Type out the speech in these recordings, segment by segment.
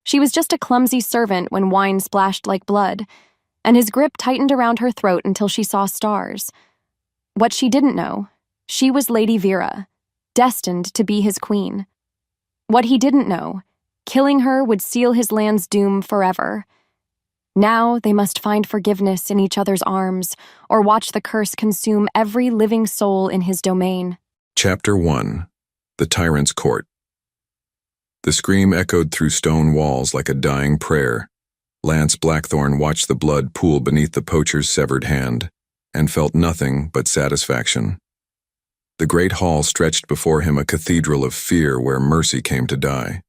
She was just a clumsy servant when wine splashed like blood, and his grip tightened around her throat until she saw stars. What she didn't know, she was Lady Vera, destined to be his queen. What he didn't know, killing her would seal his land's doom forever. Now they must find forgiveness in each other's arms, or watch the curse consume every living soul in his domain. Chapter 1. The Tyrant's Court. The scream echoed through stone walls like a dying prayer. Lance Blackthorne watched the blood pool beneath the poacher's severed hand, and felt nothing but satisfaction. The great hall stretched before him, a cathedral of fear where mercy came to die.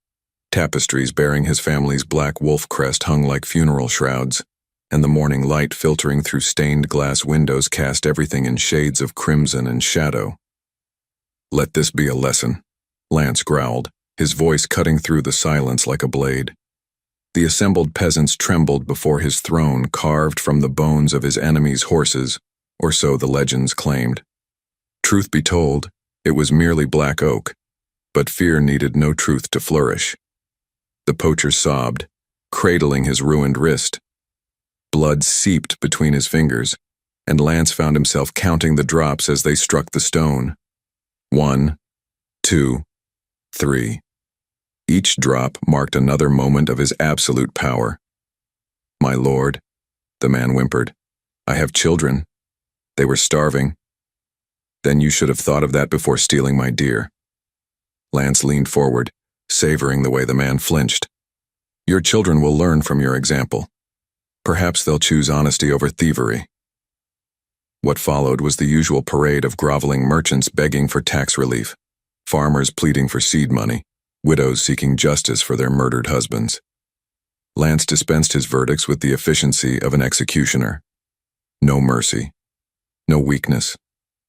Tapestries bearing his family's black wolf crest hung like funeral shrouds, and the morning light filtering through stained glass windows cast everything in shades of crimson and shadow. "Let this be a lesson," Lance growled, his voice cutting through the silence like a blade. The assembled peasants trembled before his throne, carved from the bones of his enemies' horses, or so the legends claimed. Truth be told, it was merely black oak, but fear needed no truth to flourish. The poacher sobbed, cradling his ruined wrist. Blood seeped between his fingers, and Lance found himself counting the drops as they struck the stone. 1, 2, 3. Each drop marked another moment of his absolute power. "My lord," the man whimpered, "I have children. They were starving." "Then you should have thought of that before stealing my deer." Lance leaned forward, savoring the way the man flinched. "Your children will learn from your example. Perhaps they'll choose honesty over thievery." What followed was the usual parade of groveling merchants begging for tax relief, farmers pleading for seed money, widows seeking justice for their murdered husbands. Lance dispensed his verdicts with the efficiency of an executioner. No mercy, no weakness,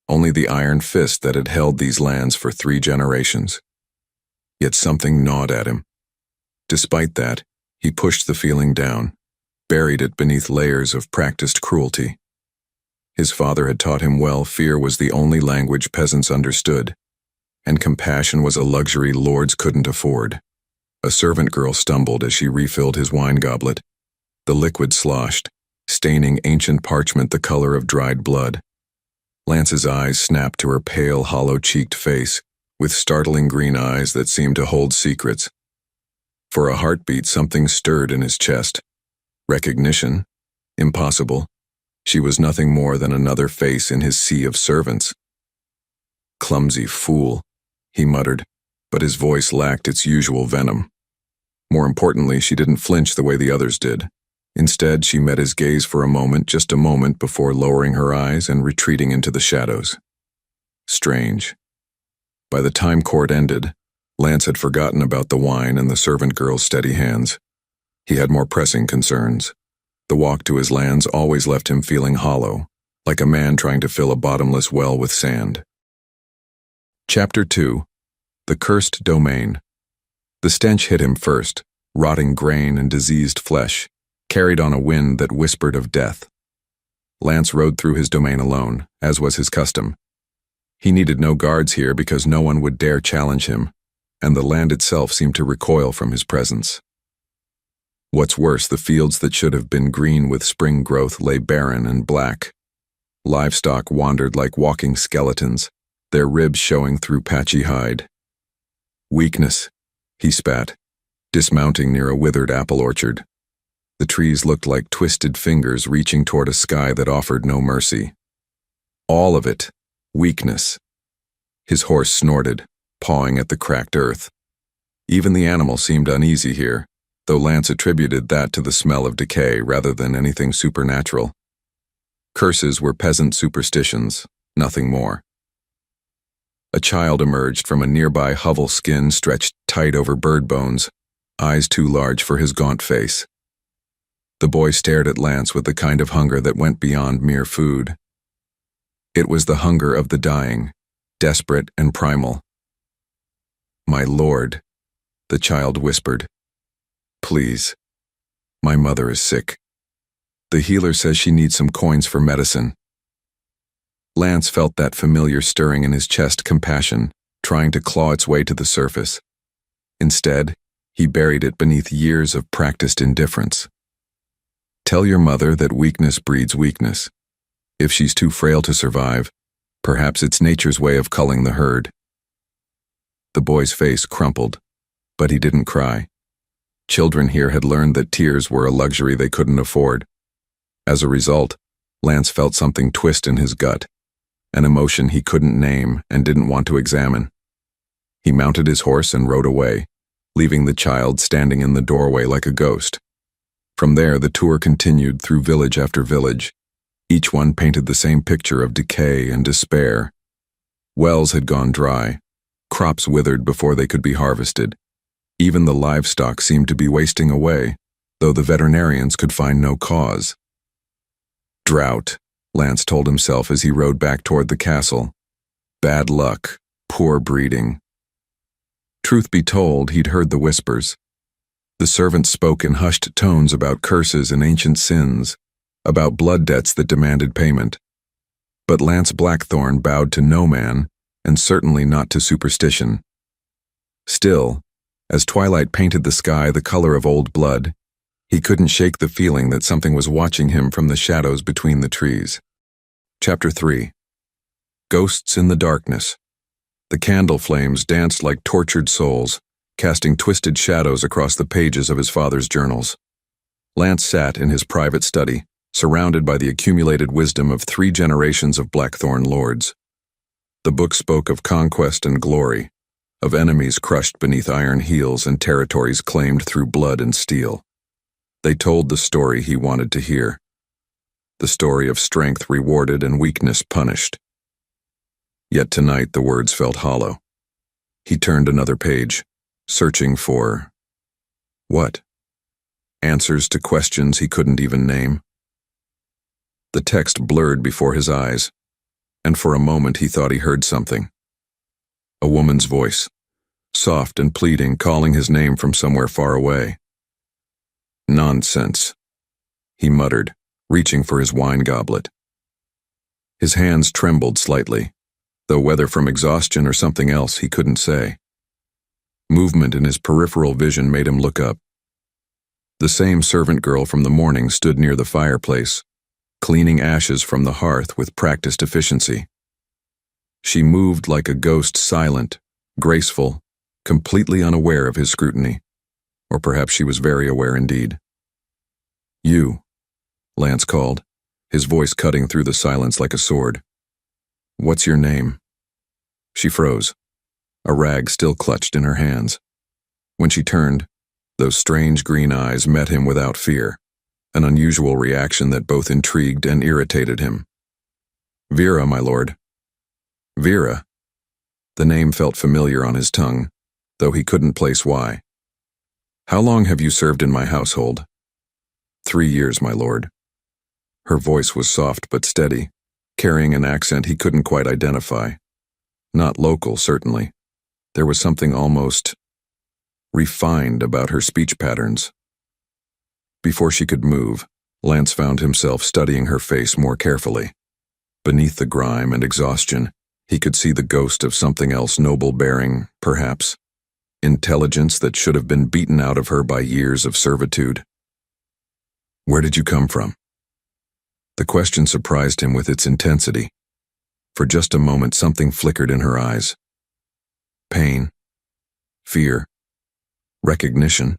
only the iron fist that had held these lands for 3 generations. Yet something gnawed at him. Despite that, he pushed the feeling down, buried it beneath layers of practiced cruelty. His father had taught him well fear was the only language peasants understood, and compassion was a luxury lords couldn't afford. A servant girl stumbled as she refilled his wine goblet. The liquid sloshed, staining ancient parchment the color of dried blood. Lance's eyes snapped to her pale, hollow-cheeked face, with startling green eyes that seemed to hold secrets. For a heartbeat, something stirred in his chest. Recognition? Impossible. She was nothing more than another face in his sea of servants. "Clumsy fool," he muttered, but his voice lacked its usual venom. More importantly, she didn't flinch the way the others did. Instead, she met his gaze for a moment, just a moment, before lowering her eyes and retreating into the shadows. Strange. By the time court ended, Lance had forgotten about the wine and the servant girl's steady hands. He had more pressing concerns. The walk to his lands always left him feeling hollow, like a man trying to fill a bottomless well with sand. Chapter 2. The Cursed Domain. The stench hit him first, rotting grain and diseased flesh, carried on a wind that whispered of death. Lance rode through his domain alone, as was his custom. He needed no guards here because no one would dare challenge him, and the land itself seemed to recoil from his presence. What's worse, the fields that should have been green with spring growth lay barren and black. Livestock wandered like walking skeletons, their ribs showing through patchy hide. "Weakness," he spat, dismounting near a withered apple orchard. The trees looked like twisted fingers reaching toward a sky that offered no mercy. All of it, weakness. His horse snorted, pawing at the cracked earth. Even the animal seemed uneasy here, though Lance attributed that to the smell of decay rather than anything supernatural. Curses were peasant superstitions, nothing more. A child emerged from a nearby hovel, skin stretched tight over bird bones, eyes too large for his gaunt face. The boy stared at Lance with the kind of hunger that went beyond mere food. It was the hunger of the dying, desperate and primal. "My lord," the child whispered. "Please. My mother is sick. The healer says she needs some coins for medicine." Lance felt that familiar stirring in his chest, compassion, trying to claw its way to the surface. Instead, He buried it beneath years of practiced indifference. Tell your mother that weakness breeds weakness. If she's too frail to survive, perhaps it's nature's way of culling the herd. The boy's face crumpled, but he didn't cry. Children here had learned that tears were a luxury they couldn't afford. As a result, Lance felt something twist in his gut, an emotion he couldn't name and didn't want to examine. He mounted his horse and rode away, leaving the child standing in the doorway like a ghost. From there, the tour continued through village after village. Each one painted the same picture of decay and despair. Wells had gone dry. Crops withered before they could be harvested. Even the livestock seemed to be wasting away, though the veterinarians could find no cause. Drought, Lance told himself as he rode back toward the castle. Bad luck, poor breeding. Truth be told, he'd heard the whispers. The servants spoke in hushed tones about curses and ancient sins, about blood debts that demanded payment. But Lance Blackthorne bowed to no man, and certainly not to superstition. Still, as twilight painted the sky the color of old blood, he couldn't shake the feeling that something was watching him from the shadows between the trees. Chapter 3. Ghosts in the Darkness. The candle flames danced like tortured souls, casting twisted shadows across the pages of his father's journals. Lance sat in his private study, surrounded by the accumulated wisdom of 3 generations of Blackthorne lords. The book spoke of conquest and glory, of enemies crushed beneath iron heels and territories claimed through blood and steel. They told the story he wanted to hear. The story of strength rewarded and weakness punished. Yet tonight the words felt hollow. He turned another page, searching for... what? Answers to questions he couldn't even name. The text blurred before his eyes, and for a moment he thought he heard something. A woman's voice, soft and pleading, calling his name from somewhere far away. Nonsense, he muttered, reaching for his wine goblet. His hands trembled slightly, though whether from exhaustion or something else he couldn't say. Movement in his peripheral vision made him look up. The same servant girl from the morning stood near the fireplace, cleaning ashes from the hearth with practiced efficiency. She moved like a ghost, silent, graceful, completely unaware of his scrutiny. Or perhaps she was very aware indeed. You, Lance called, his voice cutting through the silence like a sword. What's your name? She froze, a rag still clutched in her hands. When she turned, those strange green eyes met him without fear, an unusual reaction that both intrigued and irritated him. Vera, my lord. Vera. The name felt familiar on his tongue, though he couldn't place why. How long have you served in my household? 3 years, my lord. Her voice was soft but steady, carrying an accent he couldn't quite identify. Not local, certainly. There was something almost refined about her speech patterns. Before she could move, Lance found himself studying her face more carefully. Beneath the grime and exhaustion, he could see the ghost of something else noble bearing, perhaps, intelligence that should have been beaten out of her by years of servitude. Where did you come from? The question surprised him with its intensity. For just a moment something flickered in her eyes. Pain, fear, recognition.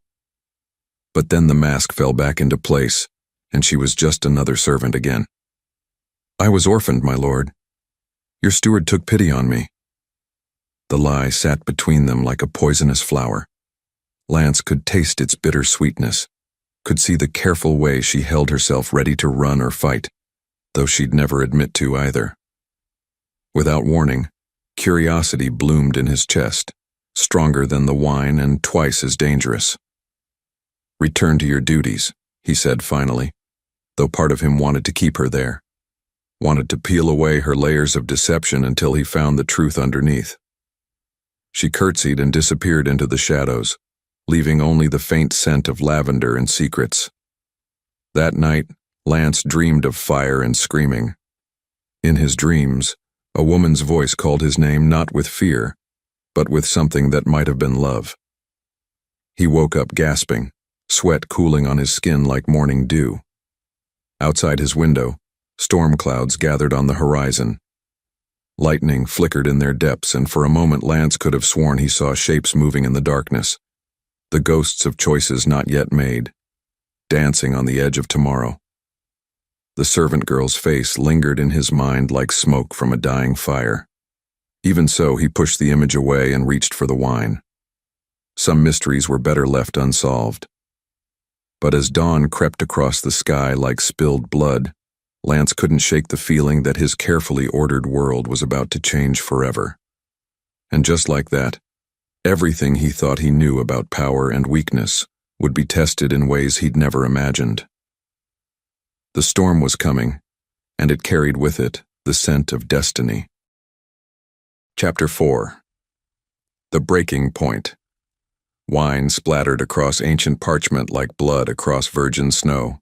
But then the mask fell back into place, and she was just another servant again. I was orphaned, my lord. Your steward took pity on me. The lie sat between them like a poisonous flower. Lance could taste its bitter sweetness, could see the careful way she held herself ready to run or fight, though she'd never admit to either. Without warning, curiosity bloomed in his chest, stronger than the wine and twice as dangerous. Return to your duties, he said finally, though part of him wanted to keep her there, wanted to peel away her layers of deception until he found the truth underneath. She curtsied and disappeared into the shadows, leaving only the faint scent of lavender and secrets. That night, Lance dreamed of fire and screaming. In his dreams, a woman's voice called his name not with fear, but with something that might have been love. He woke up gasping, sweat cooling on his skin like morning dew. Outside his window, storm clouds gathered on the horizon. Lightning flickered in their depths, and for a moment Lance could have sworn he saw shapes moving in the darkness, the ghosts of choices not yet made, dancing on the edge of tomorrow. The servant girl's face lingered in his mind like smoke from a dying fire. Even so, he pushed the image away and reached for the wine. Some mysteries were better left unsolved. But as dawn crept across the sky like spilled blood, Lance couldn't shake the feeling that his carefully ordered world was about to change forever. And just like that, everything he thought he knew about power and weakness would be tested in ways he'd never imagined. The storm was coming, and it carried with it the scent of destiny. Chapter 4. The Breaking Point. Wine splattered across ancient parchment like blood across virgin snow.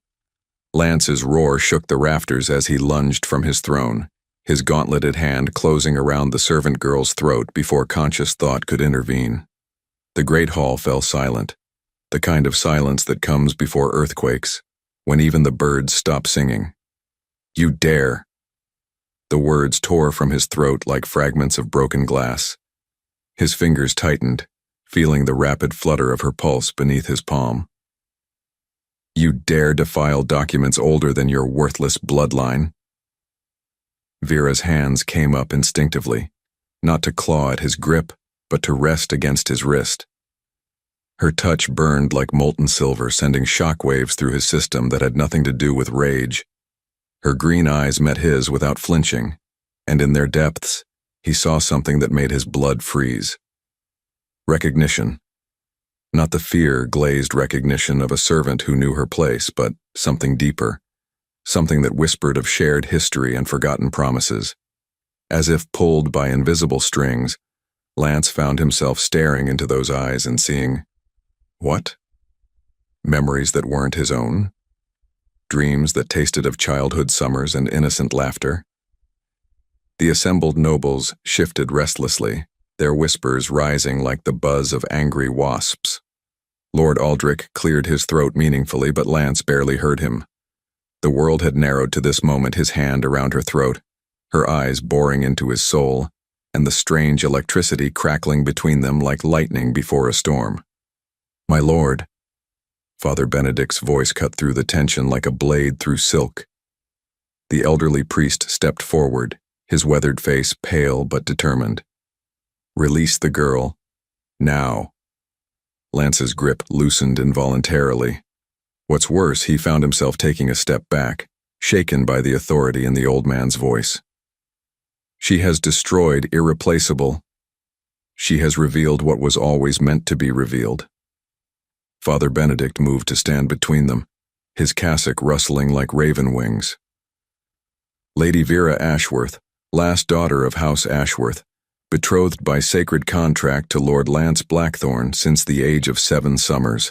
Lance's roar shook the rafters as he lunged from his throne, his gauntleted hand closing around the servant girl's throat before conscious thought could intervene. The great hall fell silent, the kind of silence that comes before earthquakes, when even the birds stop singing. "You dare!" The words tore from his throat like fragments of broken glass. His fingers tightened, feeling the rapid flutter of her pulse beneath his palm. "You dare defile documents older than your worthless bloodline?" Vera's hands came up instinctively, not to claw at his grip, but to rest against his wrist. Her touch burned like molten silver, sending shockwaves through his system that had nothing to do with rage. Her green eyes met his without flinching, and in their depths, he saw something that made his blood freeze. Recognition. Not the fear-glazed recognition of a servant who knew her place, but something deeper, something that whispered of shared history and forgotten promises. As if pulled by invisible strings, Lance found himself staring into those eyes and seeing, what? Memories that weren't his own? Dreams that tasted of childhood summers and innocent laughter? The assembled nobles shifted restlessly, their whispers rising like the buzz of angry wasps. Lord Aldrich cleared his throat meaningfully, but Lance barely heard him. The world had narrowed to this moment, his hand around her throat, her eyes boring into his soul, and the strange electricity crackling between them like lightning before a storm. "My lord." Father Benedict's voice cut through the tension like a blade through silk. The elderly priest stepped forward, his weathered face pale but determined. "Release the girl. Now." Lance's grip loosened involuntarily. What's worse, he found himself taking a step back, shaken by the authority in the old man's voice. "She has destroyed irreplaceable. She has revealed what was always meant to be revealed." Father Benedict moved to stand between them, his cassock rustling like raven wings. "Lady Vera Ashworth, last daughter of House Ashworth, betrothed by sacred contract to Lord Lance Blackthorne since the age of 7 summers."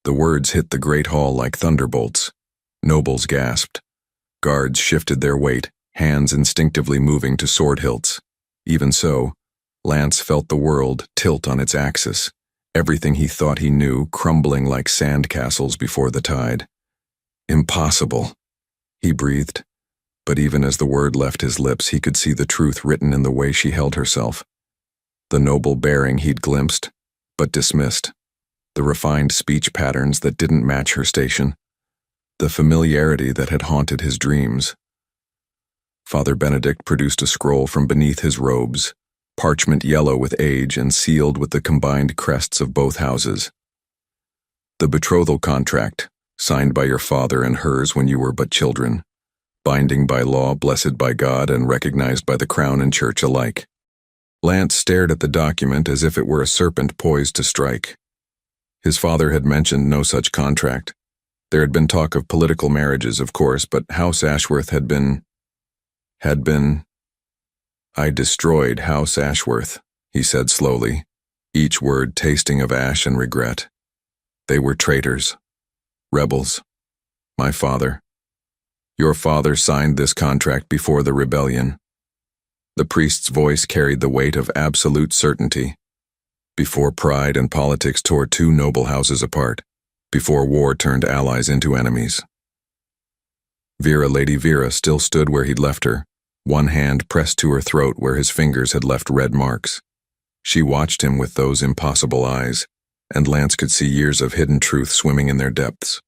The words hit the great hall like thunderbolts. Nobles gasped. Guards shifted their weight, hands instinctively moving to sword hilts. Even so, Lance felt the world tilt on its axis, everything he thought he knew crumbling like sandcastles before the tide. "Impossible," he breathed. But even as the word left his lips, he could see the truth written in the way she held herself. The noble bearing he'd glimpsed, but dismissed. The refined speech patterns that didn't match her station. The familiarity that had haunted his dreams. Father Benedict produced a scroll from beneath his robes, parchment yellow with age and sealed with the combined crests of both houses. "The betrothal contract, signed by your father and hers when you were but children. Binding by law, blessed by God, and recognized by the crown and church alike." Lance stared at the document as if it were a serpent poised to strike. His father had mentioned no such contract. There had been talk of political marriages, of course, but House Ashworth had been... "I destroyed House Ashworth," he said slowly, each word tasting of ash and regret. "They were traitors. Rebels. My father. Your father signed this contract before the rebellion." The priest's voice carried the weight of absolute certainty. Before pride and politics tore two noble houses apart. Before war turned allies into enemies. Lady Vera still stood where he'd left her, one hand pressed to her throat where his fingers had left red marks. She watched him with those impossible eyes, and Lance could see years of hidden truth swimming in their depths.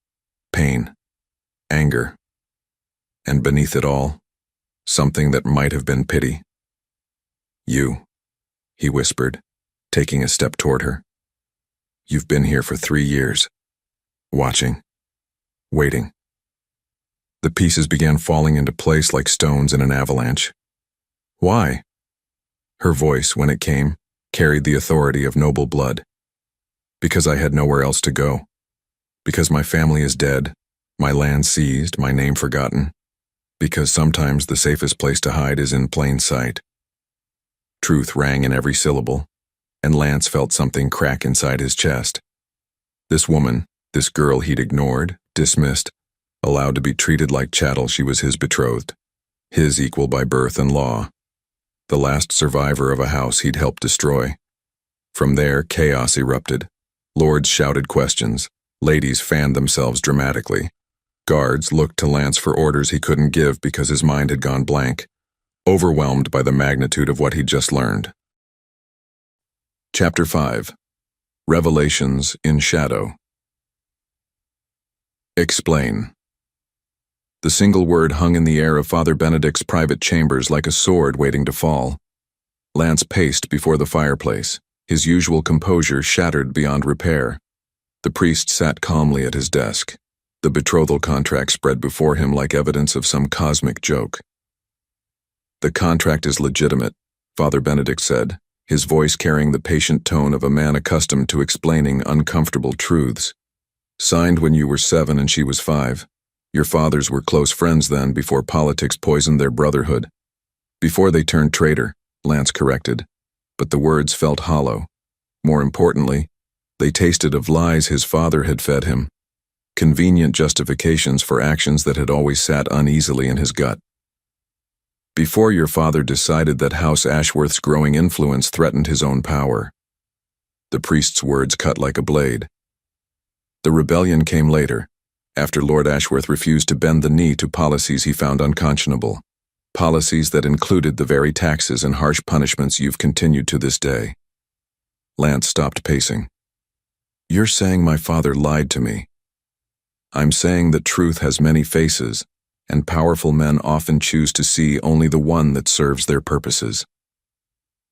Pain, anger, and beneath it all, something that might have been pity. "You," he whispered, taking a step toward her. "You've been here for 3 years, watching, waiting." The pieces began falling into place like stones in an avalanche. "Why?" Her voice, when it came, carried the authority of noble blood. "Because I had nowhere else to go. Because my family is dead, my land seized, my name forgotten. Because sometimes the safest place to hide is in plain sight." Truth rang in every syllable, and Lance felt something crack inside his chest. This woman, this girl he'd ignored, dismissed, allowed to be treated like chattel, she was his betrothed, his equal by birth and law, the last survivor of a house he'd helped destroy. From there, chaos erupted. Lords shouted questions, ladies fanned themselves dramatically. Guards looked to Lance for orders he couldn't give because his mind had gone blank, overwhelmed by the magnitude of what he'd just learned. Chapter 5. Revelations in Shadow. Explain. The single word hung in the air of Father Benedict's private chambers like a sword waiting to fall. Lance paced before the fireplace, his usual composure shattered beyond repair. The priest sat calmly at his desk. The betrothal contract spread before him like evidence of some cosmic joke. "The contract is legitimate," Father Benedict said, his voice carrying the patient tone of a man accustomed to explaining uncomfortable truths. "Signed when you were 7 and she was 5. Your fathers were close friends then, before politics poisoned their brotherhood. Before they turned traitor," Lance corrected, but the words felt hollow. More importantly, they tasted of lies his father had fed him. Convenient justifications for actions that had always sat uneasily in his gut. "Before your father decided that House Ashworth's growing influence threatened his own power." The priest's words cut like a blade. "The rebellion came later, after Lord Ashworth refused to bend the knee to policies he found unconscionable, policies that included the very taxes and harsh punishments you've continued to this day." Lance stopped pacing. "You're saying my father lied to me." "I'm saying that truth has many faces, and powerful men often choose to see only the one that serves their purposes."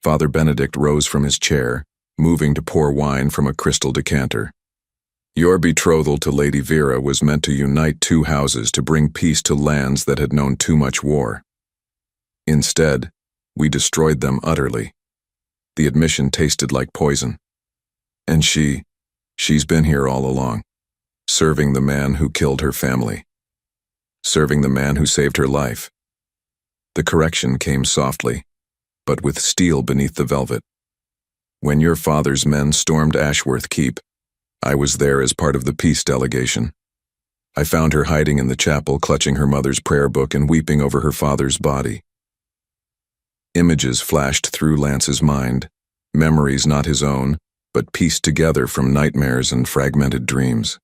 Father Benedict rose from his chair, moving to pour wine from a crystal decanter. "Your betrothal to Lady Vera was meant to unite two houses to bring peace to lands that had known too much war. Instead, we destroyed them utterly. The admission tasted like poison. And she's been here all along, serving the man who killed her family. Serving the man who saved her life." The correction came softly, but with steel beneath the velvet. "When your father's men stormed Ashworth Keep, I was there as part of the peace delegation. I found her hiding in the chapel, clutching her mother's prayer book and weeping over her father's body." Images flashed through Lance's mind, memories not his own, but pieced together from nightmares and fragmented dreams.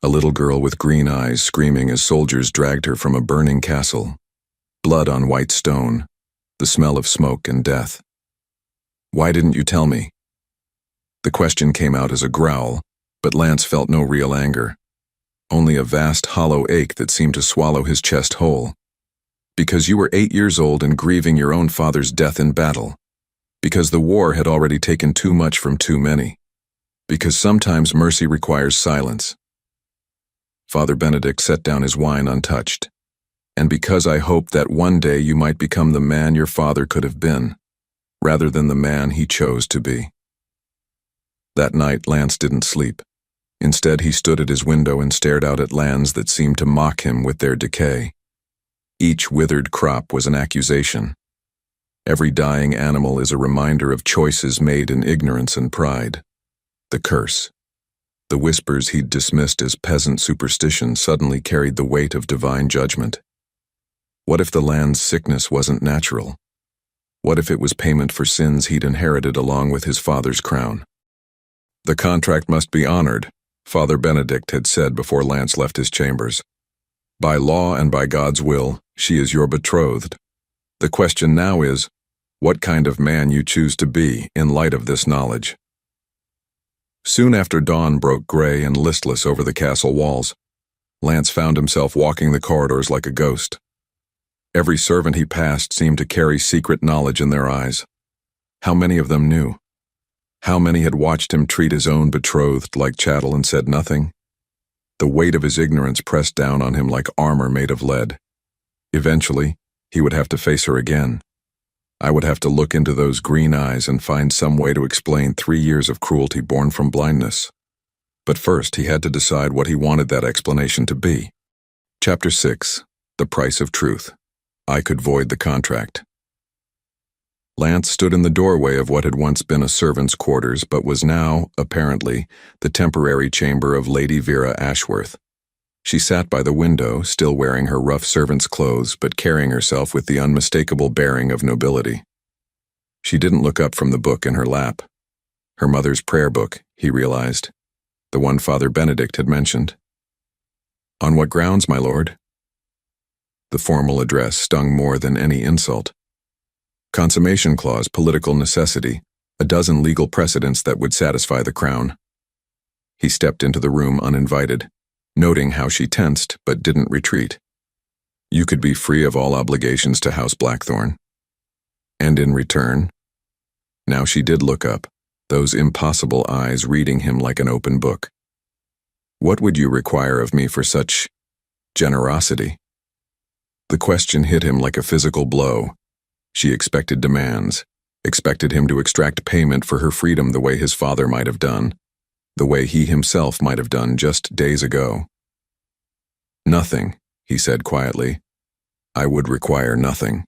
A little girl with green eyes screaming as soldiers dragged her from a burning castle. Blood on white stone, the smell of smoke and death. "Why didn't you tell me?" The question came out as a growl, but Lance felt no real anger. Only a vast hollow ache that seemed to swallow his chest whole. "Because you were 8 years old and grieving your own father's death in battle. Because the war had already taken too much from too many. Because sometimes mercy requires silence." Father Benedict set down his wine untouched. "And because I hoped that one day you might become the man your father could have been, rather than the man he chose to be." That night, Lance didn't sleep. Instead, he stood at his window and stared out at lands that seemed to mock him with their decay. Each withered crop was an accusation. Every dying animal is a reminder of choices made in ignorance and pride. The curse. The whispers he'd dismissed as peasant superstition suddenly carried the weight of divine judgment. What if the land's sickness wasn't natural? What if it was payment for sins he'd inherited along with his father's crown? The contract must be honored, Father Benedict had said before Lance left his chambers. By law and by God's will, she is your betrothed. The question now is, what kind of man you choose to be in light of this knowledge. Soon after dawn broke gray and listless over the castle walls, Lance found himself walking the corridors like a ghost. Every servant he passed seemed to carry secret knowledge in their eyes. How many of them knew? How many had watched him treat his own betrothed like chattel and said nothing? The weight of his ignorance pressed down on him like armor made of lead. Eventually, he would have to face her again. I would have to look into those green eyes and find some way to explain 3 years of cruelty born from blindness. But first, he had to decide what he wanted that explanation to be. Chapter 6. The Price of Truth. I could void the contract. Lance stood in the doorway of what had once been a servant's quarters but was now, apparently, the temporary chamber of Lady Vera Ashworth. She sat by the window, still wearing her rough servant's clothes but carrying herself with the unmistakable bearing of nobility. She didn't look up from the book in her lap. Her mother's prayer book, he realized. The one Father Benedict had mentioned. On what grounds, my lord? The formal address stung more than any insult. Consummation clause, political necessity, a dozen legal precedents that would satisfy the crown. He stepped into the room uninvited, noting how she tensed but didn't retreat. You could be free of all obligations to House Blackthorne. And in return, now she did look up, those impossible eyes reading him like an open book. What would you require of me for such generosity? The question hit him like a physical blow. She expected demands, expected him to extract payment for her freedom the way his father might have done, the way he himself might have done just days ago. Nothing, he said quietly. I would require nothing.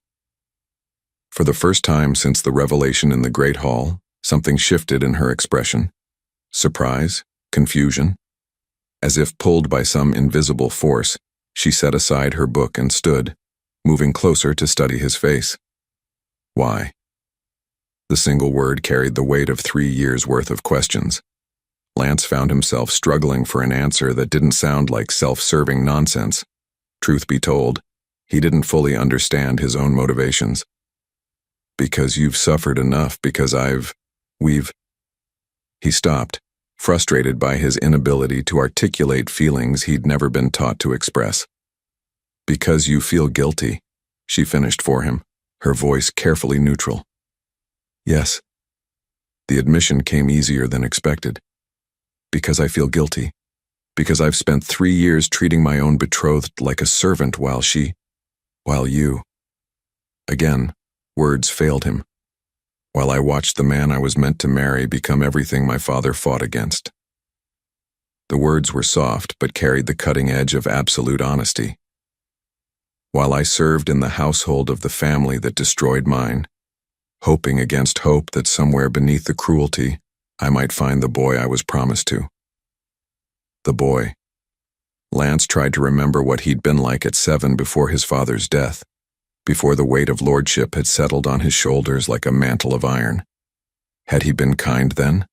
For the first time since the revelation in the Great Hall, something shifted in her expression. Surprise, confusion. As if pulled by some invisible force, she set aside her book and stood, moving closer to study his face. Why? The single word carried the weight of 3 years' worth of questions. Lance found himself struggling for an answer that didn't sound like self-serving nonsense. Truth be told, he didn't fully understand his own motivations. Because you've suffered enough, because we've... He stopped, frustrated by his inability to articulate feelings he'd never been taught to express. Because you feel guilty, she finished for him, her voice carefully neutral. Yes. The admission came easier than expected. Because I feel guilty. Because I've spent 3 years treating my own betrothed like a servant while you... Again, words failed him. While I watched the man I was meant to marry become everything my father fought against. The words were soft but carried the cutting edge of absolute honesty. While I served in the household of the family that destroyed mine, hoping against hope that somewhere beneath the cruelty, I might find the boy I was promised to. The boy. Lance tried to remember what he'd been like at 7 before his father's death, before the weight of lordship had settled on his shoulders like a mantle of iron. Had he been kind then?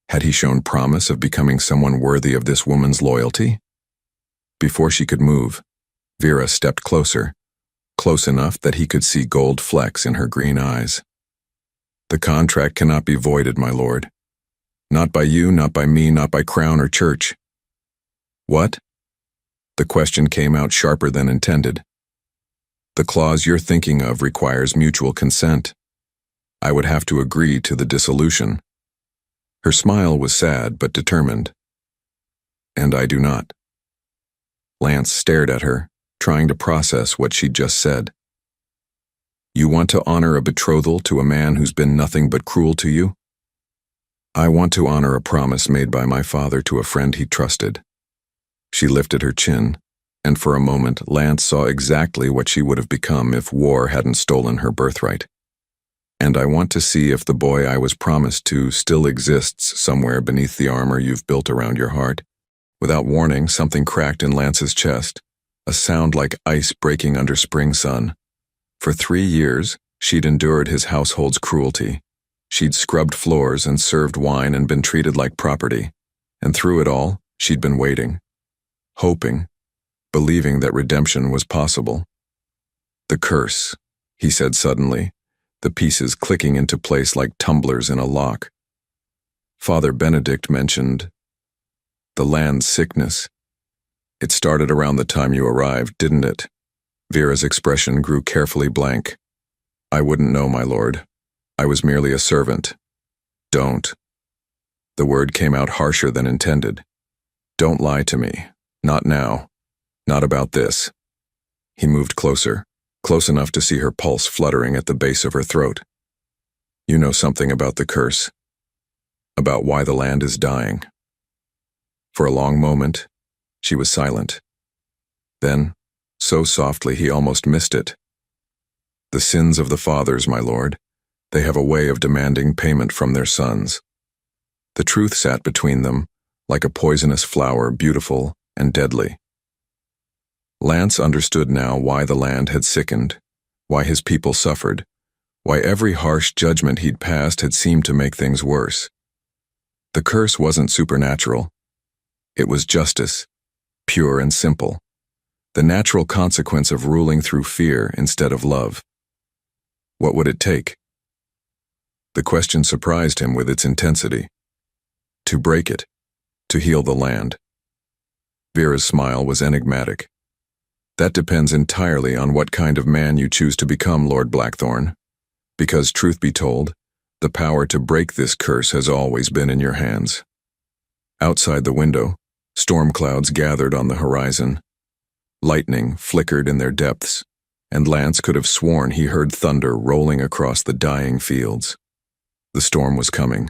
Had he shown promise of becoming someone worthy of this woman's loyalty? Before she could move, Vera stepped closer, close enough that he could see gold flecks in her green eyes. The contract cannot be voided, my lord. Not by you, not by me, not by crown or church. What? The question came out sharper than intended. The clause you're thinking of requires mutual consent. I would have to agree to the dissolution. Her smile was sad but determined. And I do not. Lance stared at her, trying to process what she'd just said. You want to honor a betrothal to a man who's been nothing but cruel to you? I want to honor a promise made by my father to a friend he trusted. She lifted her chin, and for a moment Lance saw exactly what she would have become if war hadn't stolen her birthright. And I want to see if the boy I was promised to still exists somewhere beneath the armor you've built around your heart. Without warning, something cracked in Lance's chest, a sound like ice breaking under spring sun. For 3 years, she'd endured his household's cruelty. She'd scrubbed floors and served wine and been treated like property, and through it all, she'd been waiting, hoping, believing that redemption was possible. The curse, he said suddenly, the pieces clicking into place like tumblers in a lock. Father Benedict mentioned the land's sickness. It started around the time you arrived, didn't it? Vera's expression grew carefully blank. I wouldn't know, my lord. I was merely a servant. Don't. The word came out harsher than intended. Don't lie to me. Not now. Not about this. He moved closer, close enough to see her pulse fluttering at the base of her throat. You know something about the curse. About why the land is dying. For a long moment, she was silent. Then, so softly he almost missed it. The sins of the fathers, my lord. They have a way of demanding payment from their sons. The truth sat between them, like a poisonous flower, beautiful and deadly. Lance understood now why the land had sickened, why his people suffered, why every harsh judgment he'd passed had seemed to make things worse. The curse wasn't supernatural. It was justice, pure and simple, the natural consequence of ruling through fear instead of love. What would it take? The question surprised him with its intensity. To break it, to heal the land. Vera's smile was enigmatic. That depends entirely on what kind of man you choose to become, Lord Blackthorne. Because, truth be told, the power to break this curse has always been in your hands. Outside the window, storm clouds gathered on the horizon. Lightning flickered in their depths, and Lance could have sworn he heard thunder rolling across the dying fields. The storm was coming,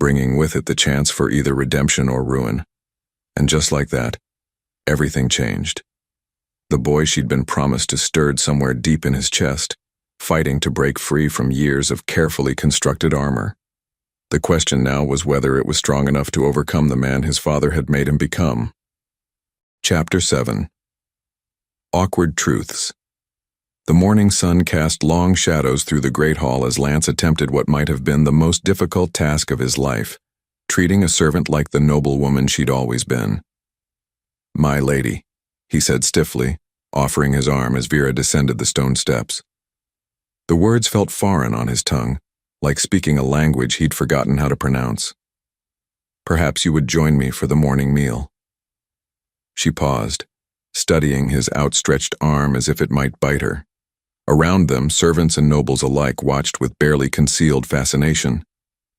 bringing with it the chance for either redemption or ruin. And just like that, everything changed. The boy she'd been promised to stirred somewhere deep in his chest, fighting to break free from years of carefully constructed armor. The question now was whether it was strong enough to overcome the man his father had made him become. Chapter 7. Awkward Truths. The morning sun cast long shadows through the great hall as Lance attempted what might have been the most difficult task of his life, treating a servant like the noble woman she'd always been. My lady, he said stiffly, offering his arm as Vera descended the stone steps. The words felt foreign on his tongue, like speaking a language he'd forgotten how to pronounce. Perhaps you would join me for the morning meal. She paused, studying his outstretched arm as if it might bite her. Around them, servants and nobles alike watched with barely concealed fascination.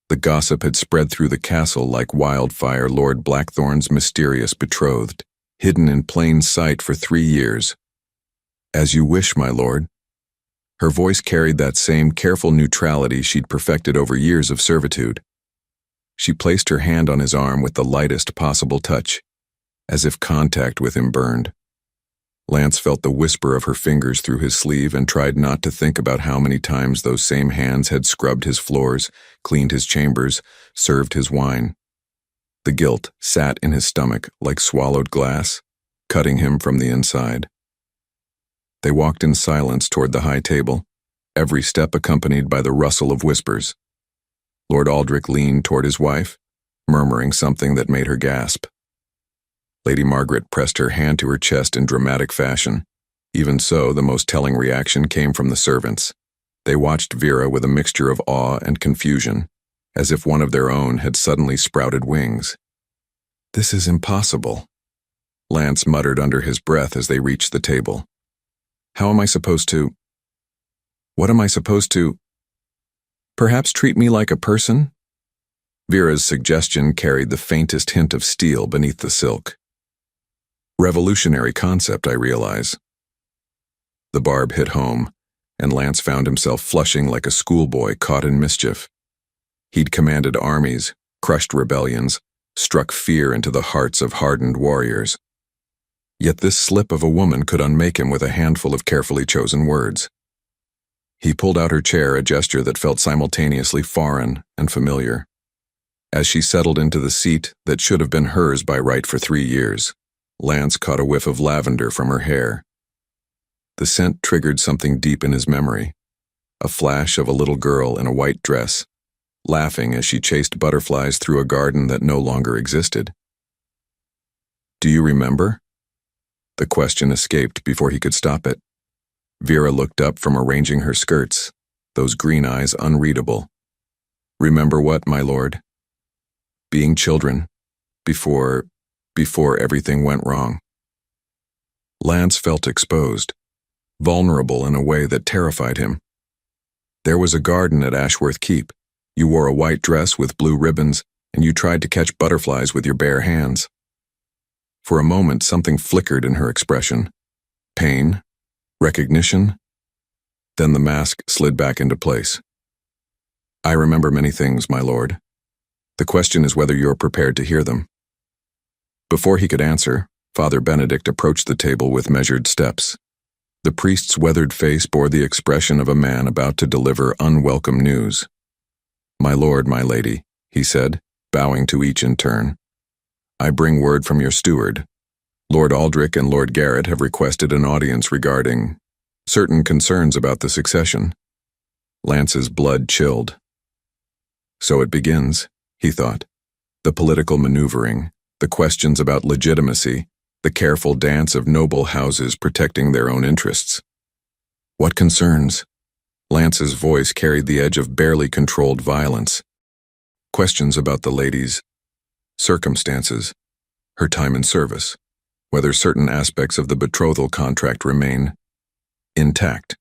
The gossip had spread through the castle like wildfire. Lord Blackthorne's mysterious betrothed, hidden in plain sight for 3 years. As you wish, my lord. Her voice carried that same careful neutrality she'd perfected over years of servitude. She placed her hand on his arm with the lightest possible touch, as if contact with him burned. Lance felt the whisper of her fingers through his sleeve and tried not to think about how many times those same hands had scrubbed his floors, cleaned his chambers, served his wine. The guilt sat in his stomach like swallowed glass, cutting him from the inside. They walked in silence toward the high table, every step accompanied by the rustle of whispers. Lord Aldrich leaned toward his wife, murmuring something that made her gasp. Lady Margaret pressed her hand to her chest in dramatic fashion. Even so, the most telling reaction came from the servants. They watched Vera with a mixture of awe and confusion, as if one of their own had suddenly sprouted wings. This is impossible, Lance muttered under his breath as they reached the table. How am I supposed to? What am I supposed to? Perhaps treat me like a person? Vera's suggestion carried the faintest hint of steel beneath the silk. Revolutionary concept, I realize. The barb hit home, and Lance found himself flushing like a schoolboy caught in mischief. He'd commanded armies, crushed rebellions, struck fear into the hearts of hardened warriors. Yet this slip of a woman could unmake him with a handful of carefully chosen words. He pulled out her chair, a gesture that felt simultaneously foreign and familiar. As she settled into the seat that should have been hers by right for 3 years, Lance caught a whiff of lavender from her hair. The scent triggered something deep in his memory, a flash of a little girl in a white dress, laughing as she chased butterflies through a garden that no longer existed. "Do you remember?" The question escaped before he could stop it. Vera looked up from arranging her skirts, those green eyes unreadable. "Remember what, my lord?" "Being children, before everything went wrong." Lance felt exposed, vulnerable in a way that terrified him. "There was a garden at Ashworth Keep. You wore a white dress with blue ribbons, and you tried to catch butterflies with your bare hands." For a moment, something flickered in her expression. Pain? Recognition? Then the mask slid back into place. "I remember many things, my lord. The question is whether you're prepared to hear them." Before he could answer, Father Benedict approached the table with measured steps. The priest's weathered face bore the expression of a man about to deliver unwelcome news. "My lord, my lady," he said, bowing to each in turn. "I bring word from your steward. Lord Aldrich and Lord Garrett have requested an audience regarding certain concerns about the succession." Lance's blood chilled. So it begins, he thought. The political maneuvering, the questions about legitimacy, the careful dance of noble houses protecting their own interests. What concerns? Lance's voice carried the edge of barely controlled violence. Questions about the lady's circumstances, her time in service, whether certain aspects of the betrothal contract remain intact.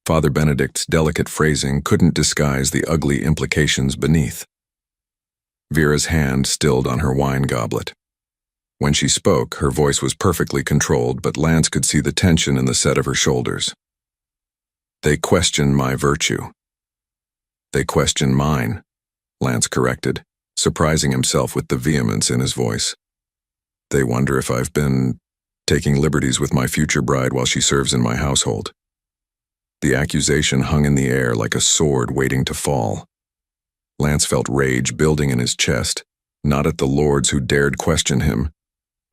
Father Benedict's delicate phrasing couldn't disguise the ugly implications beneath. Vera's hand stilled on her wine goblet. When she spoke, her voice was perfectly controlled, but Lance could see the tension in the set of her shoulders. "They question my virtue." "They question mine," Lance corrected, surprising himself with the vehemence in his voice. "They wonder if I've been taking liberties with my future bride while she serves in my household." The accusation hung in the air like a sword waiting to fall. Lance felt rage building in his chest, not at the lords who dared question him,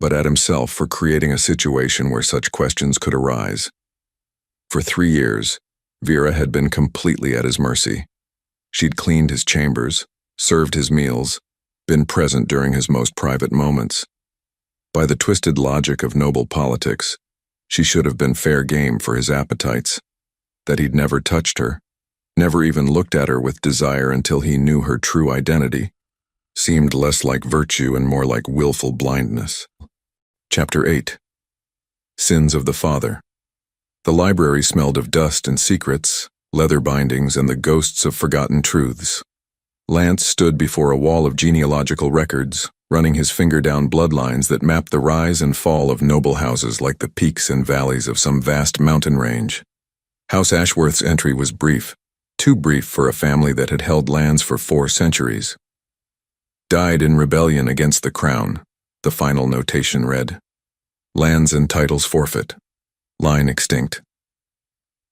but at himself for creating a situation where such questions could arise. For 3 years, Vera had been completely at his mercy. She'd cleaned his chambers, served his meals, been present during his most private moments. By the twisted logic of noble politics, she should have been fair game for his appetites. That he'd never touched her, never even looked at her with desire until he knew her true identity, seemed less like virtue and more like willful blindness. Chapter 8. Sins of the Father. The library smelled of dust and secrets, leather bindings, and the ghosts of forgotten truths. Lance stood before a wall of genealogical records, running his finger down bloodlines that mapped the rise and fall of noble houses like the peaks and valleys of some vast mountain range. House Ashworth's entry was brief, too brief for a family that had held lands for 4 centuries. "Died in rebellion against the crown," the final notation read. "Lands and titles forfeit. Line extinct."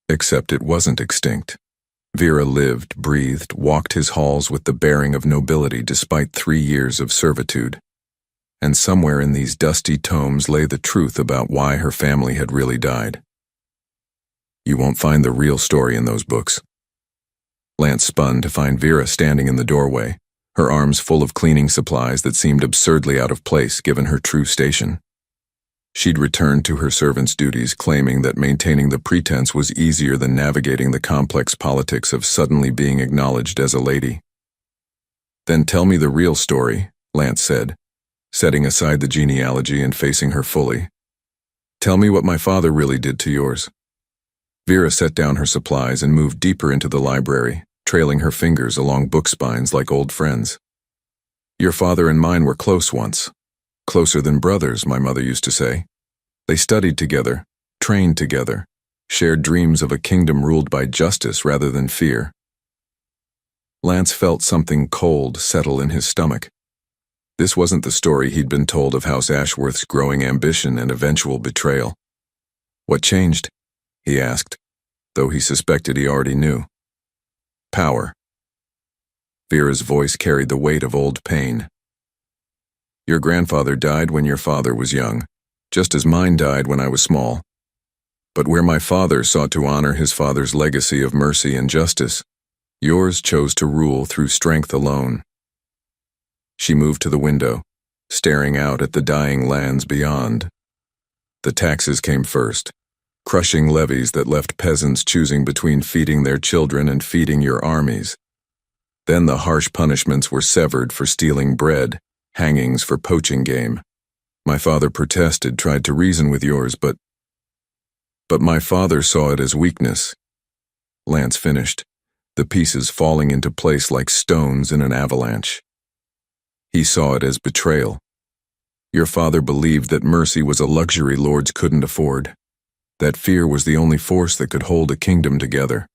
Except it wasn't extinct. Vera lived, breathed, walked his halls with the bearing of nobility despite 3 years of servitude. And somewhere in these dusty tomes lay the truth about why her family had really died. "You won't find the real story in those books." Lance spun to find Vera standing in the doorway, her arms full of cleaning supplies that seemed absurdly out of place given her true station. She'd returned to her servant's duties, claiming that maintaining the pretense was easier than navigating the complex politics of suddenly being acknowledged as a lady. "Then tell me the real story," Lance said, setting aside the genealogy and facing her fully. "Tell me what my father really did to yours." Vera set down her supplies and moved deeper into the library, trailing her fingers along book spines like old friends. "Your father and mine were close once. Closer than brothers, my mother used to say. They studied together, trained together, shared dreams of a kingdom ruled by justice rather than fear." Lance felt something cold settle in his stomach. This wasn't the story he'd been told of House Ashworth's growing ambition and eventual betrayal. "What changed?" he asked, though he suspected he already knew. "Power." Vera's voice carried the weight of old pain. "Your grandfather died when your father was young, just as mine died when I was small. But where my father sought to honor his father's legacy of mercy and justice, Yours chose to rule through strength alone. She moved to the window, staring out at the dying lands beyond. The taxes came first, crushing levies that left peasants choosing between feeding their children and feeding your armies. Then the harsh punishments were severed for stealing bread, hangings for poaching game. My father protested, tried to reason with yours, but my father saw it as weakness. Lance finished, the pieces falling into place like stones in an avalanche. He saw it as betrayal. Your father believed that mercy was a luxury lords couldn't afford, that fear was the only force that could hold a kingdom together.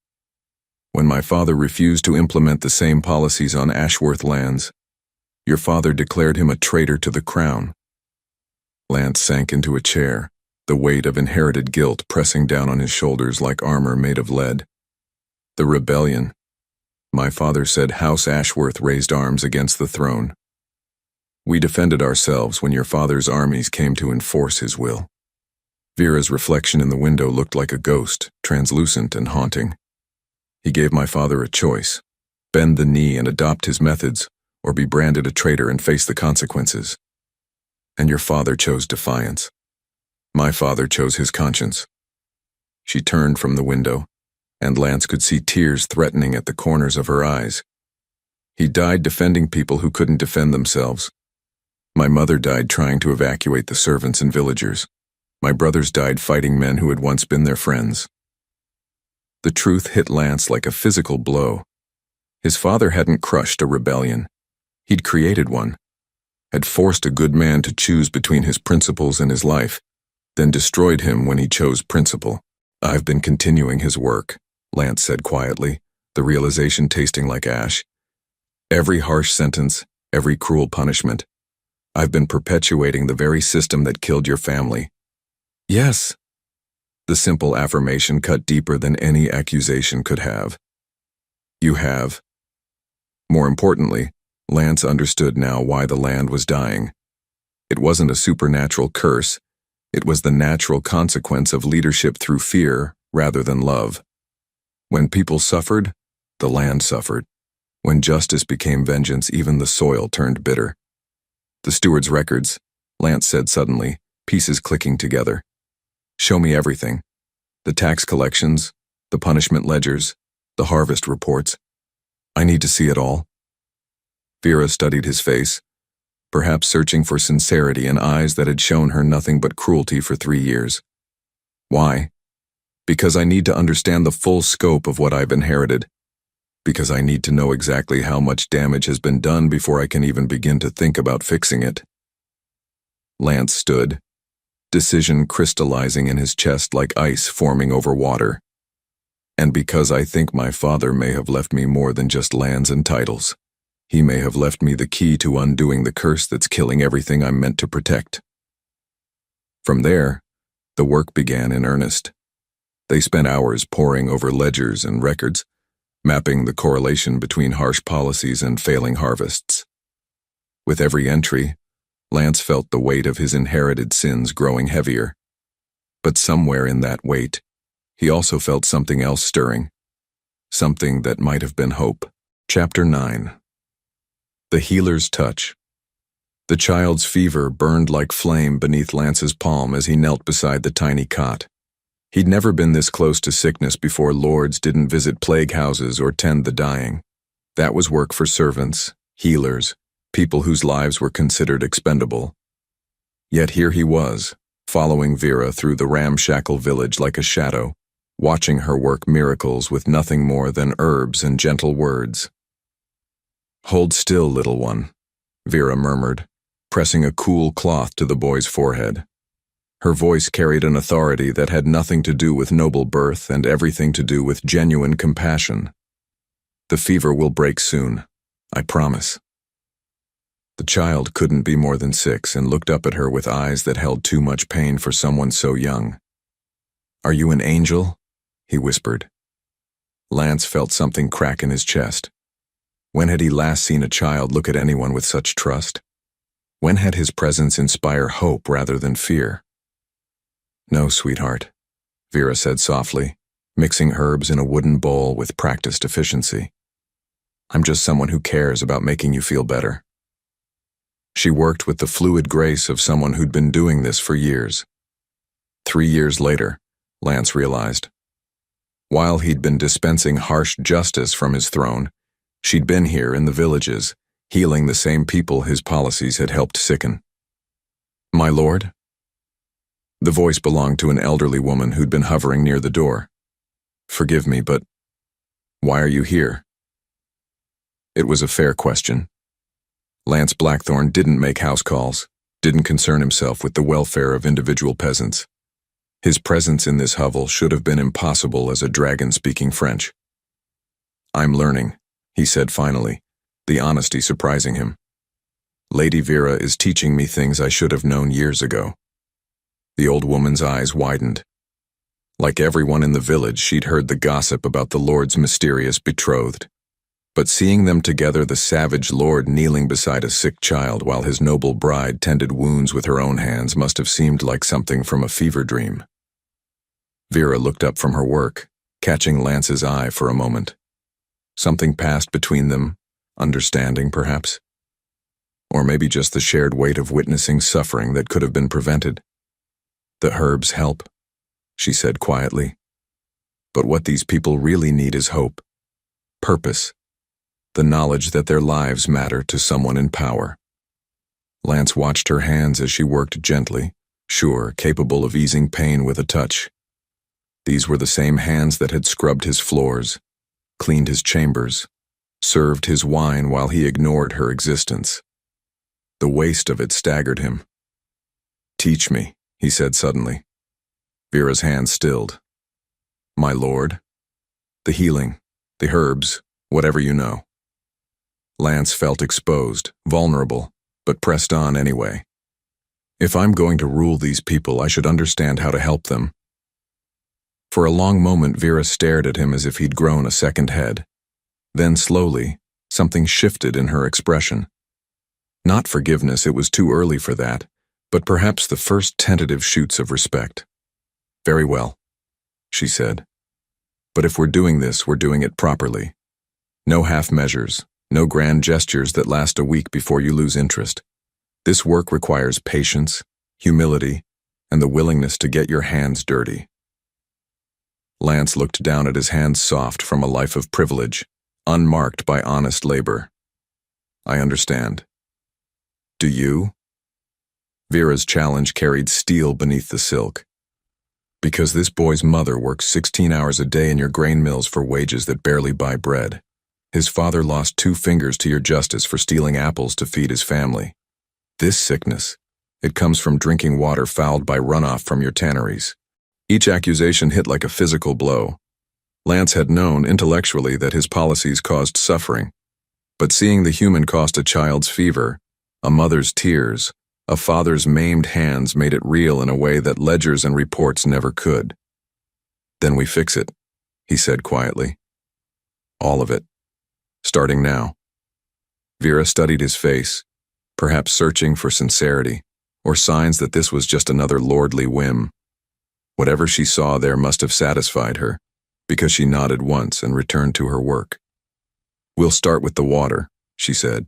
When my father refused to implement the same policies on Ashworth lands, your father declared him a traitor to the crown. Lance sank into a chair, the weight of inherited guilt pressing down on his shoulders like armor made of lead. The rebellion. My father said House Ashworth raised arms against the throne. We defended ourselves when your father's armies came to enforce his will. Vera's reflection in the window looked like a ghost, translucent and haunting. He gave my father a choice: bend the knee and adopt his methods, or be branded a traitor and face the consequences. And your father chose defiance. My father chose his conscience. She turned from the window, and Lance could see tears threatening at the corners of her eyes. He died defending people who couldn't defend themselves. My mother died trying to evacuate the servants and villagers. My brothers died fighting men who had once been their friends. The truth hit Lance like a physical blow. His father hadn't crushed a rebellion. He'd created one, had forced a good man to choose between his principles and his life, then destroyed him when he chose principle. I've been continuing his work, Lance said quietly, the realization tasting like ash. Every harsh sentence, every cruel punishment. I've been perpetuating the very system that killed your family. Yes. The simple affirmation cut deeper than any accusation could have. You have. More importantly, Lance understood now why the land was dying. It wasn't a supernatural curse. It was the natural consequence of leadership through fear rather than love. When people suffered, the land suffered. When justice became vengeance, even the soil turned bitter. The steward's records, Lance said suddenly, pieces clicking together. Show me everything. The tax collections, the punishment ledgers, the harvest reports. I need to see it all. Vera studied his face, perhaps searching for sincerity in eyes that had shown her nothing but cruelty for 3 years. Why? Because I need to understand the full scope of what I've inherited. Because I need to know exactly how much damage has been done before I can even begin to think about fixing it. Lance stood, decision crystallizing in his chest like ice forming over water. And because I think my father may have left me more than just lands and titles. He may have left me the key to undoing the curse that's killing everything I'm meant to protect. From there, the work began in earnest. They spent hours poring over ledgers and records, mapping the correlation between harsh policies and failing harvests. With every entry, Lance felt the weight of his inherited sins growing heavier. But somewhere in that weight, he also felt something else stirring. Something that might have been hope. Chapter 9. The Healer's Touch. The child's fever burned like flame beneath Lance's palm as he knelt beside the tiny cot. He'd never been this close to sickness before. Lords didn't visit plague houses or tend the dying. That was work for servants, healers, people whose lives were considered expendable. Yet here he was, following Vera through the ramshackle village like a shadow, watching her work miracles with nothing more than herbs and gentle words. Hold still, little one, Vera murmured, pressing a cool cloth to the boy's forehead. Her voice carried an authority that had nothing to do with noble birth and everything to do with genuine compassion. The fever will break soon, I promise. The child couldn't be more than 6 and looked up at her with eyes that held too much pain for someone so young. Are you an angel? He whispered. Lance felt something crack in his chest. When had he last seen a child look at anyone with such trust? When had his presence inspire hope rather than fear? No, sweetheart, Vera said softly, mixing herbs in a wooden bowl with practiced efficiency. I'm just someone who cares about making you feel better." She worked with the fluid grace of someone who'd been doing this for years. 3 years later, Lance realized. While he'd been dispensing harsh justice from his throne, she'd been here in the villages, healing the same people his policies had helped sicken. "My lord?" The voice belonged to an elderly woman who'd been hovering near the door. "Forgive me, but why are you here?" It was a fair question. Lance Blackthorne didn't make house calls, didn't concern himself with the welfare of individual peasants. His presence in this hovel should have been impossible as a dragon speaking French. "I'm learning," he said finally, the honesty surprising him. "Lady Vera is teaching me things I should have known years ago." The old woman's eyes widened. Like everyone in the village, she'd heard the gossip about the Lord's mysterious betrothed. But seeing them together, the savage Lord kneeling beside a sick child while his noble bride tended wounds with her own hands must have seemed like something from a fever dream. Vera looked up from her work, catching Lance's eye for a moment. Something passed between them, understanding perhaps. Or maybe just the shared weight of witnessing suffering that could have been prevented. "The herbs help," she said quietly. "But what these people really need is hope, purpose, the knowledge that their lives matter to someone in power." Lance watched her hands as she worked gently, sure, capable of easing pain with a touch. These were the same hands that had scrubbed his floors, cleaned his chambers, served his wine while he ignored her existence. The waste of it staggered him. "Teach me," he said suddenly. Vera's hand stilled. "My lord?" "The healing, the herbs, whatever you know." Lance felt exposed, vulnerable, but pressed on anyway. "If I'm going to rule these people, I should understand how to help them." For a long moment, Vera stared at him as if he'd grown a second head. Then slowly, something shifted in her expression. Not forgiveness, it was too early for that, but perhaps the first tentative shoots of respect. "Very well," she said. "But if we're doing this, we're doing it properly. No half measures, no grand gestures that last a week before you lose interest. This work requires patience, humility, and the willingness to get your hands dirty." Lance looked down at his hands, soft from a life of privilege, unmarked by honest labor. "I understand. Do you?" Vera's challenge carried steel beneath the silk. "Because this boy's mother works 16 hours a day in your grain mills for wages that barely buy bread. His father lost 2 fingers to your justice for stealing apples to feed his family. This sickness, it comes from drinking water fouled by runoff from your tanneries." Each accusation hit like a physical blow. Lance had known intellectually that his policies caused suffering, but seeing the human cost a child's fever, a mother's tears, a father's maimed hands made it real in a way that ledgers and reports never could. "Then we fix it," he said quietly. "All of it. Starting now." Vera studied his face, perhaps searching for sincerity, or signs that this was just another lordly whim. Whatever she saw there must have satisfied her, because she nodded once and returned to her work. "We'll start with the water," she said.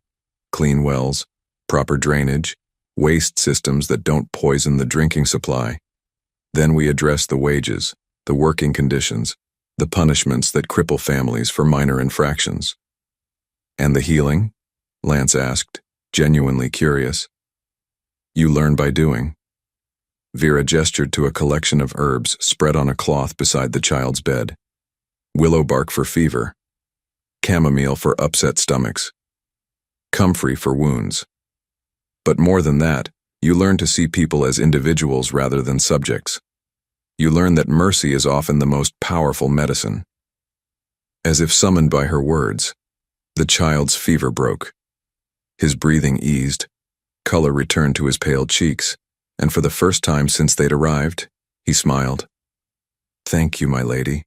"Clean wells, proper drainage, waste systems that don't poison the drinking supply. Then we address the wages, the working conditions, the punishments that cripple families for minor infractions." "And the healing?" Lance asked, genuinely curious. "You learn by doing." Vera gestured to a collection of herbs spread on a cloth beside the child's bed. Willow bark for fever, chamomile for upset stomachs, comfrey for wounds. But more than that, you learn to see people as individuals rather than subjects. You learn that mercy is often the most powerful medicine. As if summoned by her words, the child's fever broke. His breathing eased, color returned to his pale cheeks, and for the first time since they'd arrived, he smiled. "Thank you, my lady,"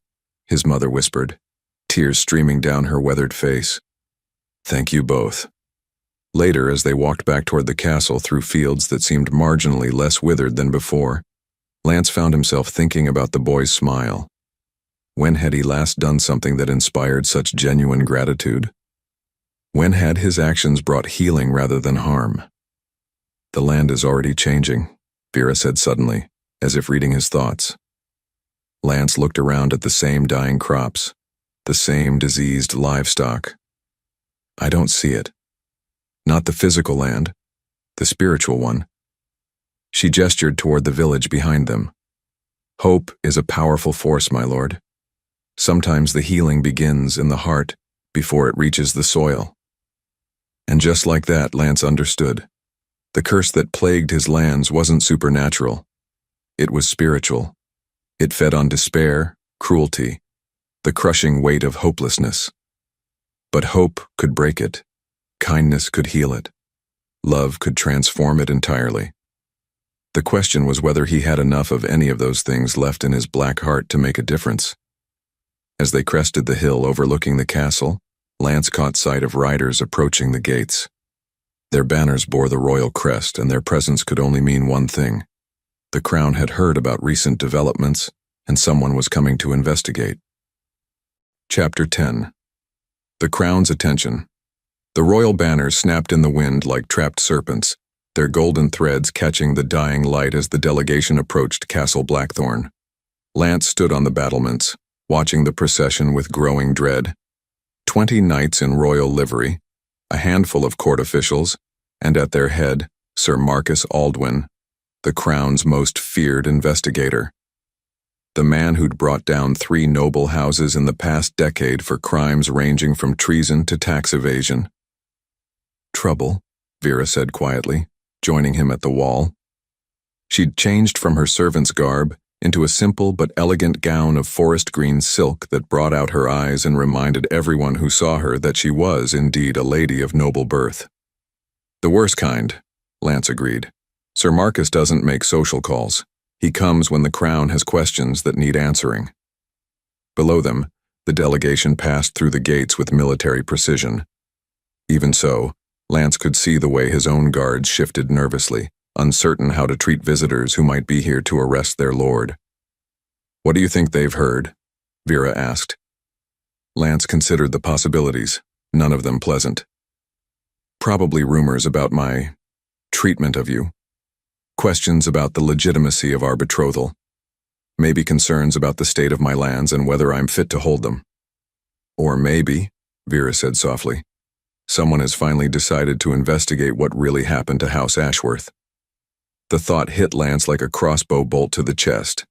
his mother whispered, tears streaming down her weathered face. "Thank you both." Later, as they walked back toward the castle through fields that seemed marginally less withered than before, Lance found himself thinking about the boy's smile. When had he last done something that inspired such genuine gratitude? When had his actions brought healing rather than harm? The land is already changing, Vera said suddenly, as if reading his thoughts. Lance looked around at the same dying crops, the same diseased livestock. I don't see it. Not the physical land, the spiritual one. She gestured toward the village behind them. Hope is a powerful force, my lord. Sometimes the healing begins in the heart before it reaches the soil. And just like that, Lance understood. The curse that plagued his lands wasn't supernatural. It was spiritual. It fed on despair, cruelty, the crushing weight of hopelessness. But hope could break it. Kindness could heal it. Love could transform it entirely. The question was whether he had enough of any of those things left in his black heart to make a difference. As they crested the hill overlooking the castle, Lance caught sight of riders approaching the gates. Their banners bore the royal crest, and their presence could only mean one thing. The crown had heard about recent developments, and someone was coming to investigate. Chapter 10. The crown's attention. The royal banners snapped in the wind like trapped serpents, their golden threads catching the dying light as the delegation approached Castle Blackthorne. Lance stood on the battlements, watching the procession with growing dread. 20 knights in royal livery, a handful of court officials, and at their head, Sir Marcus Aldwyn, the crown's most feared investigator. The man who'd brought down 3 noble houses in the past decade for crimes ranging from treason to tax evasion. Trouble, Vera said quietly, joining him at the wall. She'd changed from her servant's garb into a simple but elegant gown of forest green silk that brought out her eyes and reminded everyone who saw her that she was indeed a lady of noble birth. The worst kind, Lance agreed. Sir Marcus doesn't make social calls. He comes when the crown has questions that need answering. Below them, the delegation passed through the gates with military precision. Even so, Lance could see the way his own guards shifted nervously, uncertain how to treat visitors who might be here to arrest their lord. What do you think they've heard? Vera asked. Lance considered the possibilities, none of them pleasant. Probably rumors about my treatment of you. Questions about the legitimacy of our betrothal. Maybe concerns about the state of my lands and whether I'm fit to hold them. Or maybe, Vera said softly, someone has finally decided to investigate what really happened to House Ashworth. The thought hit Lance like a crossbow bolt to the chest.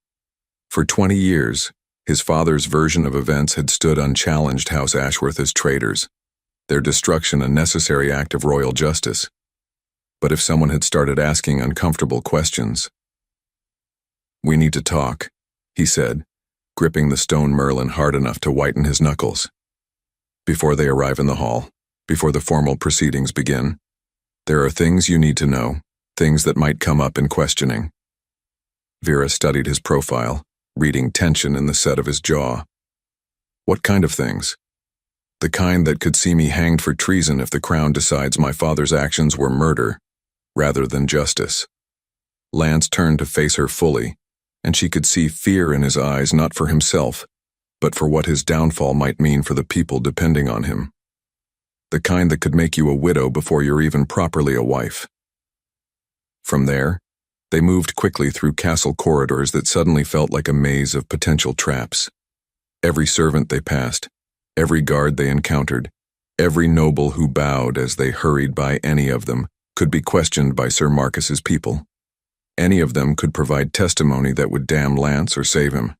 For 20 years, his father's version of events had stood unchallenged House Ashworth as traitors, their destruction a necessary act of royal justice. But if someone had started asking uncomfortable questions... We need to talk, he said, gripping the stone merlin hard enough to whiten his knuckles. Before they arrive in the hall, before the formal proceedings begin, there are things you need to know, things that might come up in questioning. Vera studied his profile, reading tension in the set of his jaw. What kind of things? The kind that could see me hanged for treason if the crown decides my father's actions were murder, rather than justice. Lance turned to face her fully, and she could see fear in his eyes, not for himself, but for what his downfall might mean for the people depending on him. The kind that could make you a widow before you're even properly a wife. From there, they moved quickly through castle corridors that suddenly felt like a maze of potential traps. Every servant they passed, every guard they encountered, every noble who bowed as they hurried by any of them could be questioned by Sir Marcus's people. Any of them could provide testimony that would damn Lance or save him.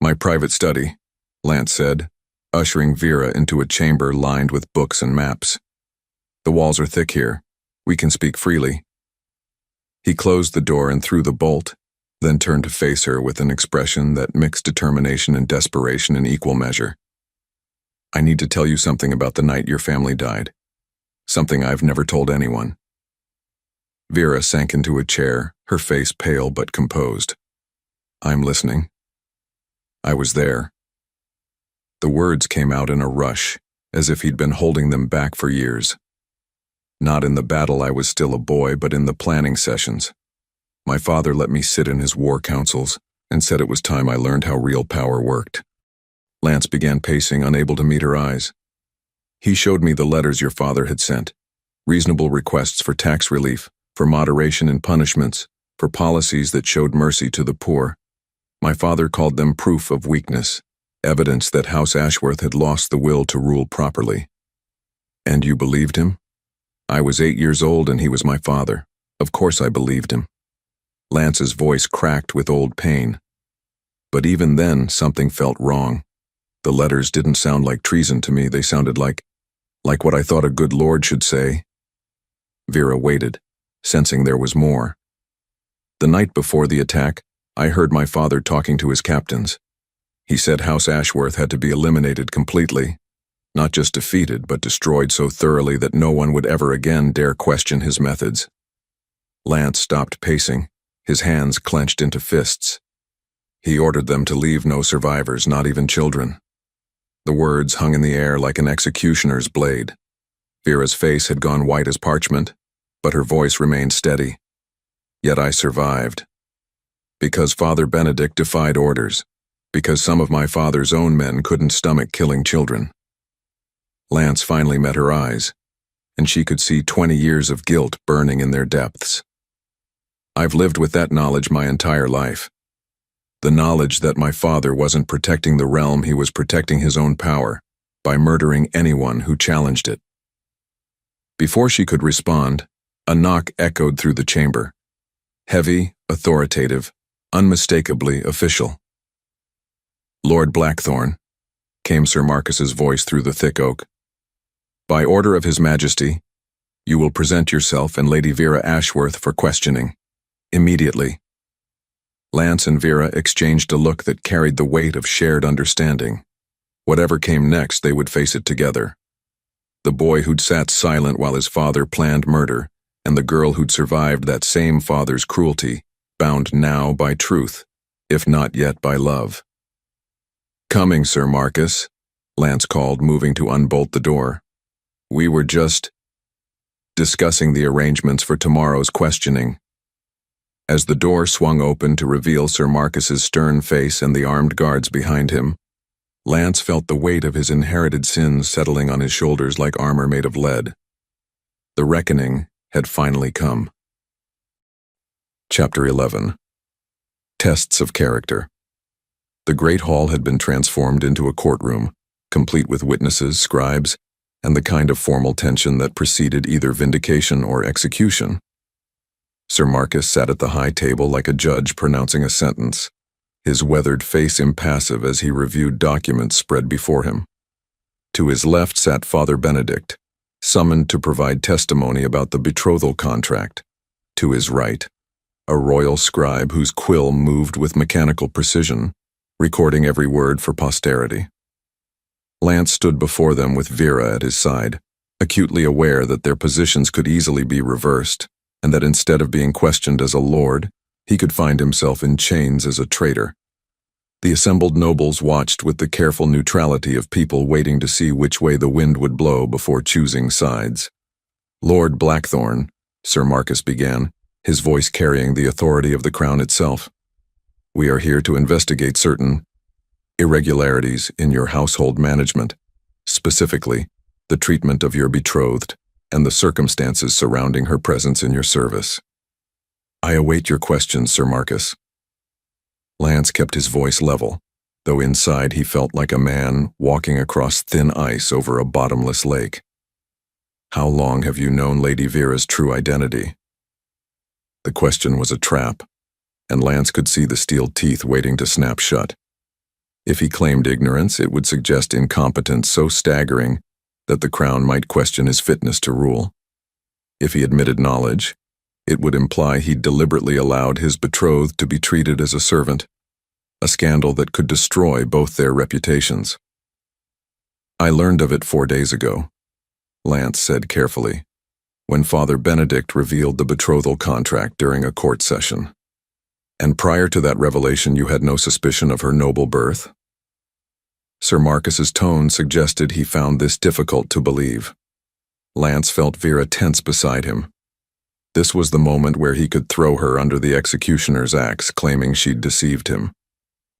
My private study, Lance said, ushering Vera into a chamber lined with books and maps. The walls are thick here. We can speak freely. He closed the door and threw the bolt, then turned to face her with an expression that mixed determination and desperation in equal measure. I need to tell you something about the night your family died. Something I've never told anyone. Vera sank into a chair, her face pale but composed. I'm listening. I was there. The words came out in a rush, as if he'd been holding them back for years. Not in the battle I was still a boy, but in the planning sessions. My father let me sit in his war councils and said it was time I learned how real power worked. Lance began pacing, unable to meet her eyes. He showed me the letters your father had sent. Reasonable requests for tax relief, for moderation in punishments, for policies that showed mercy to the poor. My father called them proof of weakness, evidence that House Ashworth had lost the will to rule properly. And you believed him? I was 8 years old and he was my father. Of course I believed him. Lance's voice cracked with old pain. But even then, something felt wrong. The letters didn't sound like treason to me, they sounded like what I thought a good lord should say. Vera waited, sensing there was more. The night before the attack, I heard my father talking to his captains. He said House Ashworth had to be eliminated completely, not just defeated, but destroyed so thoroughly that no one would ever again dare question his methods. Lance stopped pacing, his hands clenched into fists. He ordered them to leave no survivors, not even children. The words hung in the air like an executioner's blade. Vera's face had gone white as parchment, but her voice remained steady. Yet I survived. Because Father Benedict defied orders. Because some of my father's own men couldn't stomach killing children. Lance finally met her eyes, and she could see 20 years of guilt burning in their depths. I've lived with that knowledge my entire life. The knowledge that my father wasn't protecting the realm, he was protecting his own power, by murdering anyone who challenged it. Before she could respond, a knock echoed through the chamber. Heavy, authoritative, unmistakably official. Lord Blackthorne, came Sir Marcus's voice through the thick oak. By order of His Majesty, you will present yourself and Lady Vera Ashworth for questioning. Immediately. Lance and Vera exchanged a look that carried the weight of shared understanding. Whatever came next, they would face it together. The boy who'd sat silent while his father planned murder, and the girl who'd survived that same father's cruelty, bound now by truth, if not yet by love. Coming, Sir Marcus, Lance called, moving to unbolt the door. We were just discussing the arrangements for tomorrow's questioning. As the door swung open to reveal Sir Marcus's stern face and the armed guards behind him, Lance felt the weight of his inherited sins settling on his shoulders like armor made of lead. The reckoning had finally come. Chapter 11. Tests of Character. The great hall had been transformed into a courtroom, complete with witnesses, scribes, and the kind of formal tension that preceded either vindication or execution. Sir Marcus sat at the high table like a judge pronouncing a sentence, his weathered face impassive as he reviewed documents spread before him. To his left sat Father Benedict, summoned to provide testimony about the betrothal contract. To his right, a royal scribe whose quill moved with mechanical precision, recording every word for posterity. Lance stood before them with Vera at his side, acutely aware that their positions could easily be reversed, and that instead of being questioned as a lord, he could find himself in chains as a traitor. The assembled nobles watched with the careful neutrality of people waiting to see which way the wind would blow before choosing sides. Lord Blackthorne, Sir Marcus began, his voice carrying the authority of the crown itself. We are here to investigate certain irregularities in your household management, specifically the treatment of your betrothed and the circumstances surrounding her presence in your service. I await your questions, Sir Marcus. Lance kept his voice level, though inside he felt like a man walking across thin ice over a bottomless lake. How long have you known Lady Vera's true identity? The question was a trap, and Lance could see the steel teeth waiting to snap shut. If he claimed ignorance, it would suggest incompetence so staggering that the crown might question his fitness to rule. If he admitted knowledge, it would imply he deliberately allowed his betrothed to be treated as a servant, a scandal that could destroy both their reputations. I learned of it 4 days ago, Lance said carefully, when Father Benedict revealed the betrothal contract during a court session. And prior to that revelation, you had no suspicion of her noble birth? Sir Marcus's tone suggested he found this difficult to believe. Lance felt Vera tense beside him. This was the moment where he could throw her under the executioner's axe, claiming she'd deceived him,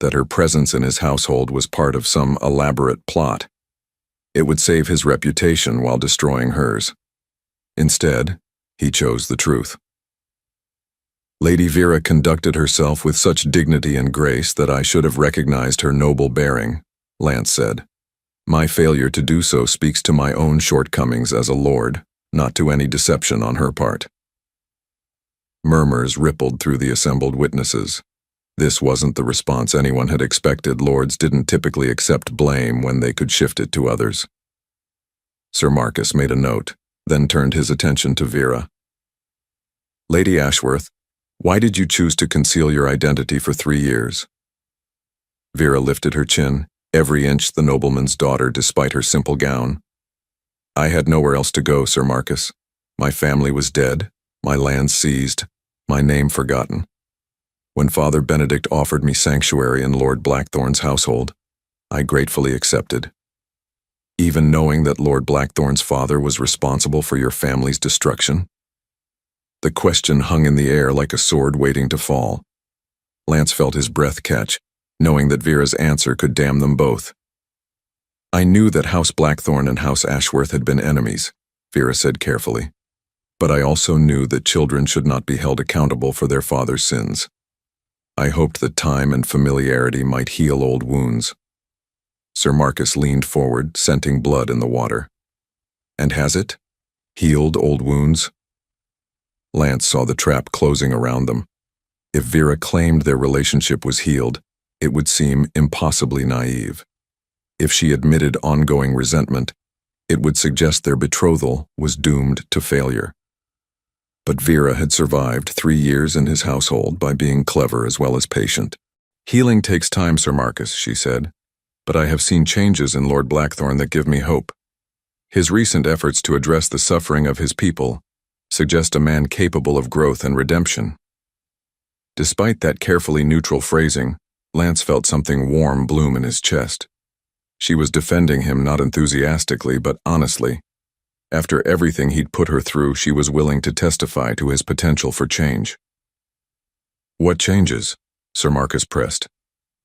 that her presence in his household was part of some elaborate plot. It would save his reputation while destroying hers. Instead, he chose the truth. Lady Vera conducted herself with such dignity and grace that I should have recognized her noble bearing, Lance said. My failure to do so speaks to my own shortcomings as a lord, not to any deception on her part. Murmurs rippled through the assembled witnesses. This wasn't the response anyone had expected. Lords didn't typically accept blame when they could shift it to others. Sir Marcus made a note, then turned his attention to Vera. Lady Ashworth, why did you choose to conceal your identity for 3 years? Vera lifted her chin, every inch the nobleman's daughter despite her simple gown. I had nowhere else to go, Sir Marcus. My family was dead, my land seized, my name forgotten. When Father Benedict offered me sanctuary in Lord Blackthorne's household, I gratefully accepted. Even knowing that Lord Blackthorne's father was responsible for your family's destruction? The question hung in the air like a sword waiting to fall. Lance felt his breath catch, knowing that Vera's answer could damn them both. I knew that House Blackthorne and House Ashworth had been enemies, Vera said carefully. But I also knew that children should not be held accountable for their father's sins. I hoped that time and familiarity might heal old wounds. Sir Marcus leaned forward, scenting blood in the water. And has it? Healed old wounds? Lance saw the trap closing around them. If Vera claimed their relationship was healed, it would seem impossibly naive. If she admitted ongoing resentment, it would suggest their betrothal was doomed to failure. But Vera had survived 3 years in his household by being clever as well as patient. Healing takes time, Sir Marcus, she said, but I have seen changes in Lord Blackthorne that give me hope. His recent efforts to address the suffering of his people suggest a man capable of growth and redemption. Despite that carefully neutral phrasing, Lance felt something warm bloom in his chest. She was defending him not enthusiastically but honestly. After everything he'd put her through, she was willing to testify to his potential for change. What changes? Sir Marcus pressed.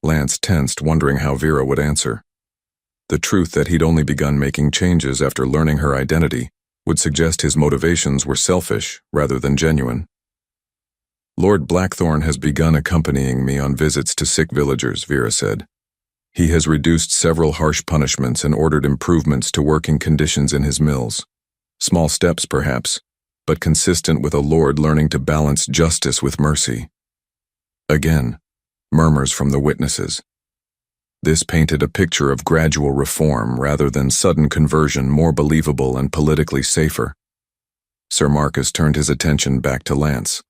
Lance tensed, wondering how Vera would answer. The truth that he'd only begun making changes after learning her identity would suggest his motivations were selfish rather than genuine. Lord Blackthorne has begun accompanying me on visits to sick villagers, Vera said. He has reduced several harsh punishments and ordered improvements to working conditions in his mills. Small steps, perhaps, but consistent with a lord learning to balance justice with mercy. Again, murmurs from the witnesses. This painted a picture of gradual reform rather than sudden conversion, more believable and politically safer. Sir Marcus turned his attention back to Lance.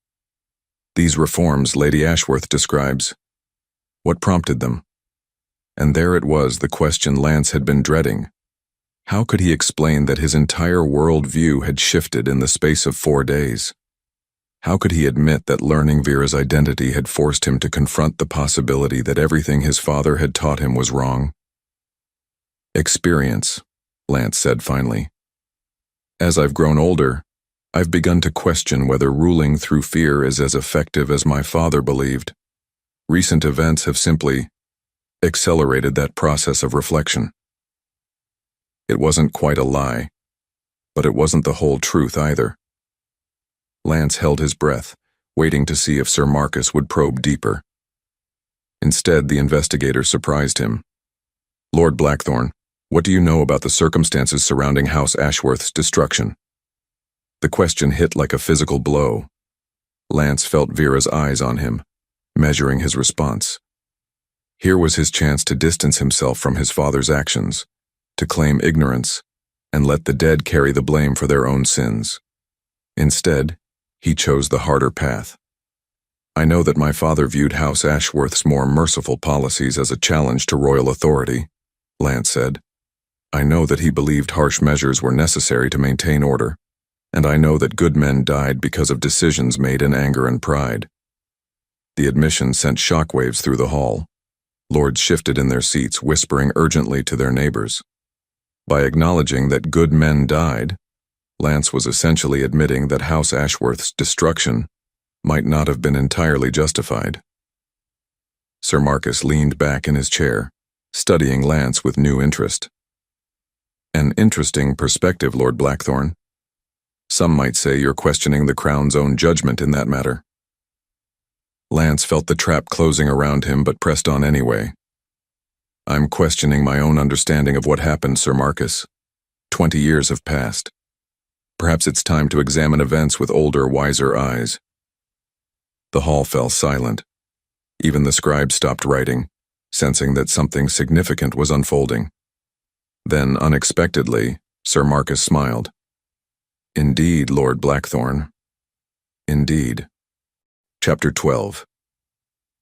These reforms Lady Ashworth describes. What prompted them? And there it was, the question Lance had been dreading. How could he explain that his entire worldview had shifted in the space of 4 days? How could he admit that learning Vera's identity had forced him to confront the possibility that everything his father had taught him was wrong? Experience, Lance said finally. As I've grown older, I've begun to question whether ruling through fear is as effective as my father believed. Recent events have simply accelerated that process of reflection. It wasn't quite a lie, but it wasn't the whole truth either. Lance held his breath, waiting to see if Sir Marcus would probe deeper. Instead, the investigator surprised him. Lord Blackthorne, what do you know about the circumstances surrounding House Ashworth's destruction? The question hit like a physical blow. Lance felt Vera's eyes on him, measuring his response. Here was his chance to distance himself from his father's actions, to claim ignorance, and let the dead carry the blame for their own sins. Instead, he chose the harder path. I know that my father viewed House Ashworth's more merciful policies as a challenge to royal authority, Lance said. I know that he believed harsh measures were necessary to maintain order, and I know that good men died because of decisions made in anger and pride. The admission sent shockwaves through the hall. Lords shifted in their seats, whispering urgently to their neighbors. By acknowledging that good men died, Lance was essentially admitting that House Ashworth's destruction might not have been entirely justified. Sir Marcus leaned back in his chair, studying Lance with new interest. An interesting perspective, Lord Blackthorne. Some might say you're questioning the Crown's own judgment in that matter. Lance felt the trap closing around him but pressed on anyway. I'm questioning my own understanding of what happened, Sir Marcus. 20 years have passed. Perhaps it's time to examine events with older, wiser eyes. The hall fell silent. Even the scribe stopped writing, sensing that something significant was unfolding. Then, unexpectedly, Sir Marcus smiled. Indeed, Lord Blackthorne. Indeed. Chapter 12.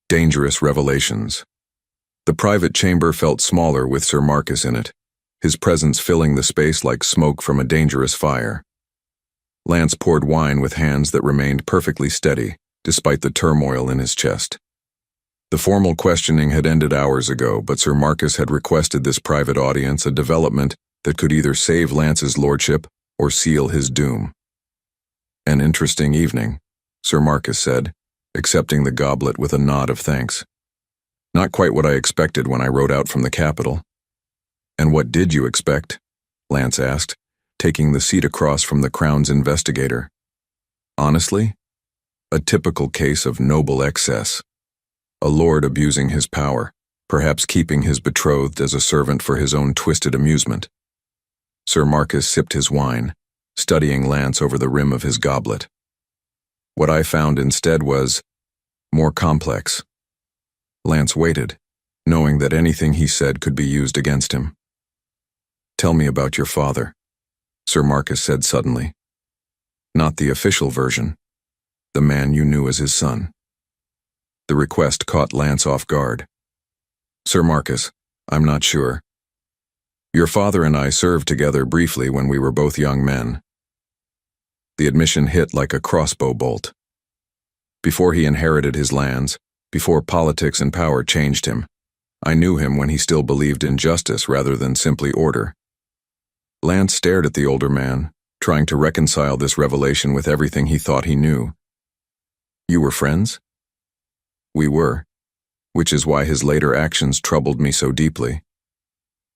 Dangerous Revelations. The private chamber felt smaller with Sir Marcus in it, his presence filling the space like smoke from a dangerous fire. Lance poured wine with hands that remained perfectly steady, despite the turmoil in his chest. The formal questioning had ended hours ago, but Sir Marcus had requested this private audience, a development that could either save Lance's lordship or seal his doom. An interesting evening, Sir Marcus said, accepting the goblet with a nod of thanks. Not quite what I expected when I rode out from the capital. And what did you expect? Lance asked, taking the seat across from the Crown's investigator. Honestly, a typical case of noble excess. A lord abusing his power, perhaps keeping his betrothed as a servant for his own twisted amusement. Sir Marcus sipped his wine, studying Lance over the rim of his goblet. What I found instead was more complex. Lance waited, knowing that anything he said could be used against him. Tell me about your father, Sir Marcus said suddenly. Not the official version, the man you knew as his son. The request caught Lance off guard. Sir Marcus, I'm not sure. Your father and I served together briefly when we were both young men. The admission hit like a crossbow bolt. Before he inherited his lands, before politics and power changed him, I knew him when he still believed in justice rather than simply order. Lance stared at the older man, trying to reconcile this revelation with everything he thought he knew. You were friends? We were, which is why his later actions troubled me so deeply.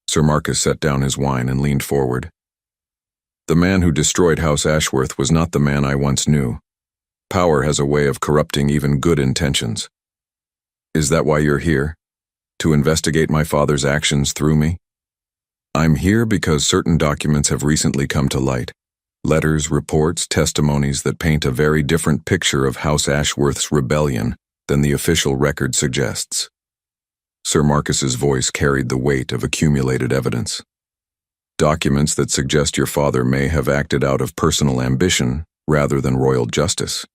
Sir Marcus set down his wine and leaned forward. The man who destroyed House Ashworth was not the man I once knew. Power has a way of corrupting even good intentions. Is that why you're here? To investigate my father's actions through me? I'm here because certain documents have recently come to light. Letters, reports, testimonies that paint a very different picture of House Ashworth's rebellion than the official record suggests. Sir Marcus's voice carried the weight of accumulated evidence. Documents that suggest your father may have acted out of personal ambition rather than royal justice.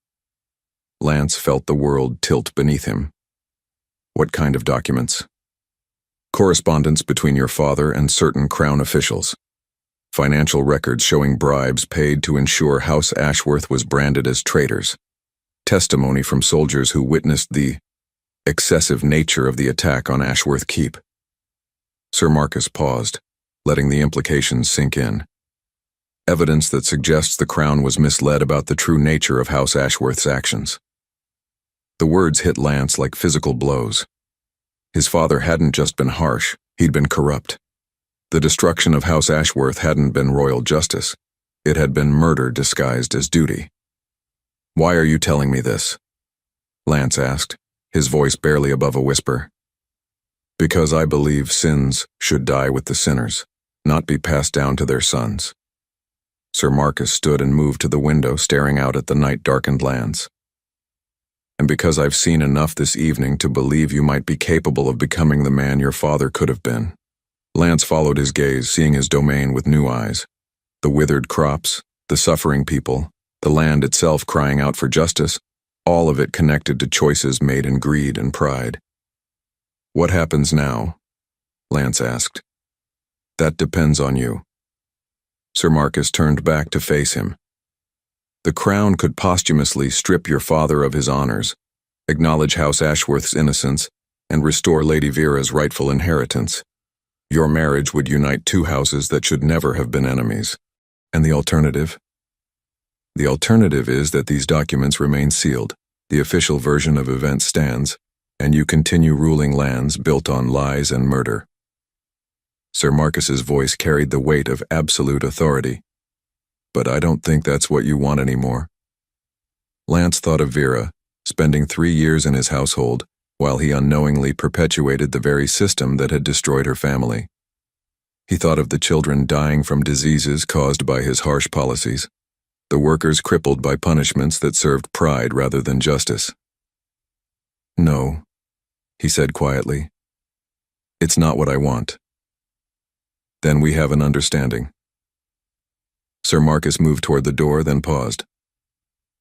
Lance felt the world tilt beneath him. What kind of documents? Correspondence between your father and certain Crown officials. Financial records showing bribes paid to ensure House Ashworth was branded as traitors. Testimony from soldiers who witnessed the excessive nature of the attack on Ashworth Keep. Sir Marcus paused, letting the implications sink in. Evidence that suggests the Crown was misled about the true nature of House Ashworth's actions. The words hit Lance like physical blows. His father hadn't just been harsh, he'd been corrupt. The destruction of House Ashworth hadn't been royal justice. It had been murder disguised as duty. Why are you telling me this? Lance asked, his voice barely above a whisper. Because I believe sins should die with the sinners, not be passed down to their sons. Sir Marcus stood and moved to the window, staring out at the night-darkened lands. And because I've seen enough this evening to believe you might be capable of becoming the man your father could have been. Lance followed his gaze, seeing his domain with new eyes. The withered crops, the suffering people, the land itself crying out for justice, all of it connected to choices made in greed and pride. What happens now? Lance asked. That depends on you. Sir Marcus turned back to face him. The Crown could posthumously strip your father of his honors, acknowledge House Ashworth's innocence, and restore Lady Vera's rightful inheritance. Your marriage would unite two houses that should never have been enemies. And the alternative? The alternative is that these documents remain sealed, the official version of events stands, and you continue ruling lands built on lies and murder. Sir Marcus's voice carried the weight of absolute authority. "But I don't think that's what you want anymore." Lance thought of Vera, spending 3 years in his household, while he unknowingly perpetuated the very system that had destroyed her family. He thought of the children dying from diseases caused by his harsh policies, the workers crippled by punishments that served pride rather than justice. "No," he said quietly. "It's not what I want." "Then we have an understanding." Sir Marcus moved toward the door, then paused.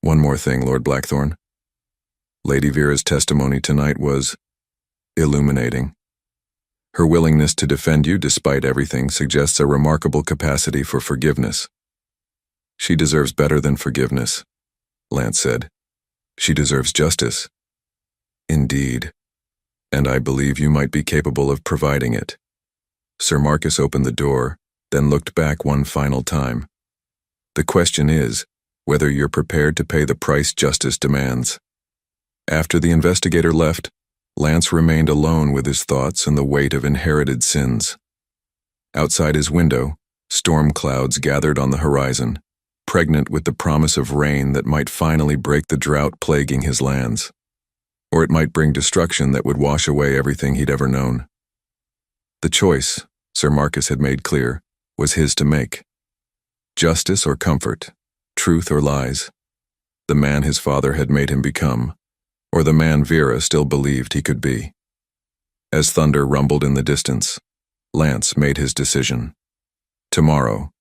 "One more thing, Lord Blackthorne. Lady Vera's testimony tonight was illuminating. Her willingness to defend you despite everything suggests a remarkable capacity for forgiveness." "She deserves better than forgiveness," Lance said. "She deserves justice." "Indeed. And I believe you might be capable of providing it." Sir Marcus opened the door, then looked back one final time. "The question is whether you're prepared to pay the price justice demands." After the investigator left, Lance remained alone with his thoughts and the weight of inherited sins. Outside his window, storm clouds gathered on the horizon, pregnant with the promise of rain that might finally break the drought plaguing his lands. Or it might bring destruction that would wash away everything he'd ever known. The choice, Sir Marcus had made clear, was his to make. Justice or comfort, truth or lies, the man his father had made him become, or the man Vera still believed he could be. As thunder rumbled in the distance, Lance made his decision. Tomorrow,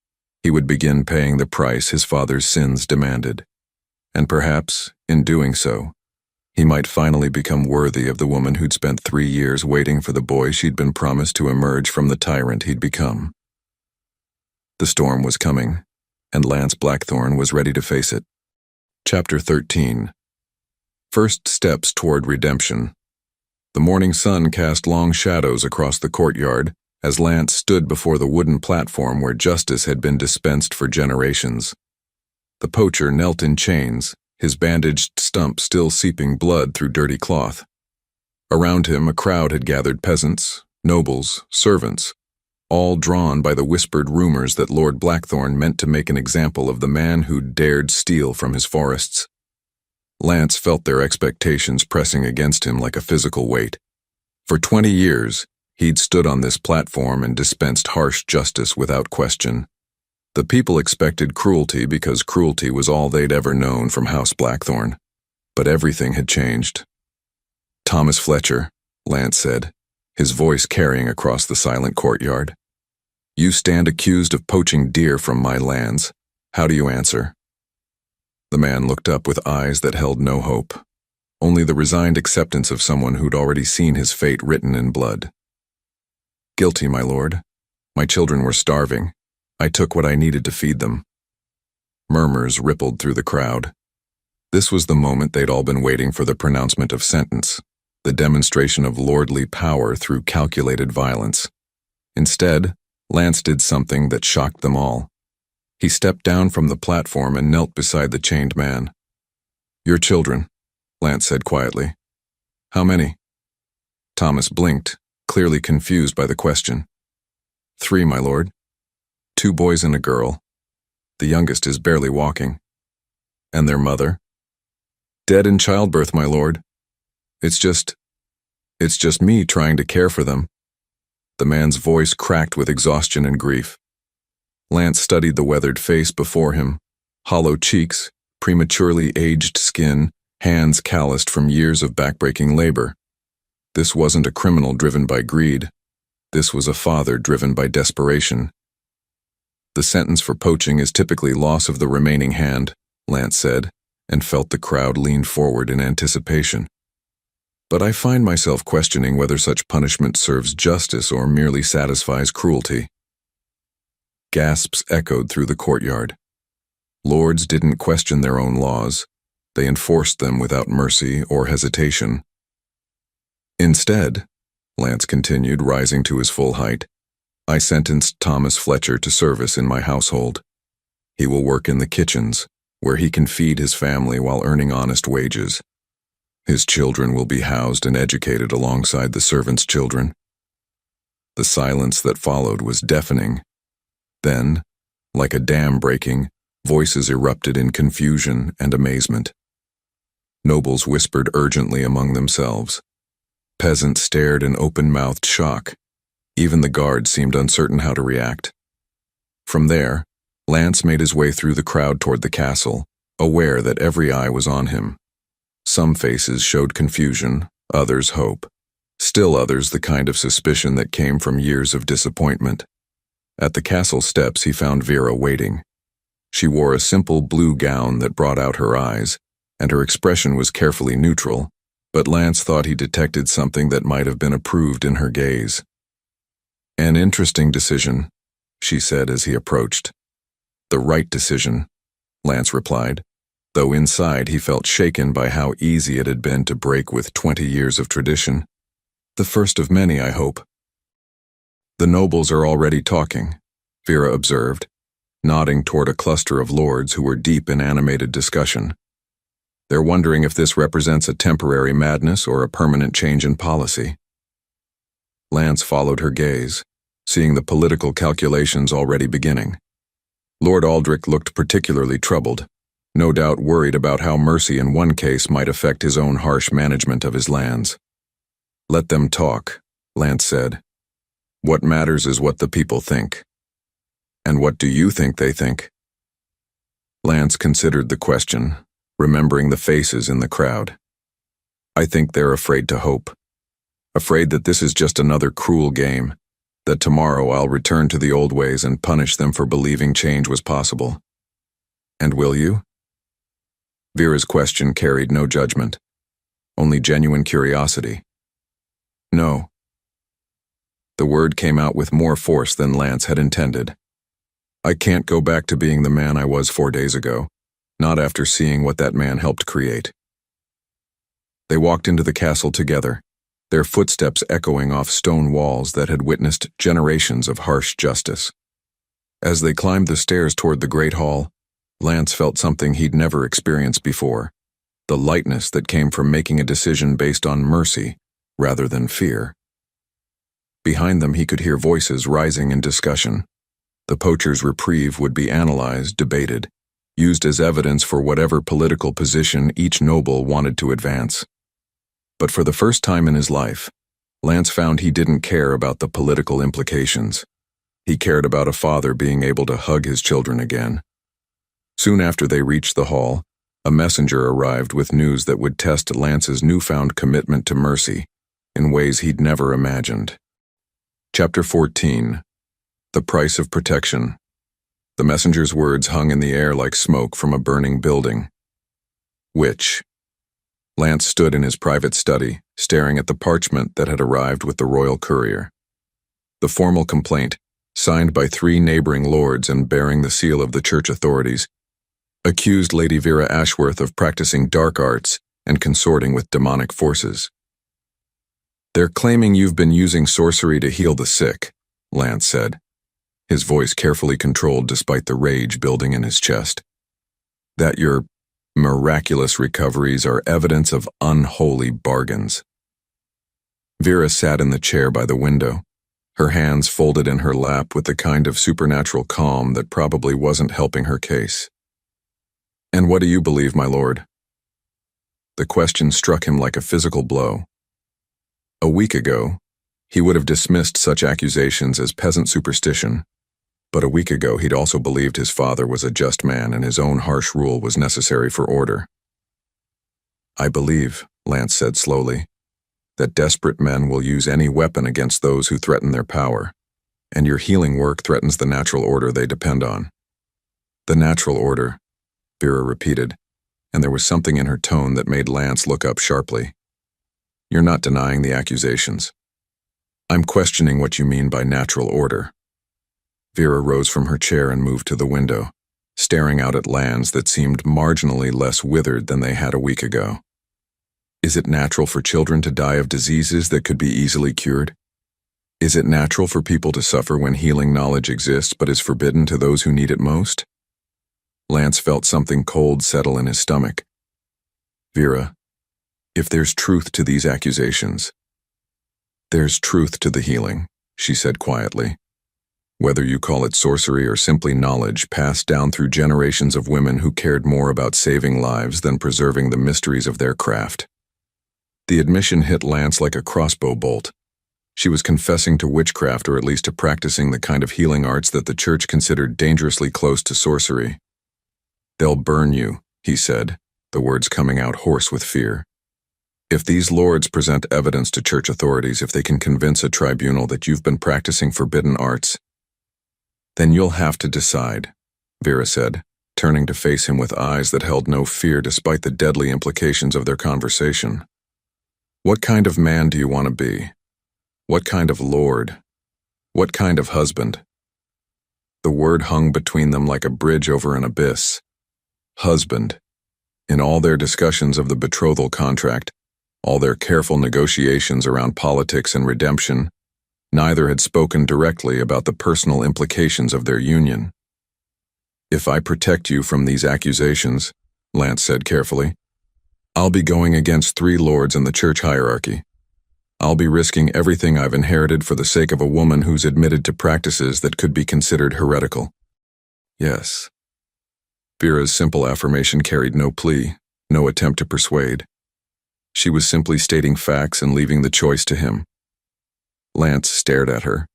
he would begin paying the price his father's sins demanded. And perhaps, in doing so, he might finally become worthy of the woman who'd spent 3 years waiting for the boy she'd been promised to emerge from the tyrant he'd become. The storm was coming, and Lance Blackthorne was ready to face it. Chapter 13. First steps toward redemption. The morning sun cast long shadows across the courtyard as Lance stood before the wooden platform where justice had been dispensed for generations. The poacher knelt in chains, his bandaged stump still seeping blood through dirty cloth. Around him a crowd had gathered, peasants, nobles, servants, all drawn by the whispered rumors that Lord Blackthorne meant to make an example of the man who'd dared steal from his forests. Lance felt their expectations pressing against him like a physical weight. For 20 years, he'd stood on this platform and dispensed harsh justice without question. The people expected cruelty because cruelty was all they'd ever known from House Blackthorne. But everything had changed. "Thomas Fletcher," Lance said, his voice carrying across the silent courtyard. "You stand accused of poaching deer from my lands. How do you answer?" The man looked up with eyes that held no hope, only the resigned acceptance of someone who'd already seen his fate written in blood. "Guilty, my lord. My children were starving. I took what I needed to feed them." Murmurs rippled through the crowd. This was the moment they'd all been waiting for, the pronouncement of sentence, the demonstration of lordly power through calculated violence. Instead, Lance did something that shocked them all. He stepped down from the platform and knelt beside the chained man. "Your children," Lance said quietly. "How many?" Thomas blinked, clearly confused by the question. "3, my lord. 2 boys and a girl. The youngest is barely walking." "And their mother?" "Dead in childbirth, my lord. It's just me trying to care for them." The man's voice cracked with exhaustion and grief. Lance studied the weathered face before him, hollow cheeks, prematurely aged skin, hands calloused from years of backbreaking labor. This wasn't a criminal driven by greed. This was a father driven by desperation. "The sentence for poaching is typically loss of the remaining hand," Lance said, and felt the crowd lean forward in anticipation. "But I find myself questioning whether such punishment serves justice or merely satisfies cruelty." Gasps echoed through the courtyard. Lords didn't question their own laws. They enforced them without mercy or hesitation. "Instead," Lance continued, rising to his full height, "I sentenced Thomas Fletcher to service in my household. He will work in the kitchens, where he can feed his family while earning honest wages. His children will be housed and educated alongside the servants' children." The silence that followed was deafening. Then, like a dam breaking, voices erupted in confusion and amazement. Nobles whispered urgently among themselves. Peasants stared in open-mouthed shock. Even the guards seemed uncertain how to react. From there, Lance made his way through the crowd toward the castle, aware that every eye was on him. Some faces showed confusion, others hope. Still others the kind of suspicion that came from years of disappointment. At the castle steps he found Vera waiting. She wore a simple blue gown that brought out her eyes, and her expression was carefully neutral, but Lance thought he detected something that might have been approved in her gaze. "An interesting decision," she said as he approached. "The right decision," Lance replied, though inside he felt shaken by how easy it had been to break with 20 years of tradition. "The first of many, I hope." "The nobles are already talking," Vera observed, nodding toward a cluster of lords who were deep in animated discussion. "They're wondering if this represents a temporary madness or a permanent change in policy." Lance followed her gaze, seeing the political calculations already beginning. Lord Aldrich looked particularly troubled, no doubt worried about how mercy in one case might affect his own harsh management of his lands. "Let them talk," Lance said. "What matters is what the people think." "And what do you think they think?" Lance considered the question, remembering the faces in the crowd. "I think they're afraid to hope. Afraid that this is just another cruel game, that tomorrow I'll return to the old ways and punish them for believing change was possible." "And will you?" Vera's question carried no judgment, only genuine curiosity. "No." The word came out with more force than Lance had intended. "I can't go back to being the man I was 4 days ago, not after seeing what that man helped create." They walked into the castle together, their footsteps echoing off stone walls that had witnessed generations of harsh justice. As they climbed the stairs toward the great hall, Lance felt something he'd never experienced before, the lightness that came from making a decision based on mercy rather than fear. Behind them he could hear voices rising in discussion. The poacher's reprieve would be analyzed, debated, used as evidence for whatever political position each noble wanted to advance. But for the first time in his life, Lance found he didn't care about the political implications. He cared about a father being able to hug his children again. Soon after they reached the hall, a messenger arrived with news that would test Lance's newfound commitment to mercy in ways he'd never imagined. Chapter 14. The Price of Protection. The messenger's words hung in the air like smoke from a burning building. "Which?" Lance stood in his private study, staring at the parchment that had arrived with the royal courier. The formal complaint, signed by 3 neighboring lords and bearing the seal of the church authorities, accused Lady Vera Ashworth of practicing dark arts and consorting with demonic forces. "They're claiming you've been using sorcery to heal the sick," Lance said, his voice carefully controlled despite the rage building in his chest. "That your miraculous recoveries are evidence of unholy bargains." Vera sat in the chair by the window, her hands folded in her lap with the kind of supernatural calm that probably wasn't helping her case. "And what do you believe, my lord?" The question struck him like a physical blow. A week ago, he would have dismissed such accusations as peasant superstition, but a week ago he'd also believed his father was a just man and his own harsh rule was necessary for order. "I believe," Lance said slowly, "that desperate men will use any weapon against those who threaten their power, and your healing work threatens the natural order they depend on." "The natural order," Vera repeated, and there was something in her tone that made Lance look up sharply. "You're not denying the accusations." "I'm questioning what you mean by natural order." Vera rose from her chair and moved to the window, staring out at lands that seemed marginally less withered than they had a week ago. "Is it natural for children to die of diseases that could be easily cured? Is it natural for people to suffer when healing knowledge exists but is forbidden to those who need it most?" Lance felt something cold settle in his stomach. "Vera, if there's truth to these accusations, there's truth to the healing," she said quietly. Whether you call it sorcery or simply knowledge passed down through generations of women who cared more about saving lives than preserving the mysteries of their craft. The admission hit Lance like a crossbow bolt. She was confessing to witchcraft, or at least to practicing the kind of healing arts that the church considered dangerously close to sorcery. "They'll burn you," he said, the words coming out hoarse with fear. "If these lords present evidence to church authorities, if they can convince a tribunal that you've been practicing forbidden arts, then you'll have to decide," Vera said, turning to face him with eyes that held no fear despite the deadly implications of their conversation. "What kind of man do you want to be? What kind of lord? What kind of husband?" The word hung between them like a bridge over an abyss. Husband. In all their discussions of the betrothal contract, all their careful negotiations around politics and redemption, neither had spoken directly about the personal implications of their union. "If I protect you from these accusations," Lance said carefully, "I'll be going against 3 lords in the church hierarchy. I'll be risking everything I've inherited for the sake of a woman who's admitted to practices that could be considered heretical." "Yes." Vera's simple affirmation carried no plea, no attempt to persuade. She was simply stating facts and leaving the choice to him. Lance stared at her.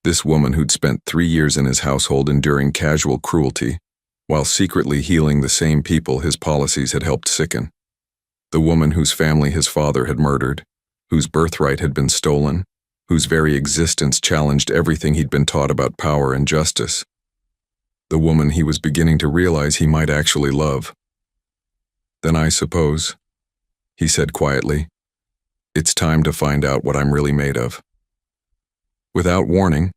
This woman who'd spent 3 years in his household enduring casual cruelty, while secretly healing the same people his policies had helped sicken. The woman whose family his father had murdered, whose birthright had been stolen, whose very existence challenged everything he'd been taught about power and justice. The woman he was beginning to realize he might actually love. "Then I suppose," he said quietly, "it's time to find out what I'm really made of." Without warning,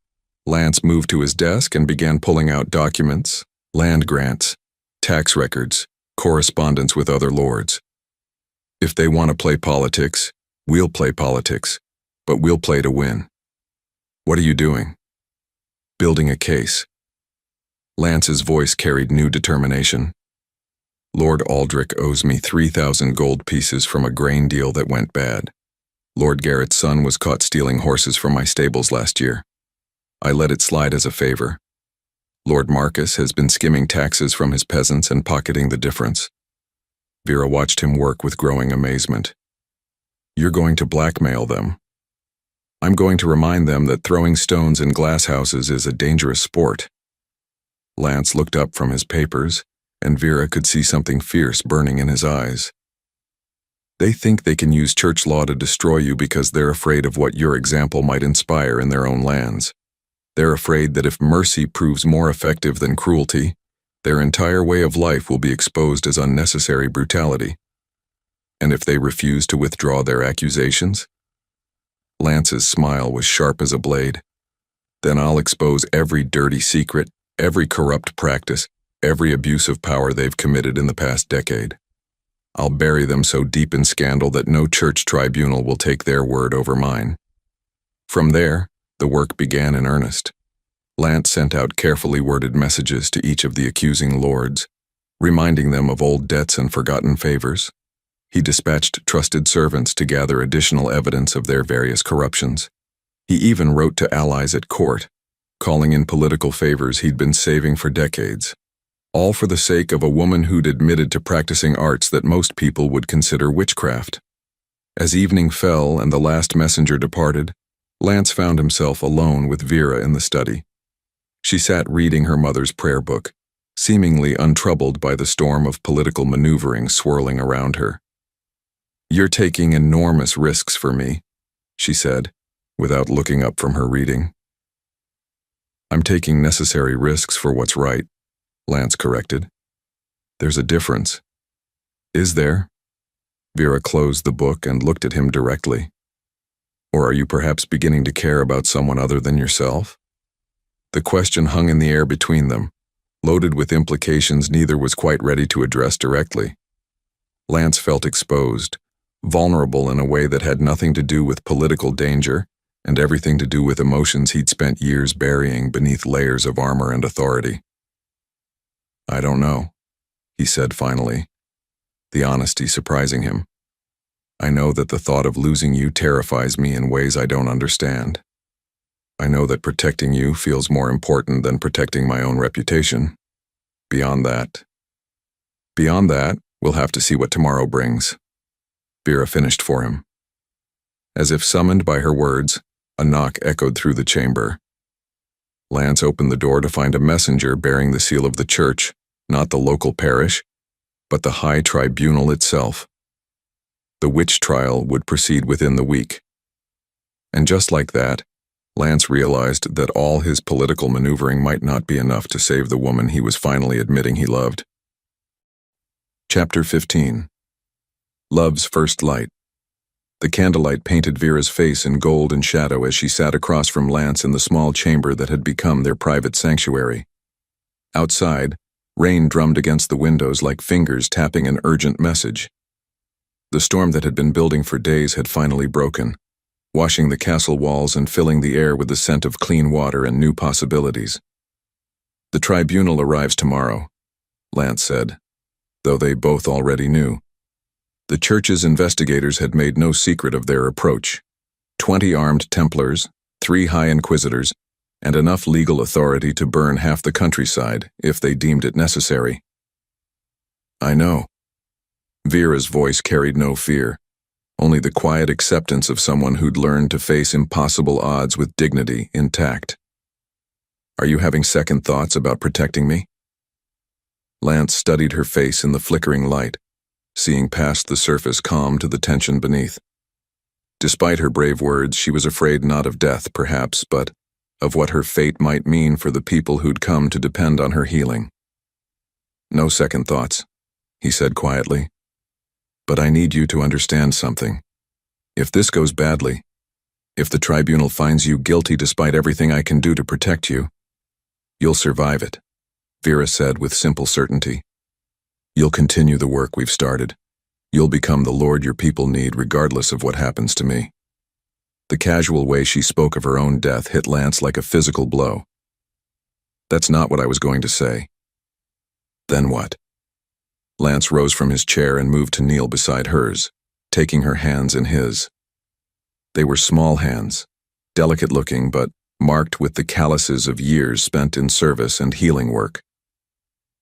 Lance moved to his desk and began pulling out documents, land grants, tax records, correspondence with other lords. "If they want to play politics, we'll play politics, but we'll play to win." "What are you doing?" "Building a case." Lance's voice carried new determination. "Lord Aldrich owes me 3,000 gold pieces from a grain deal that went bad. Lord Garrett's son was caught stealing horses from my stables last year. I let it slide as a favor. Lord Marcus has been skimming taxes from his peasants and pocketing the difference." Vera watched him work with growing amazement. "You're going to blackmail them." "I'm going to remind them that throwing stones in glass houses is a dangerous sport." Lance looked up from his papers, and Vera could see something fierce burning in his eyes. "They think they can use church law to destroy you because they're afraid of what your example might inspire in their own lands. They're afraid that if mercy proves more effective than cruelty, their entire way of life will be exposed as unnecessary brutality. And if they refuse to withdraw their accusations?" Lance's smile was sharp as a blade. "Then I'll expose every dirty secret, every corrupt practice, every abuse of power they've committed in the past decade. I'll bury them so deep in scandal that no church tribunal will take their word over mine." From there, the work began in earnest. Lance sent out carefully worded messages to each of the accusing lords, reminding them of old debts and forgotten favors. He dispatched trusted servants to gather additional evidence of their various corruptions. He even wrote to allies at court, calling in political favors he'd been saving for decades, all for the sake of a woman who'd admitted to practicing arts that most people would consider witchcraft. As evening fell and the last messenger departed, Lance found himself alone with Vera in the study. She sat reading her mother's prayer book, seemingly untroubled by the storm of political maneuvering swirling around her. "You're taking enormous risks for me," she said, without looking up from her reading. "I'm taking necessary risks for what's right," Lance corrected. "There's a difference." "Is there?" Vera closed the book and looked at him directly. "Or are you perhaps beginning to care about someone other than yourself?" The question hung in the air between them, loaded with implications neither was quite ready to address directly. Lance felt exposed, vulnerable in a way that had nothing to do with political danger and everything to do with emotions he'd spent years burying beneath layers of armor and authority. "I don't know," he said finally, the honesty surprising him. "I know that the thought of losing you terrifies me in ways I don't understand. I know that protecting you feels more important than protecting my own reputation. Beyond that, we'll have to see what tomorrow brings. Vera finished for him. As if summoned by her words, a knock echoed through the chamber. Lance opened the door to find a messenger bearing the seal of the church, not the local parish, but the high tribunal itself. The witch trial would proceed within the week. And just like that, Lance realized that all his political maneuvering might not be enough to save the woman he was finally admitting he loved. Chapter 15. Love's First Light. The candlelight painted Vera's face in gold and shadow as she sat across from Lance in the small chamber that had become their private sanctuary. Outside, rain drummed against the windows like fingers tapping an urgent message. The storm that had been building for days had finally broken, washing the castle walls and filling the air with the scent of clean water and new possibilities. The tribunal arrives tomorrow, Lance said, though they both already knew. The church's investigators had made no secret of their approach. 20 armed Templars, 3 High Inquisitors, and enough legal authority to burn half the countryside if they deemed it necessary. I know. Vera's voice carried no fear, only the quiet acceptance of someone who'd learned to face impossible odds with dignity intact. Are you having second thoughts about protecting me? Lance studied her face in the flickering light, seeing past the surface calm to the tension beneath. Despite her brave words, she was afraid not of death, perhaps, but of what her fate might mean for the people who'd come to depend on her healing. No second thoughts, he said quietly. But I need you to understand something. If this goes badly, if the tribunal finds you guilty despite everything I can do to protect you, you'll survive it, Vera said with simple certainty. You'll continue the work we've started. You'll become the Lord your people need regardless of what happens to me. The casual way she spoke of her own death hit Lance like a physical blow. That's not what I was going to say. Then what? Lance rose from his chair and moved to kneel beside hers, taking her hands in his. They were small hands, delicate-looking but marked with the calluses of years spent in service and healing work.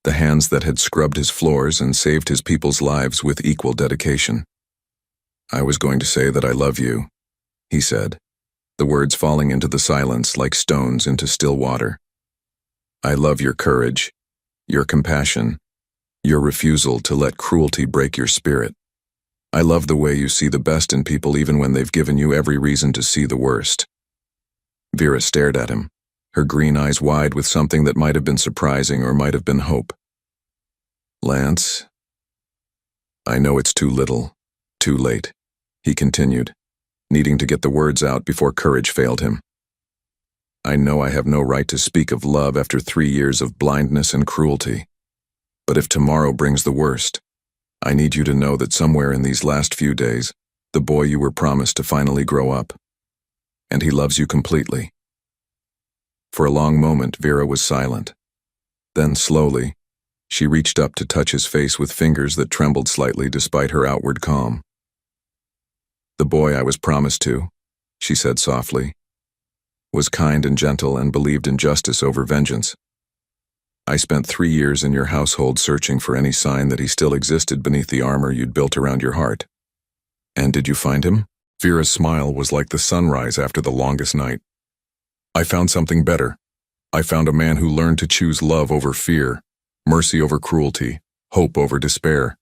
The hands that had scrubbed his floors and saved his people's lives with equal dedication. I was going to say that I love you, he said, the words falling into the silence like stones into still water. I love your courage, your compassion, your refusal to let cruelty break your spirit. I love the way you see the best in people even when they've given you every reason to see the worst. Vera stared at him, her green eyes wide with something that might have been surprising or might have been hope. Lance, I know it's too little, too late, he continued, needing to get the words out before courage failed him. I know I have no right to speak of love after 3 years of blindness and cruelty. But if tomorrow brings the worst, I need you to know that somewhere in these last few days, the boy you were promised to finally grow up. And he loves you completely. For a long moment, Vera was silent. Then, slowly, she reached up to touch his face with fingers that trembled slightly despite her outward calm. The boy I was promised to, she said softly, was kind and gentle and believed in justice over vengeance. I spent 3 years in your household searching for any sign that he still existed beneath the armor you'd built around your heart. And did you find him? Vera's smile was like the sunrise after the longest night. I found something better. I found a man who learned to choose love over fear, mercy over cruelty, hope over despair.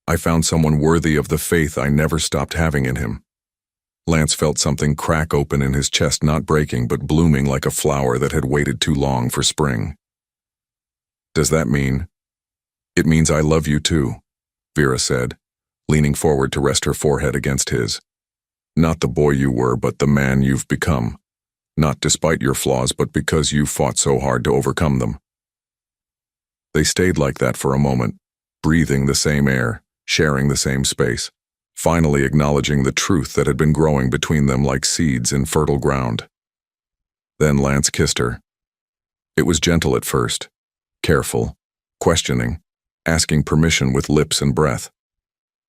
I found someone worthy of the faith I never stopped having in him. Lance felt something crack open in his chest, not breaking but blooming like a flower that had waited too long for spring. Does that mean? It means I love you too, Vera said, leaning forward to rest her forehead against his. Not the boy you were, but the man you've become. Not despite your flaws, but because you fought so hard to overcome them. They stayed like that for a moment, breathing the same air, sharing the same space, finally acknowledging the truth that had been growing between them like seeds in fertile ground. Then Lance kissed her. It was gentle at first. Careful, questioning, asking permission with lips and breath.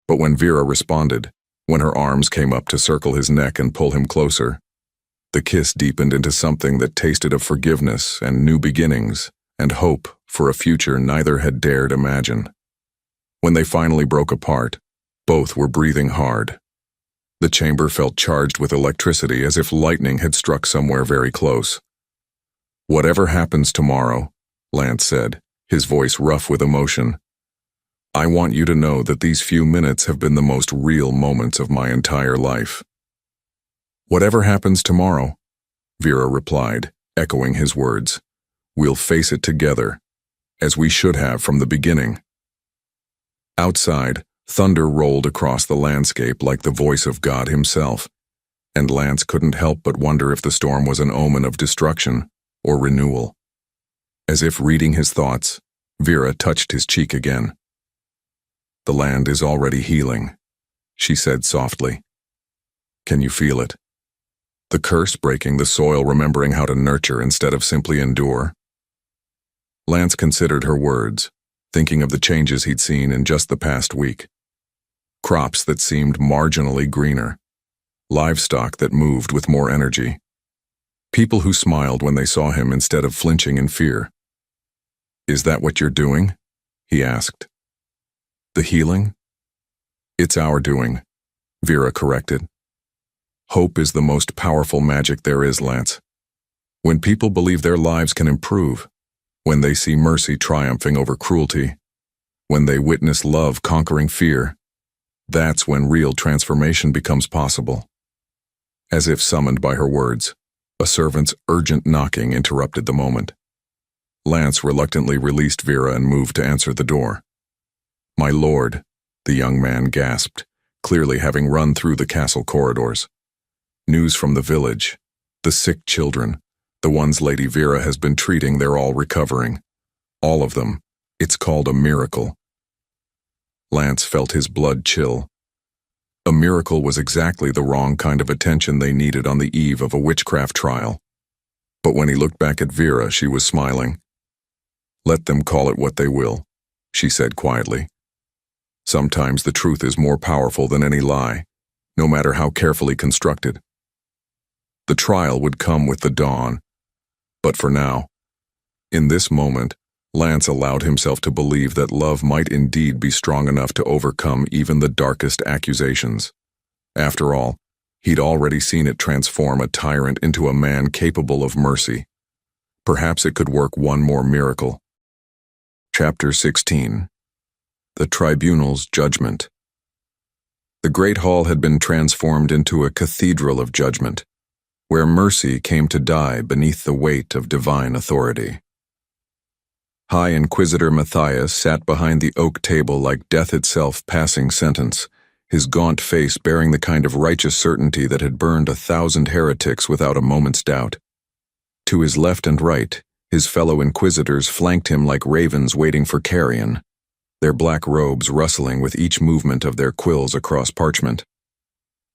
But when Vera responded, when her arms came up to circle his neck and pull him closer, The kiss deepened into something that tasted of forgiveness and new beginnings and hope for a future neither had dared imagine. When they finally broke apart, both were breathing hard. The chamber felt charged with electricity as if lightning had struck somewhere very close. "Whatever happens tomorrow," Lance said, his voice rough with emotion, "I want you to know that these few minutes have been the most real moments of my entire life." "Whatever happens tomorrow," Vera replied, echoing his words. "We'll face it together, as we should have from the beginning." Outside, thunder rolled across the landscape like the voice of God himself, and Lance couldn't help but wonder if the storm was an omen of destruction or renewal. As if reading his thoughts, Vera touched his cheek again. "The land is already healing," she said softly. "Can you feel it? The curse breaking the soil, remembering how to nurture instead of simply endure." Lance considered her words, thinking of the changes he'd seen in just the past week. Crops that seemed marginally greener, livestock that moved with more energy, people who smiled when they saw him instead of flinching in fear. "Is that what you're doing?" he asked. "The healing?" "It's our doing," Vera corrected. "Hope is the most powerful magic there is, Lance. When people believe their lives can improve, when they see mercy triumphing over cruelty, when they witness love conquering fear, that's when real transformation becomes possible." As if summoned by her words, a servant's urgent knocking interrupted the moment. Lance reluctantly released Vera and moved to answer the door. "My lord," the young man gasped, clearly having run through the castle corridors. "News from the village. The sick children, the ones Lady Vera has been treating, they're all recovering. All of them. It's called a miracle." Lance felt his blood chill. A miracle was exactly the wrong kind of attention they needed on the eve of a witchcraft trial. But when he looked back at Vera, she was smiling. "Let them call it what they will," she said quietly. "Sometimes the truth is more powerful than any lie, no matter how carefully constructed." The trial would come with the dawn, but for now, in this moment, Lance allowed himself to believe that love might indeed be strong enough to overcome even the darkest accusations. After all, he'd already seen it transform a tyrant into a man capable of mercy. Perhaps it could work one more miracle. Chapter 16. The Tribunal's Judgment. The Great Hall had been transformed into a cathedral of judgment, where mercy came to die beneath the weight of divine authority. High Inquisitor Matthias sat behind the oak table like death itself passing sentence, his gaunt face bearing the kind of righteous certainty that had burned 1,000 heretics without a moment's doubt. To his left and right, his fellow Inquisitors flanked him like ravens waiting for carrion, their black robes rustling with each movement of their quills across parchment.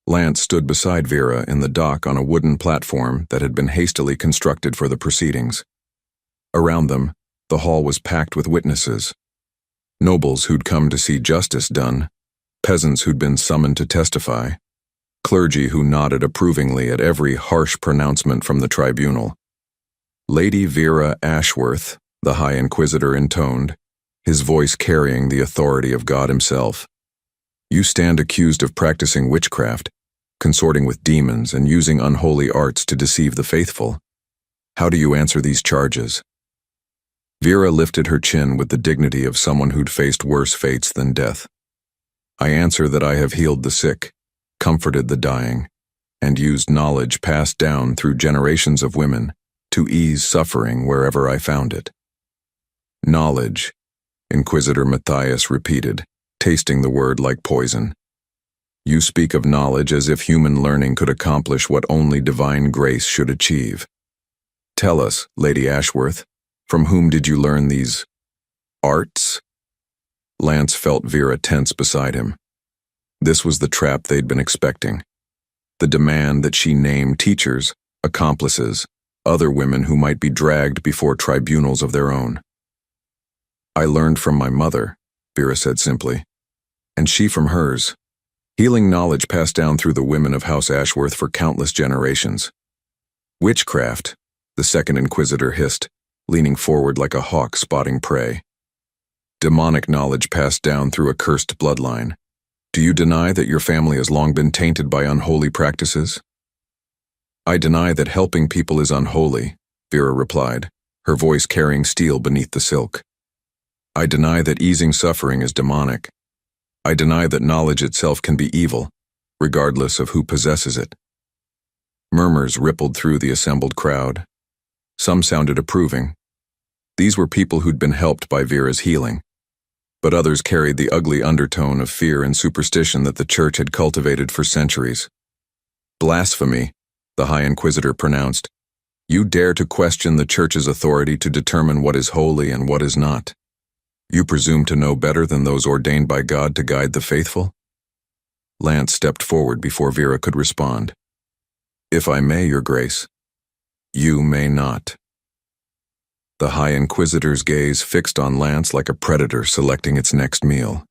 Lance stood beside Vera in the dock on a wooden platform that had been hastily constructed for the proceedings. Around them, the hall was packed with witnesses. Nobles who'd come to see justice done, peasants who'd been summoned to testify, clergy who nodded approvingly at every harsh pronouncement from the tribunal. Lady Vera Ashworth, the High Inquisitor intoned, his voice carrying the authority of God himself. "You stand accused of practicing witchcraft, consorting with demons and using unholy arts to deceive the faithful. How do you answer these charges?" Vera lifted her chin with the dignity of someone who'd faced worse fates than death. "I answer that I have healed the sick, comforted the dying, and used knowledge passed down through generations of women to ease suffering wherever I found it." "Knowledge," Inquisitor Matthias repeated, tasting the word like poison. "You speak of knowledge as if human learning could accomplish what only divine grace should achieve. Tell us, Lady Ashworth, from whom did you learn these arts?" Lance felt Vera tense beside him. This was the trap they'd been expecting. The demand that she name teachers, accomplices, other women who might be dragged before tribunals of their own. "I learned from my mother," Vera said simply, "and she from hers. Healing knowledge passed down through the women of House Ashworth for countless generations. Witchcraft, the second inquisitor hissed, leaning forward like a hawk spotting prey. Demonic knowledge passed down through a cursed bloodline. Do you deny that your family has long been tainted by unholy practices? I deny that helping people is unholy, Vera replied, her voice carrying steel beneath the silk. I deny that easing suffering is demonic. I deny that knowledge itself can be evil, regardless of who possesses it. Murmurs rippled through the assembled crowd. Some sounded approving. These were people who'd been helped by Vera's healing, but others carried the ugly undertone of fear and superstition that the church had cultivated for centuries. Blasphemy, the High Inquisitor pronounced. You dare to question the church's authority to determine what is holy and what is not. You presume to know better than those ordained by God to guide the faithful? Lance stepped forward before Vera could respond. If I may, Your Grace. You may not. The High Inquisitor's gaze fixed on Lance like a predator selecting its next meal.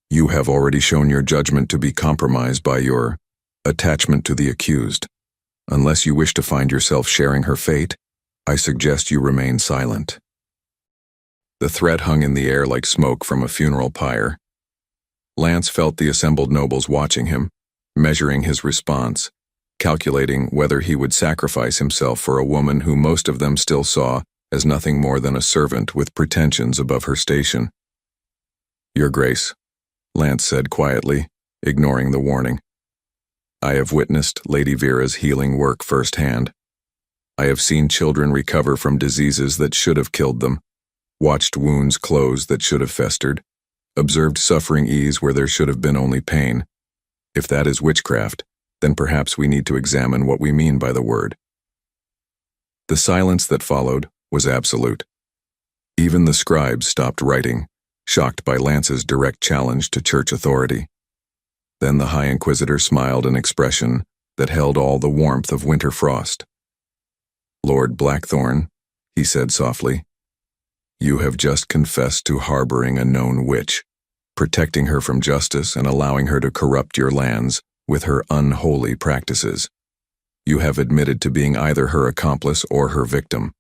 You have already shown your judgment to be compromised by your attachment to the accused. Unless you wish to find yourself sharing her fate, I suggest you remain silent. The threat hung in the air like smoke from a funeral pyre. Lance felt the assembled nobles watching him, measuring his response, calculating whether he would sacrifice himself for a woman who most of them still saw as nothing more than a servant with pretensions above her station. Your Grace, Lance said quietly, ignoring the warning. I have witnessed Lady Vera's healing work firsthand. I have seen children recover from diseases that should have killed them, watched wounds close that should have festered, observed suffering ease where there should have been only pain. If that is witchcraft, then perhaps we need to examine what we mean by the word. The silence that followed was absolute. Even the scribes stopped writing, shocked by Lance's direct challenge to church authority. Then the High Inquisitor smiled an expression that held all the warmth of winter frost. Lord Blackthorne, he said softly, you have just confessed to harboring a known witch, protecting her from justice and allowing her to corrupt your lands with her unholy practices. You have admitted to being either her accomplice or her victim.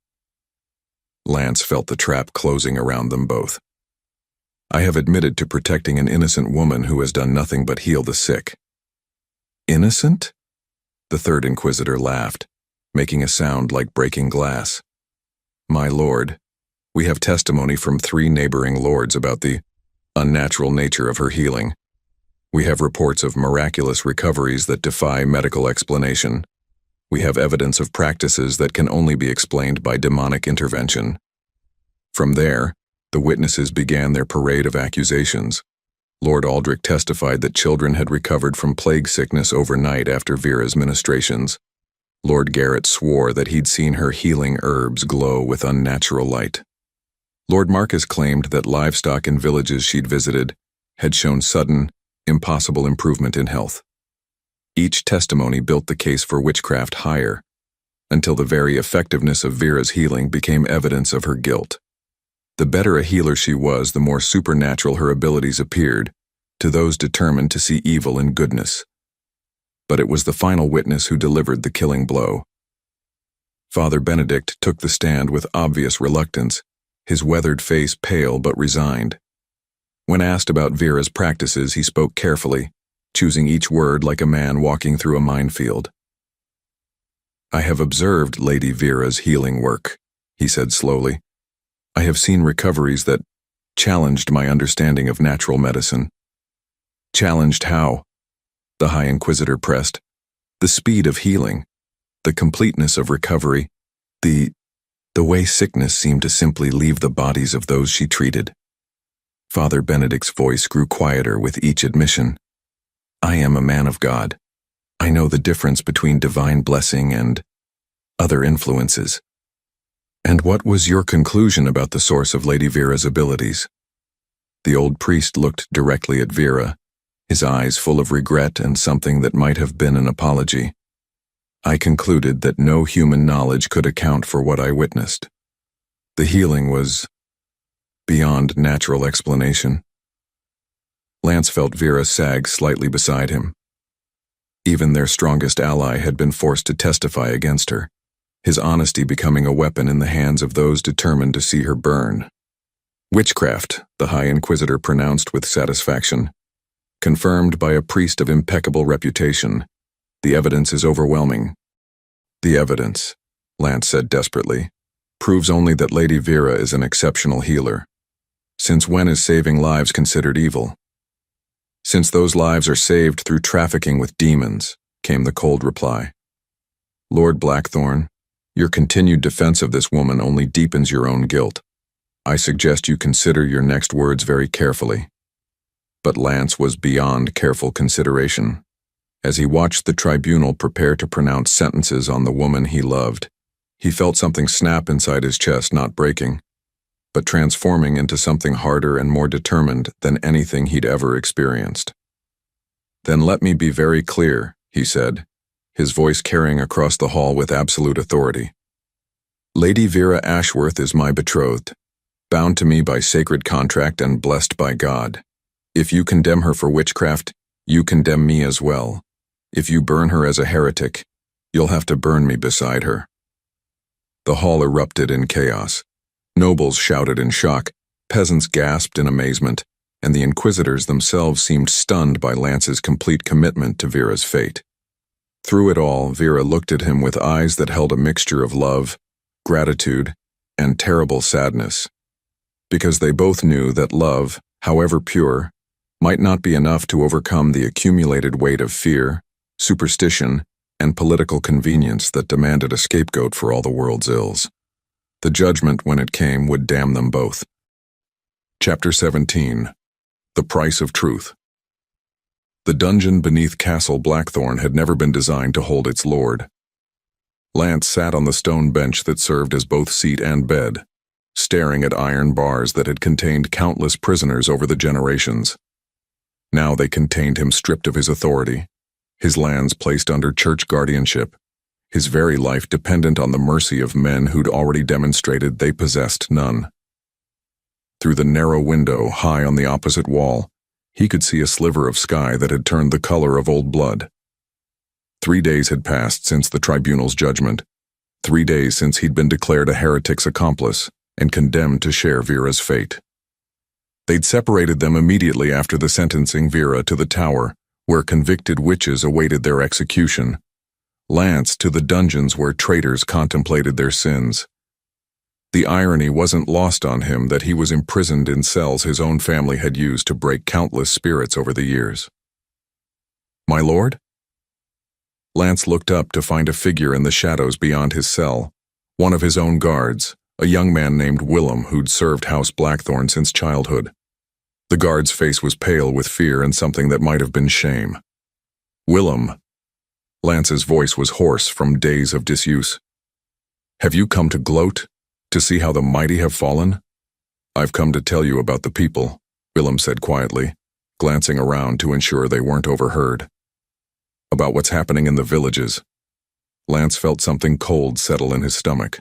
Lance felt the trap closing around them both. I have admitted to protecting an innocent woman who has done nothing but heal the sick. Innocent? The third Inquisitor laughed, making a sound like breaking glass. My lord, we have testimony from 3 neighboring lords about the unnatural nature of her healing. We have reports of miraculous recoveries that defy medical explanation. We have evidence of practices that can only be explained by demonic intervention. From there, the witnesses began their parade of accusations. Lord Aldrich testified that children had recovered from plague sickness overnight after Vera's ministrations. Lord Garrett swore that he'd seen her healing herbs glow with unnatural light. Lord Marcus claimed that livestock in villages she'd visited had shown sudden, impossible improvement in health. Each testimony built the case for witchcraft higher, until the very effectiveness of Vera's healing became evidence of her guilt. The better a healer she was, the more supernatural her abilities appeared to those determined to see evil in goodness. But it was the final witness who delivered the killing blow. Father Benedict took the stand with obvious reluctance, his weathered face pale but resigned. When asked about Vera's practices, he spoke carefully, choosing each word like a man walking through a minefield. I have observed Lady Vera's healing work, he said slowly. I have seen recoveries that challenged my understanding of natural medicine. Challenged how? The High Inquisitor pressed. The speed of healing, the completeness of recovery, the way sickness seemed to simply leave the bodies of those she treated. Father Benedict's voice grew quieter with each admission. I am a man of God. I know the difference between divine blessing and other influences. And what was your conclusion about the source of Lady Vera's abilities? The old priest looked directly at Vera, his eyes full of regret and something that might have been an apology. I concluded that no human knowledge could account for what I witnessed. The healing was beyond natural explanation. Lance felt Vera sag slightly beside him. Even their strongest ally had been forced to testify against her. his honesty becoming a weapon in the hands of those determined to see her burn. Witchcraft, the High Inquisitor pronounced with satisfaction. Confirmed by a priest of impeccable reputation. The evidence is overwhelming. The evidence, Lance said desperately, proves only that Lady Vera is an exceptional healer. Since when is saving lives considered evil? Since those lives are saved through trafficking with demons, came the cold reply. Lord Blackthorne, your continued defense of this woman only deepens your own guilt. I suggest you consider your next words very carefully. But Lance was beyond careful consideration. As he watched the tribunal prepare to pronounce sentences on the woman he loved, he felt something snap inside his chest, not breaking, but transforming into something harder and more determined than anything he'd ever experienced. Then let me be very clear, he said, his voice carrying across the hall with absolute authority. Lady Vera Ashworth is my betrothed, bound to me by sacred contract and blessed by God. If you condemn her for witchcraft, you condemn me as well. If you burn her as a heretic, you'll have to burn me beside her. The hall erupted in chaos. Nobles shouted in shock, peasants gasped in amazement, and the inquisitors themselves seemed stunned by Lance's complete commitment to Vera's fate. Through it all, Vera looked at him with eyes that held a mixture of love, gratitude, and terrible sadness. Because they both knew that love, however pure, might not be enough to overcome the accumulated weight of fear, superstition, and political convenience that demanded a scapegoat for all the world's ills. The judgment, when it came, would damn them both. Chapter 17. The Price of Truth. The dungeon beneath Castle Blackthorne had never been designed to hold its lord. Lance sat on the stone bench that served as both seat and bed, staring at iron bars that had contained countless prisoners over the generations. Now they contained him stripped of his authority, his lands placed under church guardianship, his very life dependent on the mercy of men who'd already demonstrated they possessed none. Through the narrow window high on the opposite wall, he could see a sliver of sky that had turned the color of old blood. 3 days had passed since the tribunal's judgment, 3 days since he'd been declared a heretic's accomplice and condemned to share Vera's fate. They'd separated them immediately after the sentencing Vera to the tower, where convicted witches awaited their execution, Lance to the dungeons where traitors contemplated their sins. The irony wasn't lost on him that he was imprisoned in cells his own family had used to break countless spirits over the years. My lord? Lance looked up to find a figure in the shadows beyond his cell, one of his own guards, a young man named Willem who'd served House Blackthorne since childhood. The guard's face was pale with fear and something that might have been shame. Willem. Lance's voice was hoarse from days of disuse. Have you come to gloat? To see how the mighty have fallen? I've come to tell you about the people, Willem said quietly, glancing around to ensure they weren't overheard. About what's happening in the villages. Lance felt something cold settle in his stomach.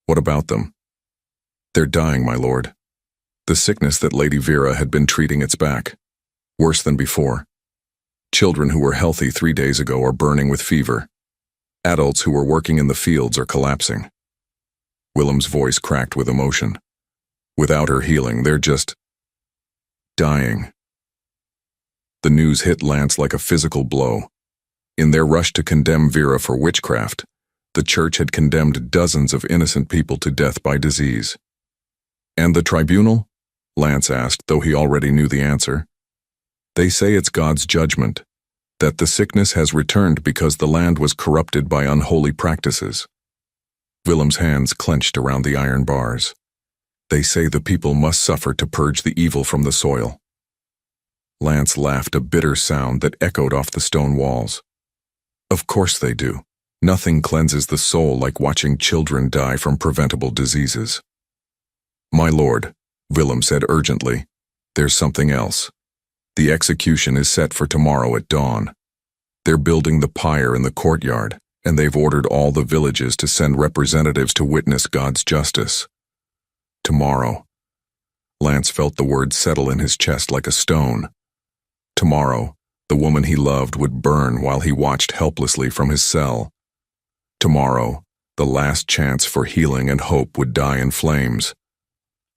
What about them? They're dying, my lord. The sickness that Lady Vera had been treating its back. Worse than before. Children who were healthy 3 days ago are burning with fever. Adults who were working in the fields are collapsing. Willem's voice cracked with emotion. Without her healing, they're just dying. The news hit Lance like a physical blow. In their rush to condemn Vera for witchcraft, the church had condemned dozens of innocent people to death by disease. And the tribunal? Lance asked, though he already knew the answer. They say it's God's judgment, that the sickness has returned because the land was corrupted by unholy practices. Willem's hands clenched around the iron bars. They say the people must suffer to purge the evil from the soil. Lance laughed, a bitter sound that echoed off the stone walls. Of course they do. Nothing cleanses the soul like watching children die from preventable diseases. My lord, Willem said urgently, there's something else. The execution is set for tomorrow at dawn. They're building the pyre in the courtyard, and they've ordered all the villages to send representatives to witness God's justice. Tomorrow. Lance felt the word settle in his chest like a stone. Tomorrow, the woman he loved would burn while he watched helplessly from his cell. Tomorrow, The last chance for healing and hope would die in flames.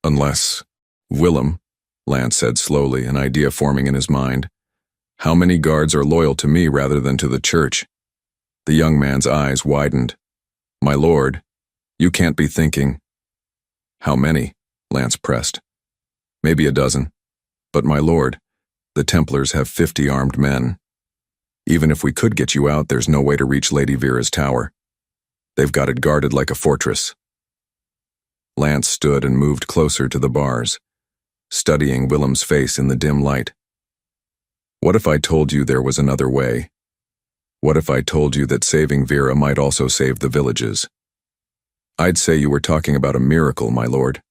Unless… Willem, Lance said slowly, an idea forming in his mind. How many guards are loyal to me rather than to the church? The young man's eyes widened. My lord, you can't be thinking. How many? Lance pressed. Maybe a dozen. But my lord, the Templars have 50 armed men. Even if we could get you out, there's no way to reach Lady Vera's tower. They've got it guarded like a fortress. Lance stood and moved closer to the bars, studying Willem's face in the dim light. What if I told you there was another way? What if I told you that saving Vera might also save the villages? I'd say you were talking about a miracle, my lord.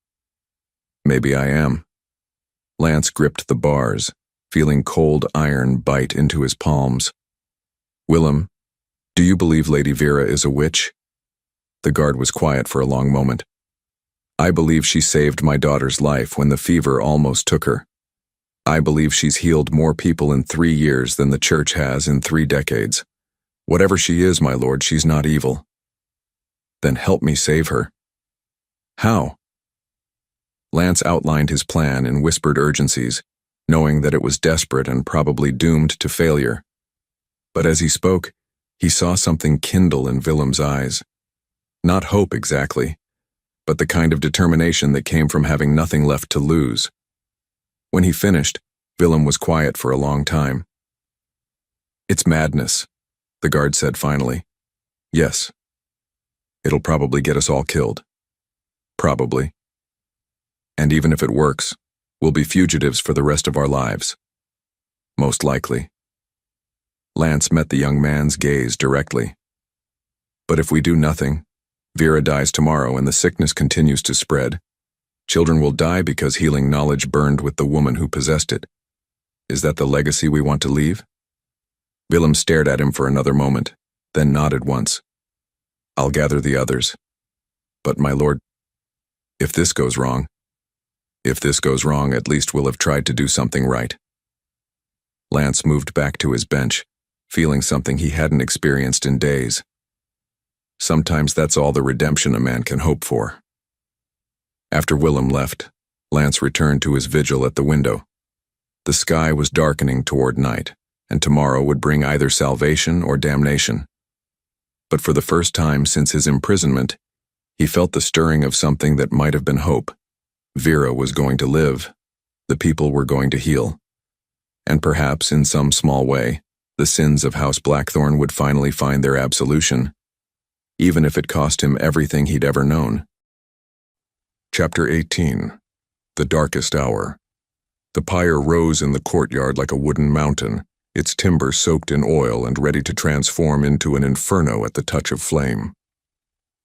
Maybe I am. Lance gripped the bars, feeling cold iron bite into his palms. Willem, do you believe Lady Vera is a witch? The guard was quiet for a long moment. I believe she saved my daughter's life when the fever almost took her. I believe she's healed more people in 3 years than the church has in 3 decades. Whatever she is, my lord, she's not evil. Then help me save her. How? Lance outlined his plan in whispered urgencies, knowing that it was desperate and probably doomed to failure. But as he spoke, he saw something kindle in Willem's eyes. Not hope exactly, but the kind of determination that came from having nothing left to lose. When he finished, Willem was quiet for a long time. It's madness, the guard said finally. Yes. It'll probably get us all killed. Probably. And even if it works, we'll be fugitives for the rest of our lives. Most likely. Lance met the young man's gaze directly. But if we do nothing, Vera dies tomorrow and the sickness continues to spread. Children will die because healing knowledge burned with the woman who possessed it. Is that the legacy we want to leave? Willem stared at him for another moment, then nodded once. I'll gather the others. But my lord, if this goes wrong, at least we'll have tried to do something right. Lance moved back to his bench, feeling something he hadn't experienced in days. Sometimes that's all the redemption a man can hope for. After Willem left, Lance returned to his vigil at the window. The sky was darkening toward night, and tomorrow would bring either salvation or damnation. But for the first time since his imprisonment, he felt the stirring of something that might have been hope. Vera was going to live. The people were going to heal. And perhaps, in some small way, the sins of House Blackthorne would finally find their absolution, even if it cost him everything he'd ever known. Chapter 18. The Darkest Hour. The pyre rose in the courtyard like a wooden mountain, its timber soaked in oil and ready to transform into an inferno at the touch of flame.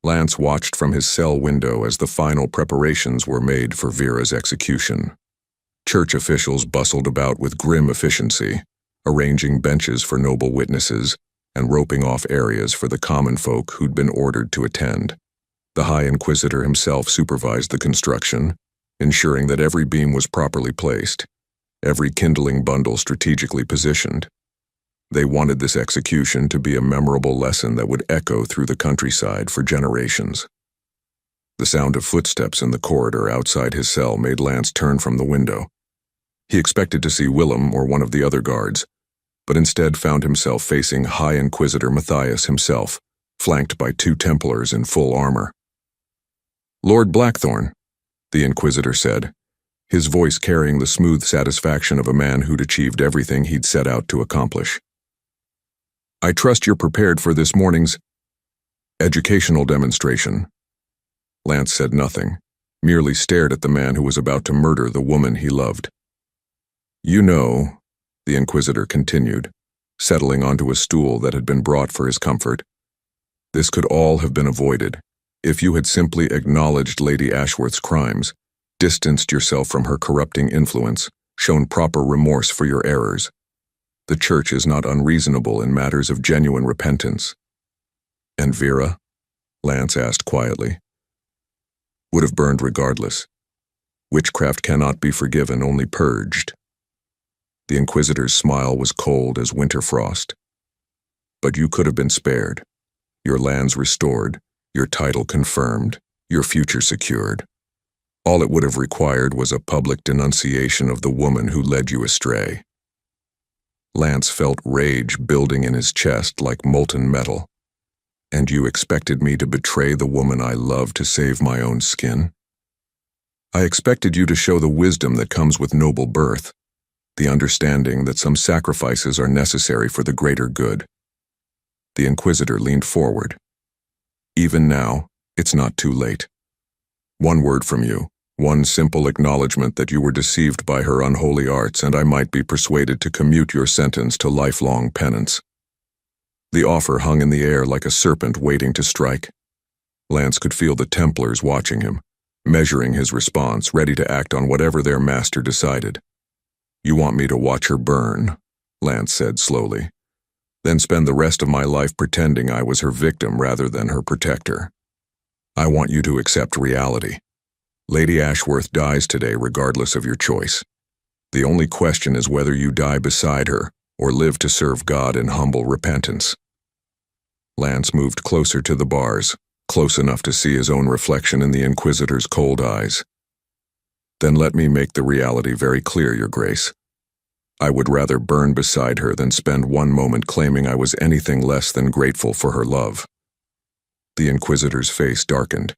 Lance watched from his cell window as the final preparations were made for Vera's execution. Church officials bustled about with grim efficiency, arranging benches for noble witnesses and roping off areas for the common folk who'd been ordered to attend. The High Inquisitor himself supervised the construction, ensuring that every beam was properly placed, every kindling bundle strategically positioned. They wanted this execution to be a memorable lesson that would echo through the countryside for generations. The sound of footsteps in the corridor outside his cell made Lance turn from the window. He expected to see Willem or one of the other guards, but instead found himself facing High Inquisitor Matthias himself, flanked by 2 Templars in full armor. Lord Blackthorne, the Inquisitor said, his voice carrying the smooth satisfaction of a man who'd achieved everything he'd set out to accomplish. I trust you're prepared for this morning's educational demonstration. Lance said nothing, merely stared at the man who was about to murder the woman he loved. You know, the Inquisitor continued, settling onto a stool that had been brought for his comfort, this could all have been avoided if you had simply acknowledged Lady Ashworth's crimes, distanced yourself from her corrupting influence, shown proper remorse for your errors. The Church is not unreasonable in matters of genuine repentance. And Vera? Lance asked quietly. Would have burned regardless. Witchcraft cannot be forgiven, only purged. The Inquisitor's smile was cold as winter frost. But you could have been spared, your lands restored, your title confirmed, your future secured. All it would have required was a public denunciation of the woman who led you astray. Lance felt rage building in his chest like molten metal. And you expected me to betray the woman I love to save my own skin? I expected you to show the wisdom that comes with noble birth, the understanding that some sacrifices are necessary for the greater good. The Inquisitor leaned forward. Even now, it's not too late. One word from you, one simple acknowledgement that you were deceived by her unholy arts, and I might be persuaded to commute your sentence to lifelong penance. The offer hung in the air like a serpent waiting to strike. Lance could feel the Templars watching him, measuring his response, ready to act on whatever their master decided. You want me to watch her burn, Lance said slowly, then spend the rest of my life pretending I was her victim rather than her protector. I want you to accept reality. Lady Ashworth dies today regardless of your choice. The only question is whether you die beside her or live to serve God in humble repentance. Lance moved closer to the bars, close enough to see his own reflection in the Inquisitor's cold eyes. Then let me make the reality very clear, Your Grace. I would rather burn beside her than spend one moment claiming I was anything less than grateful for her love. The Inquisitor's face darkened.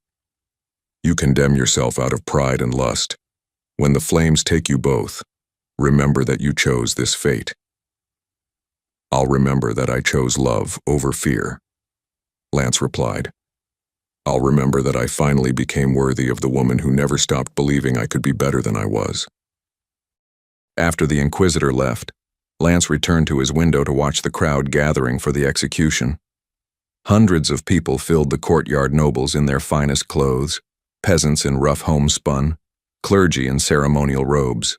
You condemn yourself out of pride and lust. When the flames take you both, remember that you chose this fate. I'll remember that I chose love over fear, Lance replied. I'll remember that I finally became worthy of the woman who never stopped believing I could be better than I was. After the Inquisitor left, Lance returned to his window to watch the crowd gathering for the execution. Hundreds of people filled the courtyard, nobles in their finest clothes, peasants in rough homespun, clergy in ceremonial robes.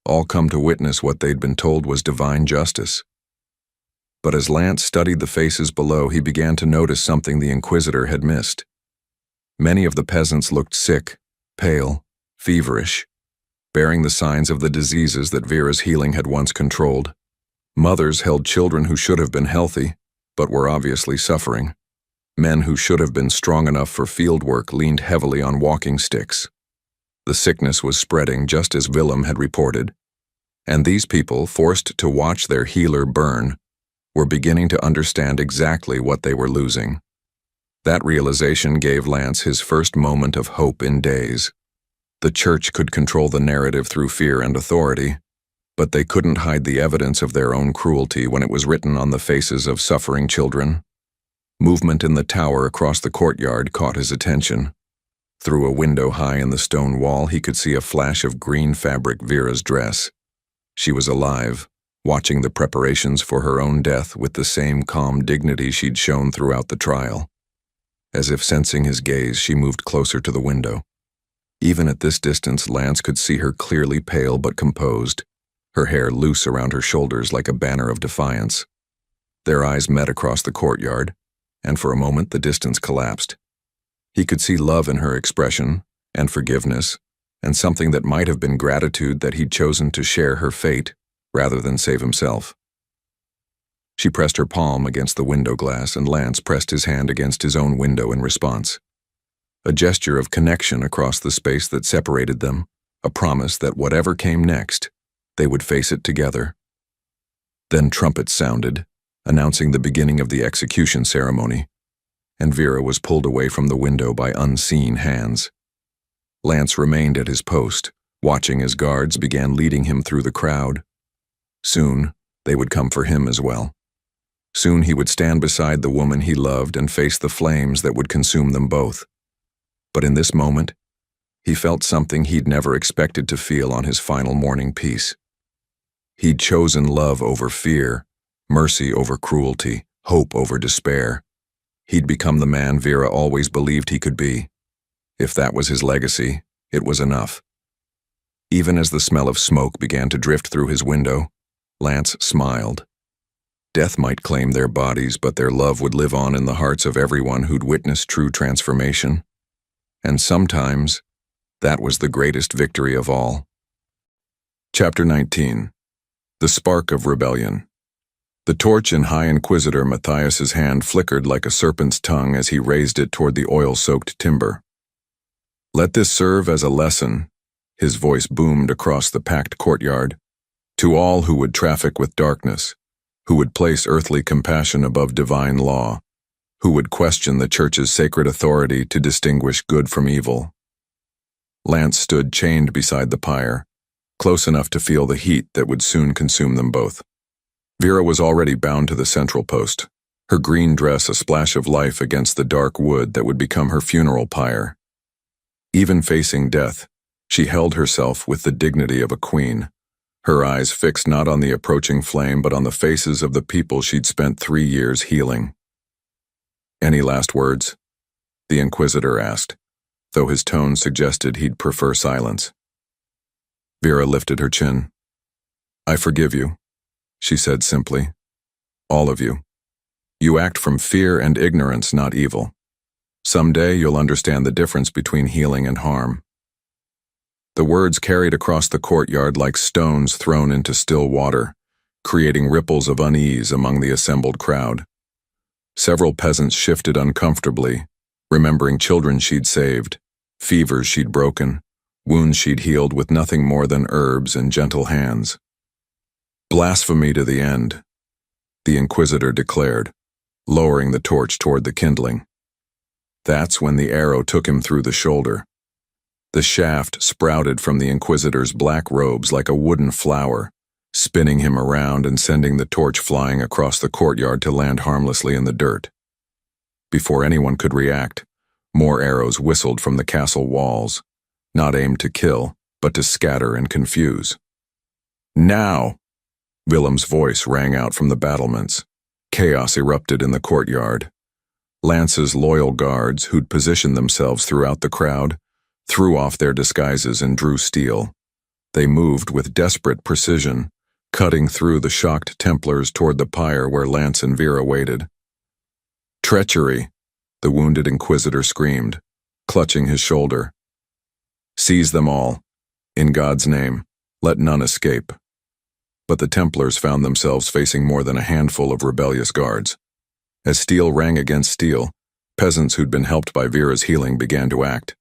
All come to witness what they'd been told was divine justice. But as Lance studied the faces below, he began to notice something the Inquisitor had missed. Many of the peasants looked sick, pale, feverish, bearing the signs of the diseases that Vera's healing had once controlled. Mothers held children who should have been healthy, but were obviously suffering. Men who should have been strong enough for field work leaned heavily on walking sticks. The sickness was spreading just as Willem had reported, and these people, forced to watch their healer burn, were beginning to understand exactly what they were losing. That realization gave Lance his first moment of hope in days. The Church could control the narrative through fear and authority, but they couldn't hide the evidence of their own cruelty when it was written on the faces of suffering children. Movement in the tower across the courtyard caught his attention. Through a window high in the stone wall, he could see a flash of green fabric Vera's dress. She was alive, watching the preparations for her own death with the same calm dignity she'd shown throughout the trial. As if sensing his gaze, she moved closer to the window. Even at this distance, Lance could see her clearly pale but composed, her hair loose around her shoulders like a banner of defiance. Their eyes met across the courtyard, and for a moment the distance collapsed. He could see love in her expression, and forgiveness, and something that might have been gratitude that he'd chosen to share her fate rather than save himself. She pressed her palm against the window glass, and Lance pressed his hand against his own window in response. A gesture of connection across the space that separated them, a promise that whatever came next, they would face it together. Then trumpets sounded, announcing the beginning of the execution ceremony, and Vera was pulled away from the window by unseen hands. Lance remained at his post, watching as guards began leading him through the crowd. Soon, they would come for him as well. Soon he would stand beside the woman he loved and face the flames that would consume them both. But in this moment, he felt something he'd never expected to feel on his final morning piece. He'd chosen love over fear, mercy over cruelty, hope over despair. He'd become the man Vera always believed he could be. If that was his legacy, it was enough. Even as the smell of smoke began to drift through his window, Lance smiled. Death might claim their bodies, but their love would live on in the hearts of everyone who'd witnessed true transformation. And sometimes, that was the greatest victory of all. Chapter 19. The Spark of Rebellion. The torch in High Inquisitor Matthias's hand flickered like a serpent's tongue as he raised it toward the oil-soaked timber. "Let this serve as a lesson," his voice boomed across the packed courtyard, "to all who would traffic with darkness, who would place earthly compassion above divine law, who would question the Church's sacred authority to distinguish good from evil." Lance stood chained beside the pyre, close enough to feel the heat that would soon consume them both. Vera was already bound to the central post, her green dress a splash of life against the dark wood that would become her funeral pyre. Even facing death, she held herself with the dignity of a queen, her eyes fixed not on the approaching flame but on the faces of the people she'd spent 3 years healing. "Any last words?" the Inquisitor asked, though his tone suggested he'd prefer silence. Vera lifted her chin. "I forgive you," she said simply. "All of you. You act from fear and ignorance, not evil. Someday you'll understand the difference between healing and harm." The words carried across the courtyard like stones thrown into still water, creating ripples of unease among the assembled crowd. Several peasants shifted uncomfortably, remembering children she'd saved, fevers she'd broken, wounds she'd healed with nothing more than herbs and gentle hands. "Blasphemy to the end," the Inquisitor declared, lowering the torch toward the kindling. That's when the arrow took him through the shoulder. The shaft sprouted from the Inquisitor's black robes like a wooden flower, spinning him around and sending the torch flying across the courtyard to land harmlessly in the dirt. Before anyone could react, more arrows whistled from the castle walls, not aimed to kill, but to scatter and confuse. "Now!" Willem's voice rang out from the battlements. Chaos erupted in the courtyard. Lance's loyal guards, who'd positioned themselves throughout the crowd, threw off their disguises and drew steel. They moved with desperate precision, cutting through the shocked Templars toward the pyre where Lance and Vera waited. "Treachery!" the wounded Inquisitor screamed, clutching his shoulder. "Seize them all. In God's name, let none escape." But the Templars found themselves facing more than a handful of rebellious guards. As steel rang against steel, peasants who'd been helped by Vera's healing began to act.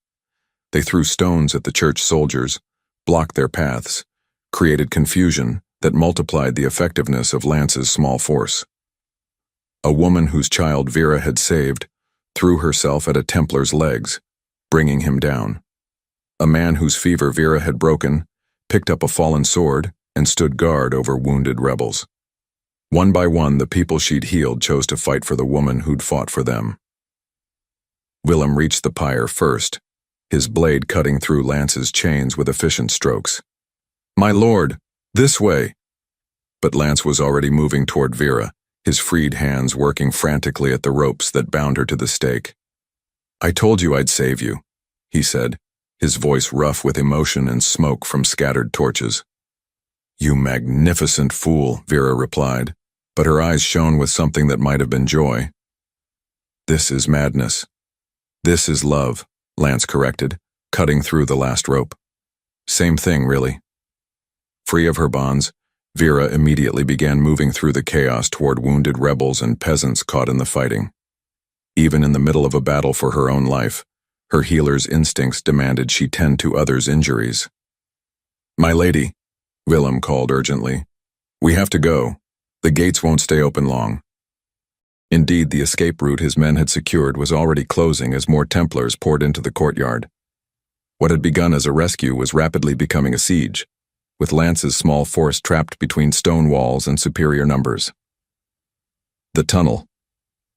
They threw stones at the church soldiers, blocked their paths, created confusion that multiplied the effectiveness of Lance's small force. A woman whose child Vera had saved threw herself at a Templar's legs, bringing him down. A man whose fever Vera had broken picked up a fallen sword and stood guard over wounded rebels. One by one, the people she'd healed chose to fight for the woman who'd fought for them. Willem reached the pyre first, his blade cutting through Lance's chains with efficient strokes. "My lord, this way!" But Lance was already moving toward Vera, his freed hands working frantically at the ropes that bound her to the stake. "I told you I'd save you," he said, his voice rough with emotion and smoke from scattered torches. "You magnificent fool," Vera replied, but her eyes shone with something that might have been joy. "This is madness. This is love," Lance corrected, cutting through the last rope. "Same thing, really." Free of her bonds, Vera immediately began moving through the chaos toward wounded rebels and peasants caught in the fighting. Even in the middle of a battle for her own life, her healer's instincts demanded she tend to others' injuries. "My lady," Willem called urgently, "we have to go. The gates won't stay open long." Indeed, the escape route his men had secured was already closing as more Templars poured into the courtyard. What had begun as a rescue was rapidly becoming a siege, with Lance's small force trapped between stone walls and superior numbers. "The tunnel,"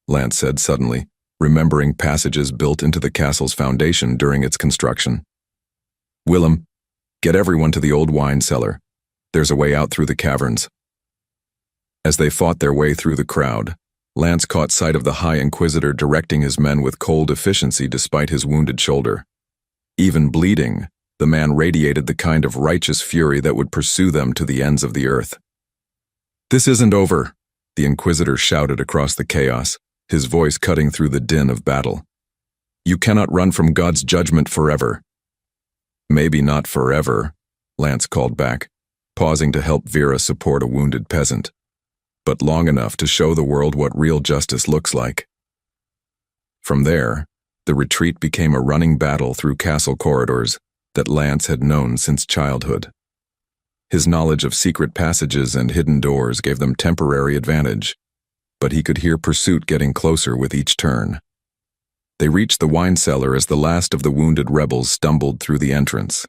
Lance said suddenly, remembering passages built into the castle's foundation during its construction. "Willem, get everyone to the old wine cellar. There's a way out through the caverns." As they fought their way through the crowd, Lance caught sight of the High Inquisitor directing his men with cold efficiency despite his wounded shoulder. Even bleeding, the man radiated the kind of righteous fury that would pursue them to the ends of the earth. "This isn't over," the Inquisitor shouted across the chaos, his voice cutting through the din of battle. "You cannot run from God's judgment forever." "Maybe not forever," Lance called back, pausing to help Vera support a wounded peasant. but long enough to show the world what real justice looks like. From there, the retreat became a running battle through castle corridors that Lance had known since childhood. His knowledge of secret passages and hidden doors gave them temporary advantage, but he could hear pursuit getting closer with each turn. They reached the wine cellar as the last of the wounded rebels stumbled through the entrance.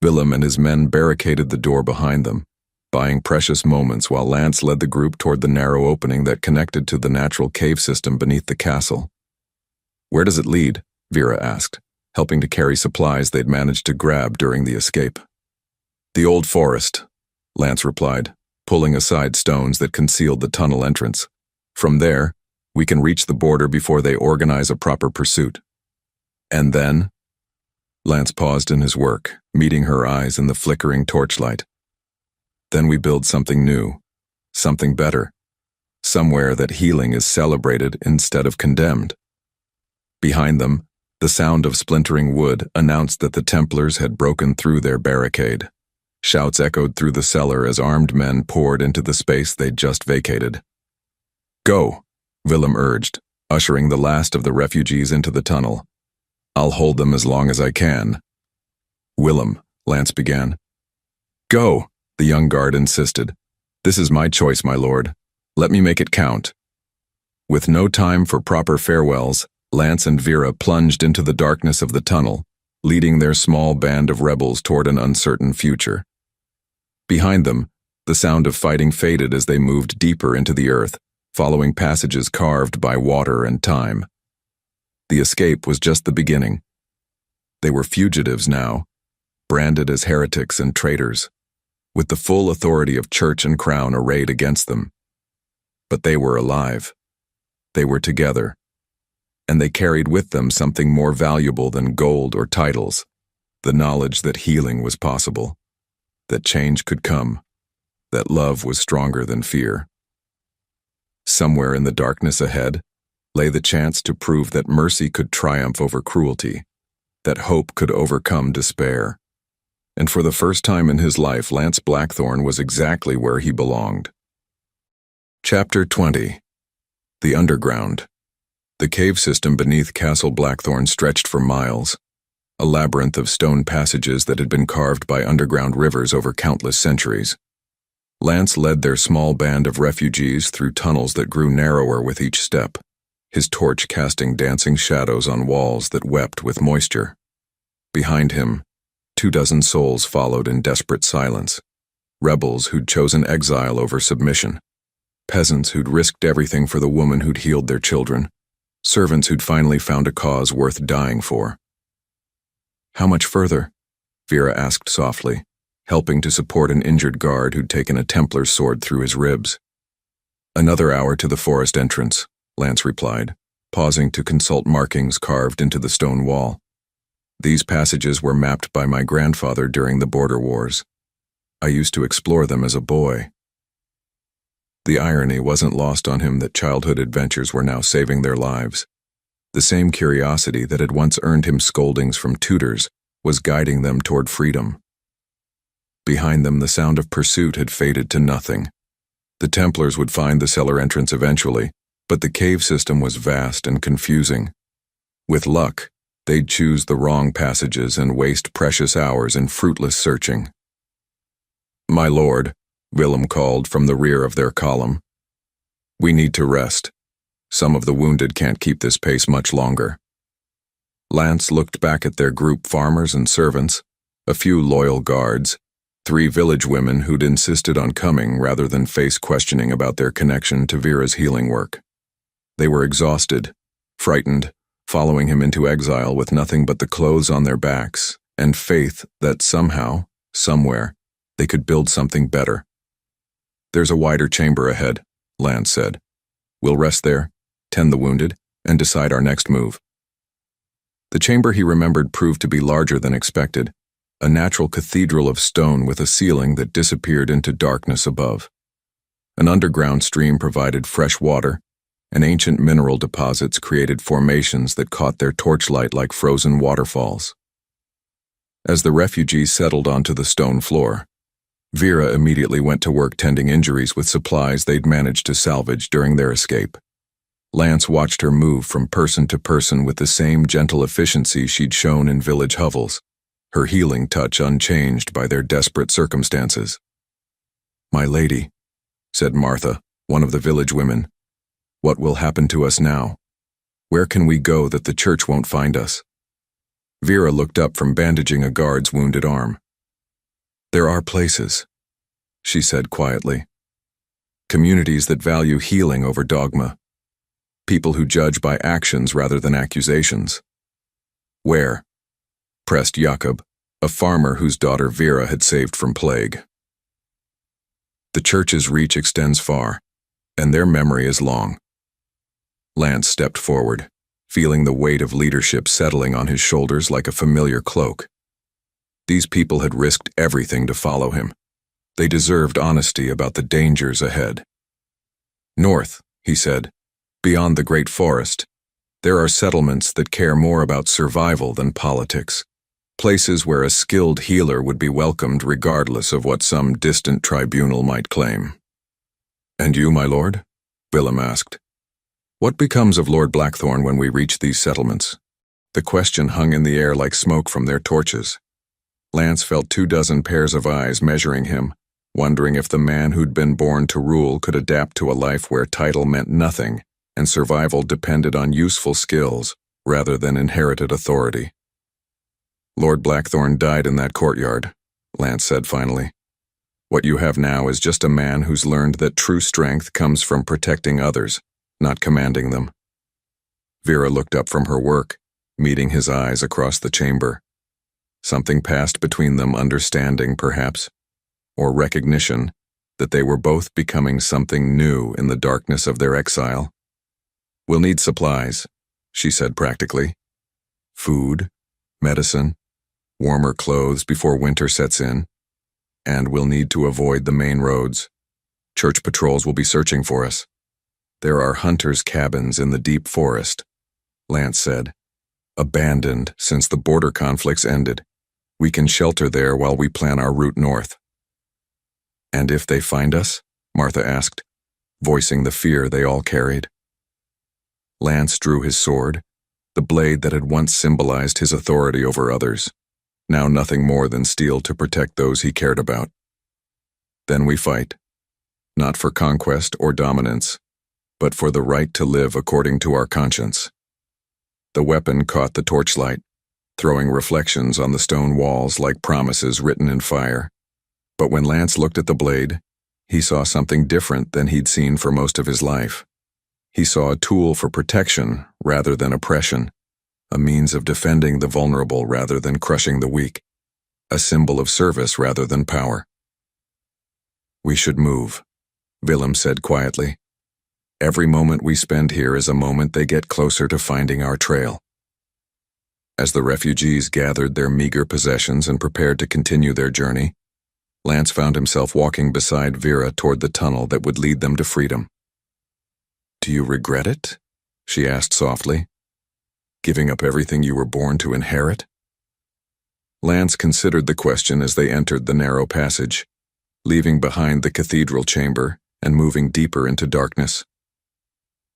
Willem and his men barricaded the door behind them, buying precious moments while Lance led the group toward the narrow opening that connected to the natural cave system beneath the castle. "Where does it lead?" Vera asked, helping to carry supplies they'd managed to grab during the escape. "The old forest," Lance replied, pulling aside stones that concealed the tunnel entrance. "From there, we can reach the border before they organize a proper pursuit." "And then?" Lance paused in his work, meeting her eyes in the flickering torchlight. "Then we build something new, something better, somewhere that healing is celebrated instead of condemned." Behind them, the sound of splintering wood announced that the Templars had broken through their barricade. Shouts echoed through the cellar as armed men poured into the space they'd just vacated. "Go," Willem urged, ushering the last of the refugees into the tunnel. "I'll hold them as long as I can." "Willem," Lance began. "Go," the young guard insisted. "This is my choice, my lord. Let me make it count." With no time for proper farewells, Lance and Vera plunged into the darkness of the tunnel, leading their small band of rebels toward an uncertain future. Behind them, the sound of fighting faded as they moved deeper into the earth, following passages carved by water and time. The escape was just the beginning. They were fugitives now, branded as heretics and traitors, with the full authority of church and crown arrayed against them. But they were alive. They were together. And they carried with them something more valuable than gold or titles, the knowledge that healing was possible, that change could come, that love was stronger than fear. Somewhere in the darkness ahead lay the chance to prove that mercy could triumph over cruelty, that hope could overcome despair. And for the first time in his life, Lance Blackthorne was exactly where he belonged. Chapter 20. The Underground. The cave system beneath Castle Blackthorne stretched for miles, a labyrinth of stone passages that had been carved by underground rivers over countless centuries. Lance led their small band of refugees through tunnels that grew narrower with each step, his torch casting dancing shadows on walls that wept with moisture. Behind him, 24 souls followed in desperate silence, rebels who'd chosen exile over submission, peasants who'd risked everything for the woman who'd healed their children, servants who'd finally found a cause worth dying for. "How much further?" Vera asked softly, helping to support an injured guard who'd taken a Templar's sword through his ribs. "Another hour to the forest entrance," Lance replied, pausing to consult markings carved into the stone wall. "These passages were mapped by my grandfather during the border wars. I used to explore them as a boy." The irony wasn't lost on him that childhood adventures were now saving their lives. The same curiosity that had once earned him scoldings from tutors was guiding them toward freedom. Behind them, the sound of pursuit had faded to nothing. The Templars would find the cellar entrance eventually, but the cave system was vast and confusing. With luck, they'd choose the wrong passages and waste precious hours in fruitless searching. "My lord," Willem called from the rear of their column. "We need to rest. Some of the wounded can't keep this pace much longer." Lance looked back at their group: farmers and servants, a few loyal guards, 3 village women who'd insisted on coming rather than face questioning about their connection to Vera's healing work. They were exhausted, frightened, following him into exile with nothing but the clothes on their backs and faith that somehow, somewhere, they could build something better. "There's a wider chamber ahead," Lance said. "We'll rest there, tend the wounded, and decide our next move." The chamber he remembered proved to be larger than expected, a natural cathedral of stone with a ceiling that disappeared into darkness above. An underground stream provided fresh water, and ancient mineral deposits created formations that caught their torchlight like frozen waterfalls. As the refugees settled onto the stone floor, Vera immediately went to work tending injuries with supplies they'd managed to salvage during their escape. Lance watched her move from person to person with the same gentle efficiency she'd shown in village hovels, her healing touch unchanged by their desperate circumstances. "My lady," said Martha, one of the village women, "what will happen to us now? Where can we go that the church won't find us?" Vera looked up from bandaging a guard's wounded arm. "There are places," she said quietly. "Communities that value healing over dogma. People who judge by actions rather than accusations." "Where?" pressed Jakob, a farmer whose daughter Vera had saved from plague. "The church's reach extends far, and their memory is long." Lance stepped forward, feeling the weight of leadership settling on his shoulders like a familiar cloak. These people had risked everything to follow him. They deserved honesty about the dangers ahead. "North," he said, "beyond the great forest, there are settlements that care more about survival than politics. Places where a skilled healer would be welcomed regardless of what some distant tribunal might claim." "And you, my lord?" Willem asked. "What becomes of Lord Blackthorne when we reach these settlements?" The question hung in the air like smoke from their torches. Lance felt 24 pairs of eyes measuring him, wondering if the man who'd been born to rule could adapt to a life where title meant nothing and survival depended on useful skills rather than inherited authority. "Lord Blackthorne died in that courtyard," Lance said finally. "What you have now is just a man who's learned that true strength comes from protecting others, not commanding them." Vera looked up from her work, meeting his eyes across the chamber. Something passed between them, understanding, perhaps, or recognition that they were both becoming something new in the darkness of their exile. "We'll need supplies," she said practically. "Food, medicine, warmer clothes before winter sets in, and we'll need to avoid the main roads. Church patrols will be searching for us. There are hunters' cabins in the deep forest," Lance said, "abandoned since the border conflicts ended. We can shelter there while we plan our route north." "And if they find us?" Martha asked, voicing the fear they all carried. Lance drew his sword, the blade that had once symbolized his authority over others, now nothing more than steel to protect those he cared about. "Then we fight, not for conquest or dominance, but for the right to live according to our conscience." The weapon caught the torchlight, throwing reflections on the stone walls like promises written in fire. But when Lance looked at the blade, he saw something different than he'd seen for most of his life. He saw a tool for protection rather than oppression, a means of defending the vulnerable rather than crushing the weak, a symbol of service rather than power. "We should move," Willem said quietly. "Every moment we spend here is a moment they get closer to finding our trail." As the refugees gathered their meager possessions and prepared to continue their journey, Lance found himself walking beside Vera toward the tunnel that would lead them to freedom. "Do you regret it?" she asked softly. "Giving up everything you were born to inherit?" Lance considered the question as they entered the narrow passage, leaving behind the cathedral chamber and moving deeper into darkness.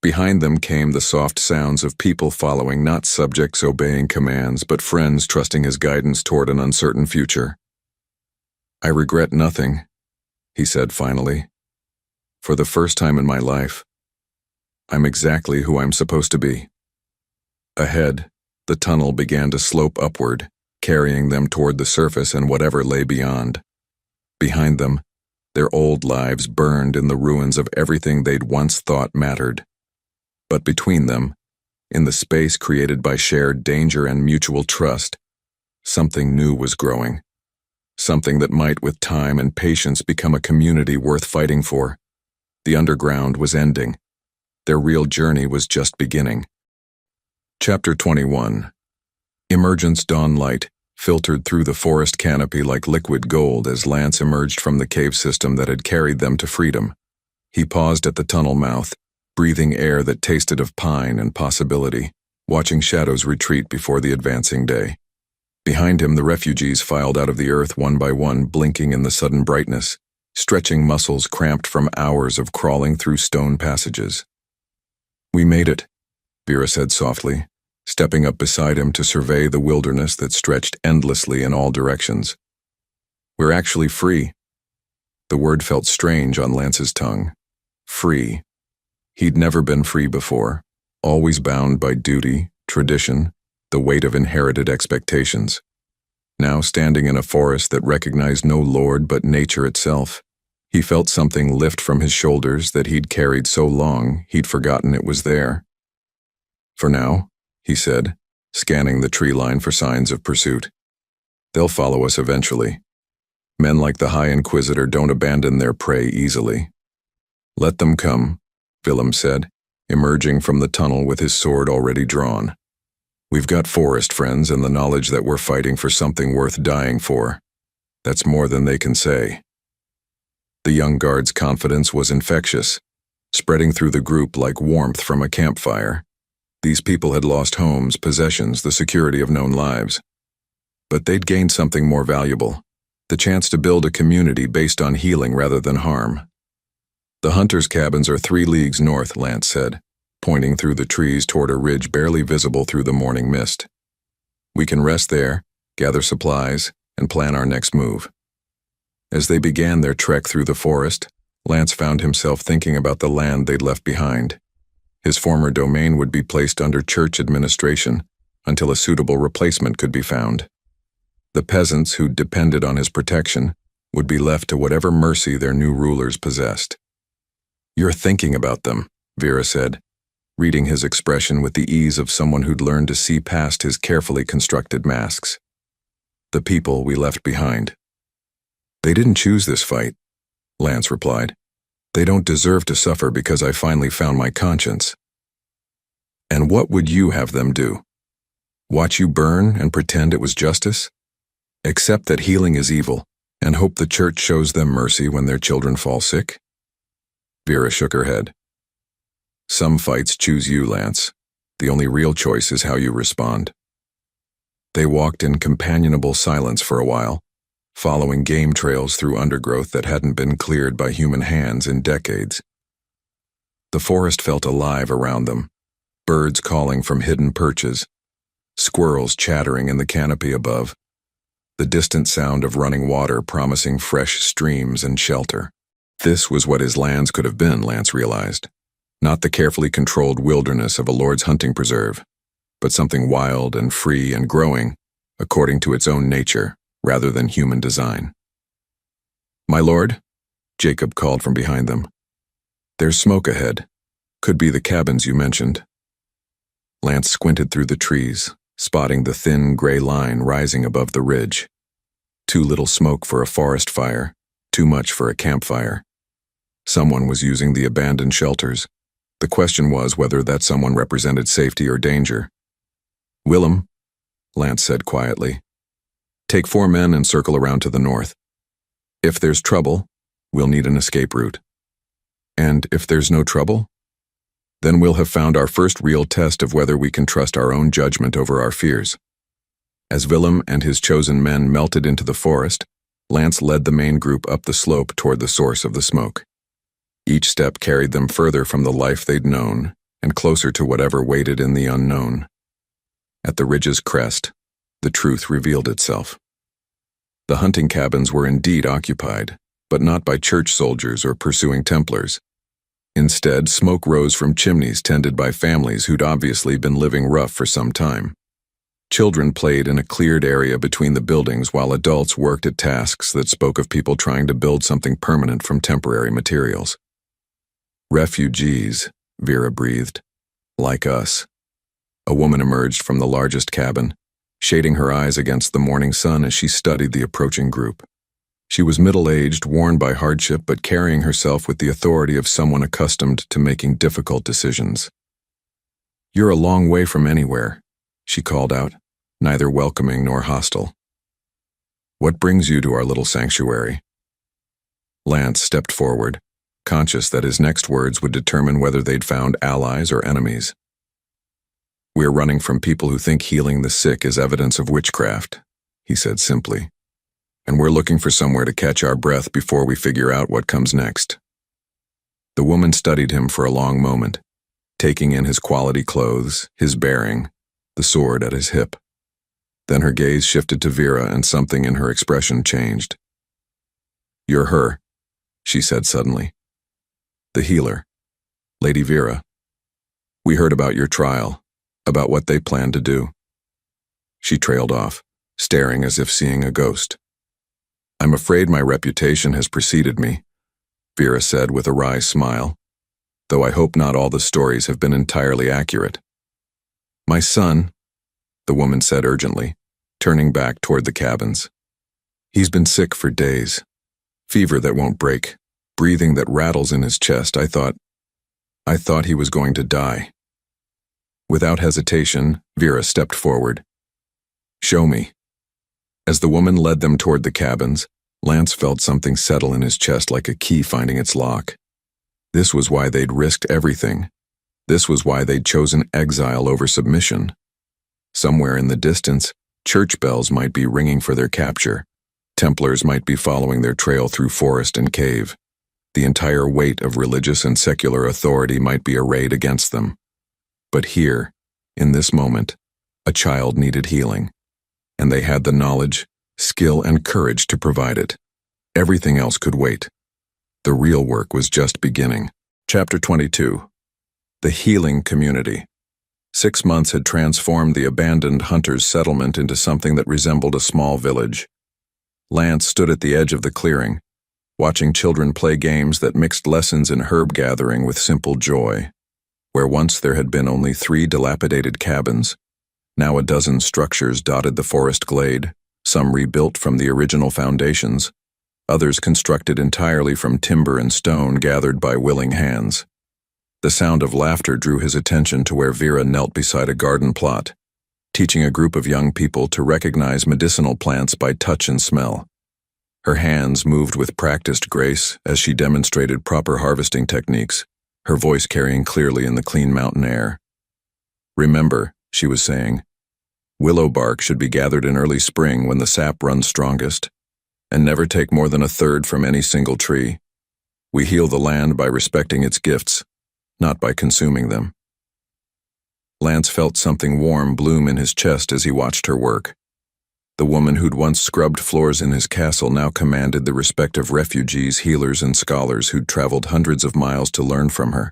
Behind them came the soft sounds of people following, not subjects obeying commands, but friends trusting his guidance toward an uncertain future. "I regret nothing," he said finally. "For the first time in my life, I'm exactly who I'm supposed to be." Ahead, the tunnel began to slope upward, carrying them toward the surface and whatever lay beyond. Behind them, their old lives burned in the ruins of everything they'd once thought mattered. But between them, in the space created by shared danger and mutual trust, something new was growing. Something that might, with time and patience, become a community worth fighting for. The underground was ending. Their real journey was just beginning. Chapter 21. Emergence dawn light filtered through the forest canopy like liquid gold as Lance emerged from the cave system that had carried them to freedom. He paused at the tunnel mouth, breathing air that tasted of pine and possibility, watching shadows retreat before the advancing day. Behind him, the refugees filed out of the earth one by one, blinking in the sudden brightness, stretching muscles cramped from hours of crawling through stone passages. "We made it," Vera said softly, stepping up beside him to survey the wilderness that stretched endlessly in all directions. "We're actually free." The word felt strange on Lance's tongue. Free. He'd never been free before, always bound by duty, tradition, the weight of inherited expectations. Now standing in a forest that recognized no lord but nature itself, he felt something lift from his shoulders that he'd carried so long he'd forgotten it was there. "For now," he said, scanning the tree line for signs of pursuit. "They'll follow us eventually. Men like the High Inquisitor don't abandon their prey easily." "Let them come," Willem said, emerging from the tunnel with his sword already drawn. "We've got forest friends and the knowledge that we're fighting for something worth dying for. That's more than they can say." The young guard's confidence was infectious, spreading through the group like warmth from a campfire. These people had lost homes, possessions, the security of known lives. But they'd gained something more valuable, the chance to build a community based on healing rather than harm. "The hunters' cabins are 3 leagues north," Lance said, pointing through the trees toward a ridge barely visible through the morning mist. "We can rest there, gather supplies, and plan our next move." As they began their trek through the forest, Lance found himself thinking about the land they'd left behind. His former domain would be placed under church administration until a suitable replacement could be found. The peasants who depended on his protection would be left to whatever mercy their new rulers possessed. "You're thinking about them," Vera said, reading his expression with the ease of someone who'd learned to see past his carefully constructed masks. "The people we left behind." "They didn't choose this fight," Lance replied. "They don't deserve to suffer because I finally found my conscience." "And what would you have them do? Watch you burn and pretend it was justice? Accept that healing is evil and hope the church shows them mercy when their children fall sick?" Vera shook her head. "Some fights choose you, Lance. The only real choice is how you respond." They walked in companionable silence for a while, following game trails through undergrowth that hadn't been cleared by human hands in decades. The forest felt alive around them, birds calling from hidden perches, squirrels chattering in the canopy above, the distant sound of running water promising fresh streams and shelter. This was what his lands could have been, Lance realized. Not the carefully controlled wilderness of a lord's hunting preserve, but something wild and free and growing, according to its own nature, rather than human design. "My lord," Jacob called from behind them. "There's smoke ahead. Could be the cabins you mentioned." Lance squinted through the trees, spotting the thin gray line rising above the ridge. Too little smoke for a forest fire, too much for a campfire. Someone was using the abandoned shelters. The question was whether that someone represented safety or danger. "Willem," Lance said quietly, "take 4 men and circle around to the north. If there's trouble, we'll need an escape route. And if there's no trouble, then we'll have found our first real test of whether we can trust our own judgment over our fears." As Willem and his chosen men melted into the forest, Lance led the main group up the slope toward the source of the smoke. Each step carried them further from the life they'd known and closer to whatever waited in the unknown. At the ridge's crest, the truth revealed itself. The hunting cabins were indeed occupied, but not by church soldiers or pursuing Templars. Instead, smoke rose from chimneys tended by families who'd obviously been living rough for some time. Children played in a cleared area between the buildings while adults worked at tasks that spoke of people trying to build something permanent from temporary materials. "Refugees," Vera breathed. "Like us." A woman emerged from the largest cabin, shading her eyes against the morning sun as she studied the approaching group. She was middle-aged, worn by hardship, but carrying herself with the authority of someone accustomed to making difficult decisions. "You're a long way from anywhere," she called out, neither welcoming nor hostile. "What brings you to our little sanctuary?" Lance stepped forward, conscious that his next words would determine whether they'd found allies or enemies. "We're running from people who think healing the sick is evidence of witchcraft," he said simply. "And we're looking for somewhere to catch our breath before we figure out what comes next." The woman studied him for a long moment, taking in his quality clothes, his bearing, the sword at his hip. Then her gaze shifted to Vera and something in her expression changed. "You're her," she said suddenly. "The healer. Lady Vera. We heard about your trial, about what they planned to do." She trailed off, staring as if seeing a ghost. "I'm afraid my reputation has preceded me," Vera said with a wry smile, "though I hope not all the stories have been entirely accurate." "My son," the woman said urgently, turning back toward the cabins. "He's been sick for days. Fever that won't break, breathing that rattles in his chest. I thought he was going to die." Without hesitation, Vera stepped forward. "Show me." As the woman led them toward the cabins, Lance felt something settle in his chest like a key finding its lock. This was why they'd risked everything. This was why they'd chosen exile over submission. Somewhere in the distance, church bells might be ringing for their capture. Templars might be following their trail through forest and cave. The entire weight of religious and secular authority might be arrayed against them. But here, in this moment, a child needed healing, and they had the knowledge, skill, and courage to provide it. Everything else could wait. The real work was just beginning. Chapter 22. The Healing Community. 6 months had transformed the abandoned hunters' settlement into something that resembled a small village. Lance stood at the edge of the clearing, watching children play games that mixed lessons in herb gathering with simple joy. Where once there had been only 3 dilapidated cabins, now a dozen structures dotted the forest glade, some rebuilt from the original foundations, others constructed entirely from timber and stone gathered by willing hands. The sound of laughter drew his attention to where Vera knelt beside a garden plot, teaching a group of young people to recognize medicinal plants by touch and smell. Her hands moved with practiced grace as she demonstrated proper harvesting techniques, her voice carrying clearly in the clean mountain air. "Remember," she was saying, "willow bark should be gathered in early spring when the sap runs strongest, and never take more than 1/3 from any single tree. We heal the land by respecting its gifts, not by consuming them." Lance felt something warm bloom in his chest as he watched her work. The woman who'd once scrubbed floors in his castle now commanded the respect of refugees, healers, and scholars who'd traveled hundreds of miles to learn from her.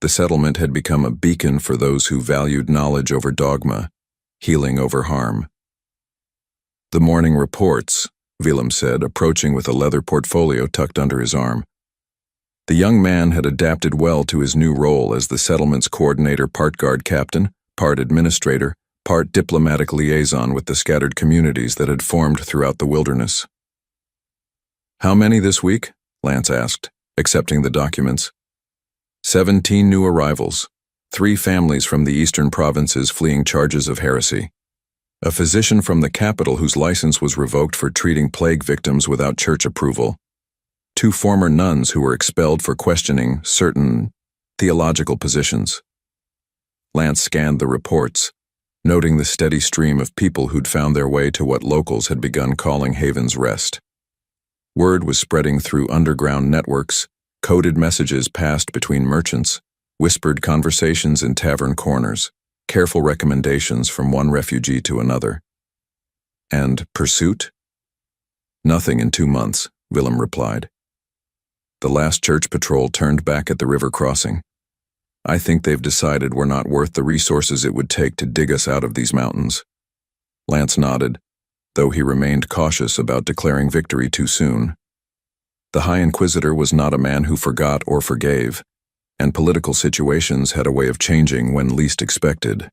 The settlement had become a beacon for those who valued knowledge over dogma, healing over harm. "The morning reports," Willem said, approaching with a leather portfolio tucked under his arm. The young man had adapted well to his new role as the settlement's coordinator, part guard captain, part administrator, part diplomatic liaison with the scattered communities that had formed throughout the wilderness. "How many this week?" Lance asked, accepting the documents. 17 new arrivals, 3 families from the eastern provinces fleeing charges of heresy. A physician from the capital whose license was revoked for treating plague victims without church approval. 2 former nuns who were expelled for questioning certain theological positions. Lance scanned the reports, noting the steady stream of people who'd found their way to what locals had begun calling Haven's Rest. Word was spreading through underground networks, coded messages passed between merchants, whispered conversations in tavern corners, careful recommendations from one refugee to another. And pursuit? "Nothing in 2 months," Willem replied. "The last church patrol turned back at the river crossing. I think they've decided we're not worth the resources it would take to dig us out of these mountains." Lance nodded, though he remained cautious about declaring victory too soon. The High Inquisitor was not a man who forgot or forgave, and political situations had a way of changing when least expected.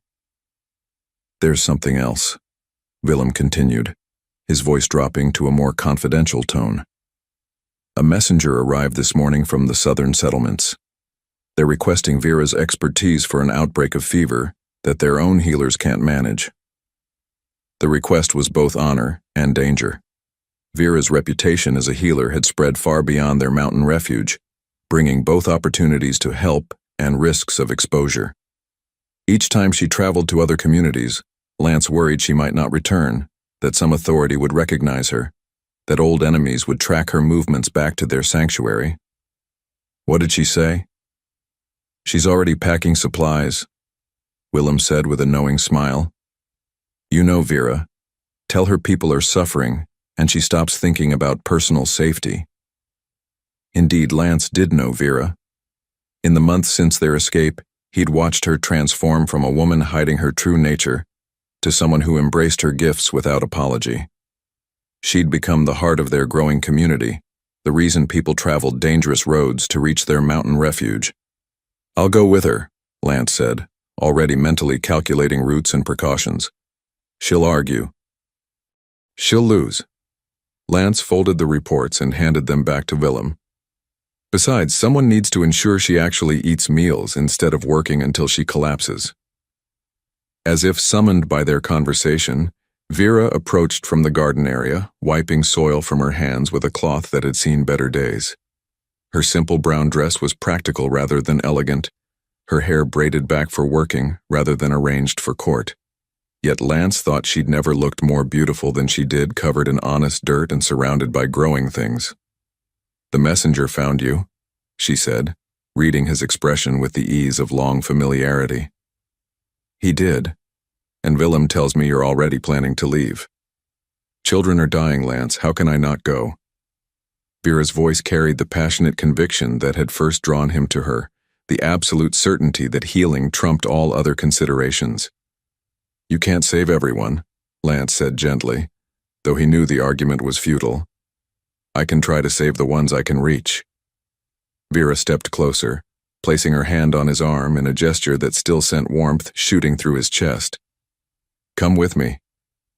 "There's something else," Willem continued, his voice dropping to a more confidential tone. "A messenger arrived this morning from the southern settlements. They're requesting Vera's expertise for an outbreak of fever that their own healers can't manage." The request was both honor and danger. Vera's reputation as a healer had spread far beyond their mountain refuge, bringing both opportunities to help and risks of exposure. Each time she traveled to other communities, Lance worried she might not return, that some authority would recognize her, that old enemies would track her movements back to their sanctuary. What did she say? She's already packing supplies, Willem said with a knowing smile. You know Vera. Tell her people are suffering, and she stops thinking about personal safety. Indeed, Lance did know Vera. In the months since their escape, he'd watched her transform from a woman hiding her true nature to someone who embraced her gifts without apology. She'd become the heart of their growing community, the reason people traveled dangerous roads to reach their mountain refuge. I'll go with her, Lance said, already mentally calculating routes and precautions. She'll argue. She'll lose. Lance folded the reports and handed them back to Willem. Besides, someone needs to ensure she actually eats meals instead of working until she collapses. As if summoned by their conversation, Vera approached from the garden area, wiping soil from her hands with a cloth that had seen better days. Her simple brown dress was practical rather than elegant, her hair braided back for working rather than arranged for court. Yet Lance thought she'd never looked more beautiful than she did, covered in honest dirt and surrounded by growing things. The messenger found you, she said, reading his expression with the ease of long familiarity. He did, and Willem tells me you're already planning to leave. Children are dying, Lance, how can I not go? Vera's voice carried the passionate conviction that had first drawn him to her, the absolute certainty that healing trumped all other considerations. You can't save everyone, Lance said gently, though he knew the argument was futile. I can try to save the ones I can reach. Vera stepped closer, placing her hand on his arm in a gesture that still sent warmth shooting through his chest. Come with me.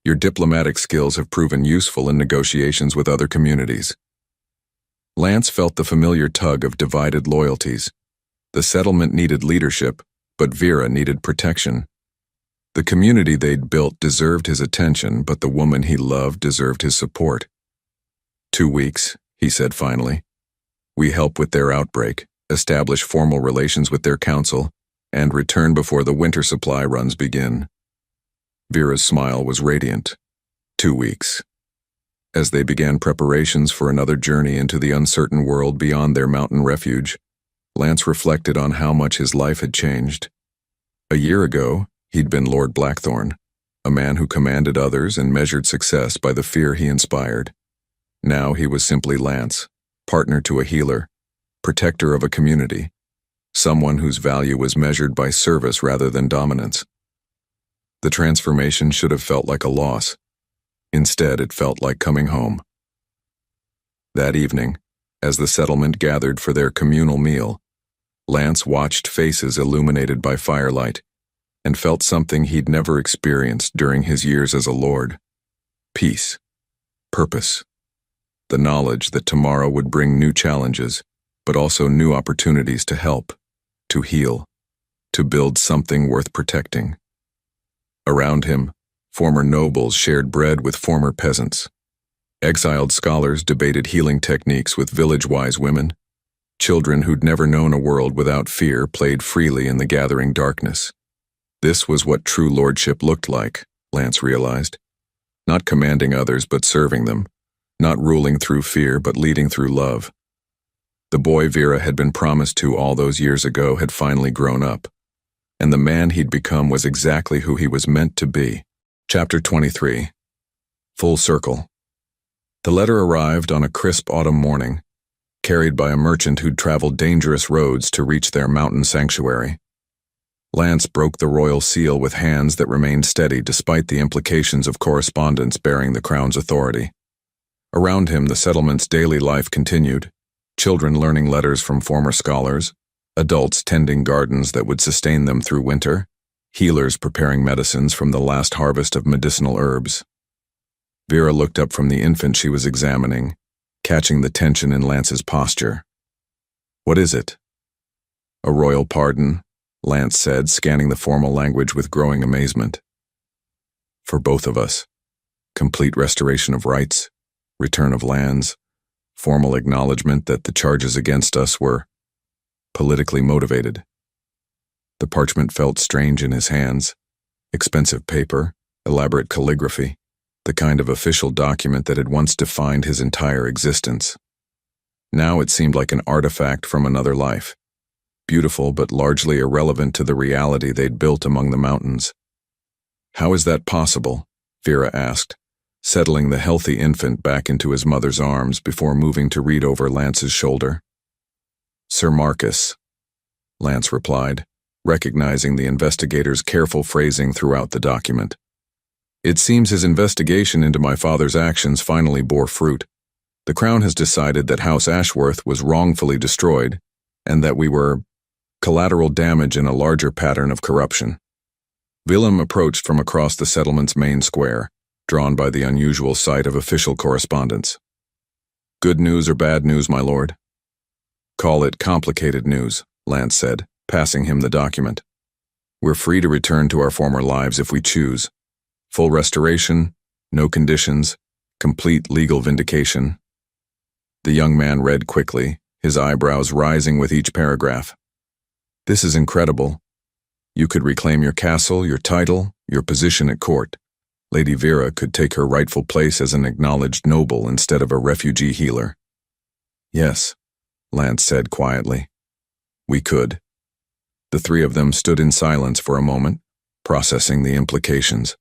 Your diplomatic skills have proven useful in negotiations with other communities. Lance felt the familiar tug of divided loyalties. The settlement needed leadership, but Vera needed protection. The community they'd built deserved his attention, but the woman he loved deserved his support. 2 weeks, he said finally. We help with their outbreak, establish formal relations with their council, and return before the winter supply runs begin. Vera's smile was radiant. 2 weeks. As they began preparations for another journey into the uncertain world beyond their mountain refuge, Lance reflected on how much his life had changed. A year ago, he'd been Lord Blackthorne, a man who commanded others and measured success by the fear he inspired. Now he was simply Lance, partner to a healer, protector of a community, someone whose value was measured by service rather than dominance. The transformation should have felt like a loss. Instead, it felt like coming home. That evening, as the settlement gathered for their communal meal, Lance watched faces illuminated by firelight and felt something he'd never experienced during his years as a lord. Peace. Purpose. The knowledge that tomorrow would bring new challenges, but also new opportunities to help, to heal, to build something worth protecting. Around him, former nobles shared bread with former peasants. Exiled scholars debated healing techniques with village-wise women. Children who'd never known a world without fear played freely in the gathering darkness. This was what true lordship looked like, Lance realized. Not commanding others but serving them, not ruling through fear but leading through love. The boy Vera had been promised to all those years ago had finally grown up, and the man he'd become was exactly who he was meant to be. Chapter 23. Full Circle. The letter arrived on a crisp autumn morning, carried by a merchant who'd traveled dangerous roads to reach their mountain sanctuary. Lance broke the royal seal with hands that remained steady despite the implications of correspondence bearing the crown's authority. Around him, the settlement's daily life continued, children learning letters from former scholars, adults tending gardens that would sustain them through winter, healers preparing medicines from the last harvest of medicinal herbs. Vera looked up from the infant she was examining, catching the tension in Lance's posture. What is it? A royal pardon, Lance said, scanning the formal language with growing amazement. For both of us. Complete restoration of rights, return of lands, formal acknowledgement that the charges against us were politically motivated. The parchment felt strange in his hands. Expensive paper, elaborate calligraphy, the kind of official document that had once defined his entire existence. Now it seemed like an artifact from another life, beautiful but largely irrelevant to the reality they'd built among the mountains. "How is that possible?" Vera asked, settling the healthy infant back into his mother's arms before moving to read over Lance's shoulder. "Sir Marcus," Lance replied, recognizing the investigator's careful phrasing throughout the document. "It seems his investigation into my father's actions finally bore fruit. The Crown has decided that House Ashworth was wrongfully destroyed, and that we were collateral damage in a larger pattern of corruption." Willem approached from across the settlement's main square, drawn by the unusual sight of official correspondence. "Good news or bad news, my lord?" "Call it complicated news," Lance said, passing him the document. "We're free to return to our former lives if we choose. Full restoration, no conditions, complete legal vindication." The young man read quickly, his eyebrows rising with each paragraph. "This is incredible. You could reclaim your castle, your title, your position at court. Lady Vera could take her rightful place as an acknowledged noble instead of a refugee healer." "Yes," Lance said quietly. "We could." The three of them stood in silence for a moment, processing the implications.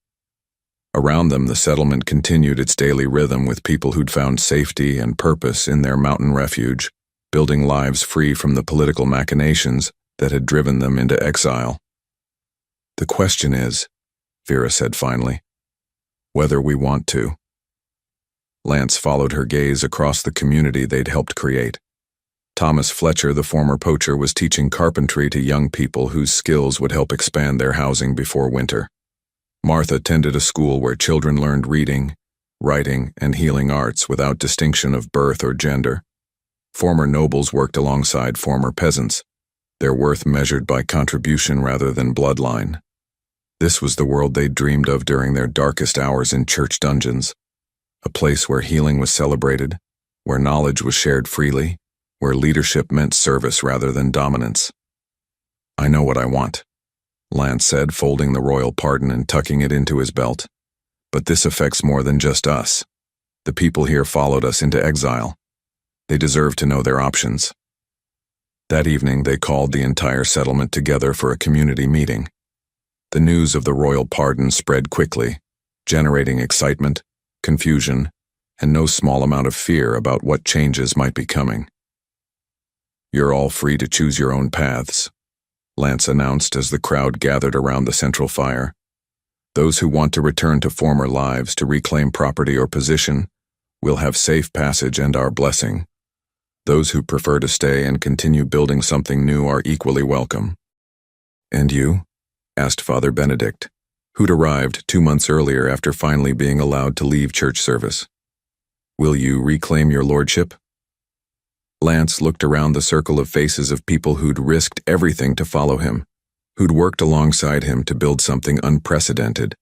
Around them, the settlement continued its daily rhythm with people who'd found safety and purpose in their mountain refuge, building lives free from the political machinations that had driven them into exile. "The question is," Vera said finally, "whether we want to." Lance followed her gaze across the community they'd helped create. Thomas Fletcher, the former poacher, was teaching carpentry to young people whose skills would help expand their housing before winter. Martha tended a school where children learned reading, writing, and healing arts without distinction of birth or gender. Former nobles worked alongside former peasants, their worth measured by contribution rather than bloodline. This was the world they'd dreamed of during their darkest hours in church dungeons, a place where healing was celebrated, where knowledge was shared freely, where leadership meant service rather than dominance. "I know what I want," Lance said, folding the royal pardon and tucking it into his belt. "But this affects more than just us. The people here followed us into exile. They deserve to know their options." That evening, they called the entire settlement together for a community meeting. The news of the royal pardon spread quickly, generating excitement, confusion, and no small amount of fear about what changes might be coming. "You're all free to choose your own paths," Lance announced as the crowd gathered around the central fire. "Those who want to return to former lives to reclaim property or position will have safe passage and our blessing. Those who prefer to stay and continue building something new are equally welcome." "And you?" asked Father Benedict, who'd arrived 2 months earlier after finally being allowed to leave church service. "Will you reclaim your lordship?" Lance looked around the circle of faces of people who'd risked everything to follow him, who'd worked alongside him to build something unprecedented.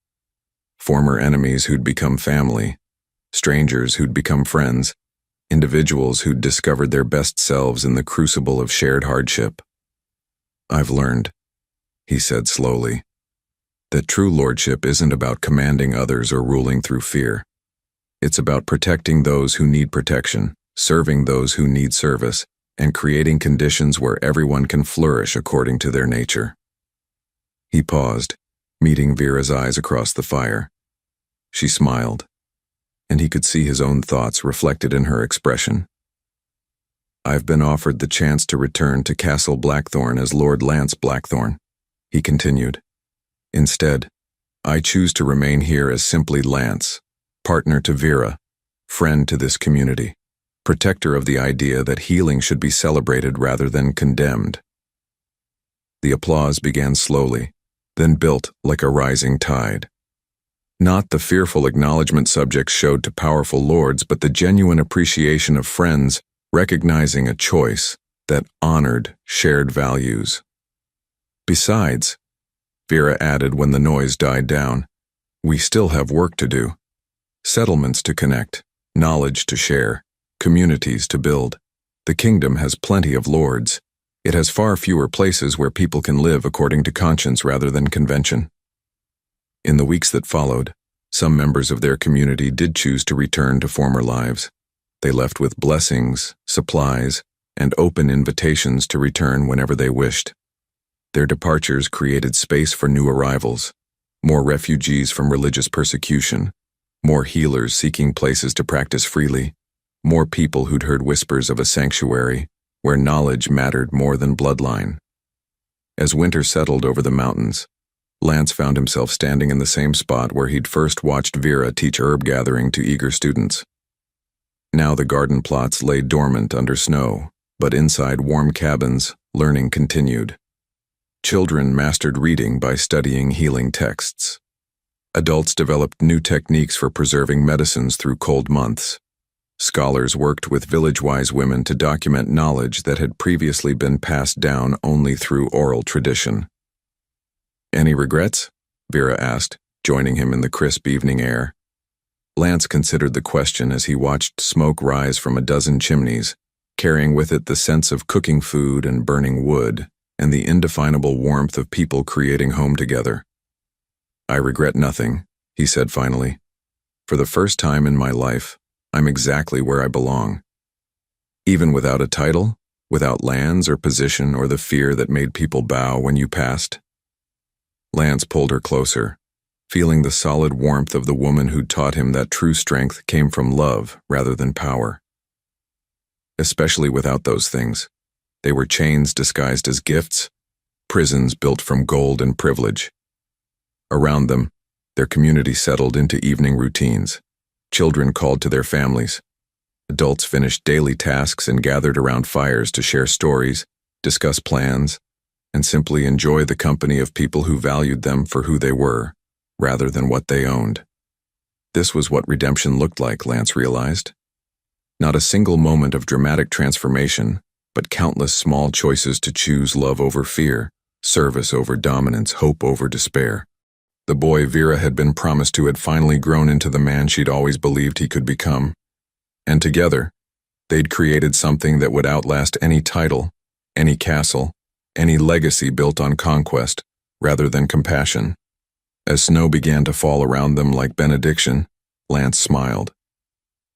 Former enemies who'd become family, strangers who'd become friends, individuals who'd discovered their best selves in the crucible of shared hardship. "I've learned," he said slowly, "that true lordship isn't about commanding others or ruling through fear. It's about protecting those who need protection, serving those who need service, and creating conditions where everyone can flourish according to their nature." He paused, meeting Vera's eyes across the fire. She smiled, and he could see his own thoughts reflected in her expression. "I've been offered the chance to return to Castle Blackthorne as Lord Lance Blackthorne," he continued. "Instead, I choose to remain here as simply Lance, partner to Vera, friend to this community, protector of the idea that healing should be celebrated rather than condemned." The applause began slowly, then built like a rising tide. Not the fearful acknowledgement subjects showed to powerful lords, but the genuine appreciation of friends recognizing a choice that honored shared values. "Besides," Vera added when the noise died down, "we still have work to do. Settlements to connect, knowledge to share, communities to build. The kingdom has plenty of lords. It has far fewer places where people can live according to conscience rather than convention." In the weeks that followed, Some members of their community did choose to return to former lives. They left with blessings, supplies, and open invitations to return whenever they wished. Their departures created space for new arrivals, more refugees from religious persecution, more healers seeking places to practice freely, more people who'd heard whispers of a sanctuary where knowledge mattered more than bloodline. As winter settled over the mountains, Lance found himself standing in the same spot where he'd first watched Vera teach herb gathering to eager students. Now the garden plots lay dormant under snow, but inside warm cabins, learning continued. Children mastered reading by studying healing texts. Adults developed new techniques for preserving medicines through cold months. Scholars worked with village-wise women to document knowledge that had previously been passed down only through oral tradition. "Any regrets?" Vera asked, joining him in the crisp evening air. Lance considered the question as he watched smoke rise from a dozen chimneys, carrying with it the sense of cooking food and burning wood, and the indefinable warmth of people creating home together. "I regret nothing," he said finally. "For the first time in my life, I'm exactly where I belong. Even without a title, without lands or position or the fear that made people bow when you passed." Lance pulled her closer, feeling the solid warmth of the woman who'd taught him that true strength came from love rather than power. Especially without those things. They were chains disguised as gifts, prisons built from gold and privilege. Around them, their community settled into evening routines. Children called to their families. Adults finished daily tasks and gathered around fires to share stories, discuss plans, and simply enjoy the company of people who valued them for who they were, rather than what they owned. This was what redemption looked like, Lance realized. Not a single moment of dramatic transformation, but countless small choices to choose love over fear, service over dominance, hope over despair. The boy Vera had been promised to had finally grown into the man she'd always believed he could become. And together, they'd created something that would outlast any title, any castle, any legacy built on conquest, rather than compassion. As snow began to fall around them like benediction, Lance smiled.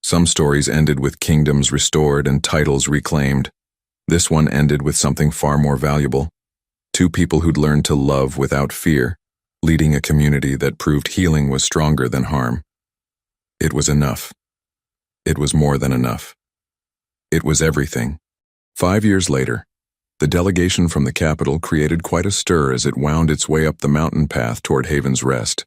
Some stories ended with kingdoms restored and titles reclaimed. This one ended with something far more valuable. Two people who'd learned to love without fear, leading a community that proved healing was stronger than harm. It was enough. It was more than enough. It was everything. 5 years later, the delegation from the capital created quite a stir as it wound its way up the mountain path toward Haven's Rest.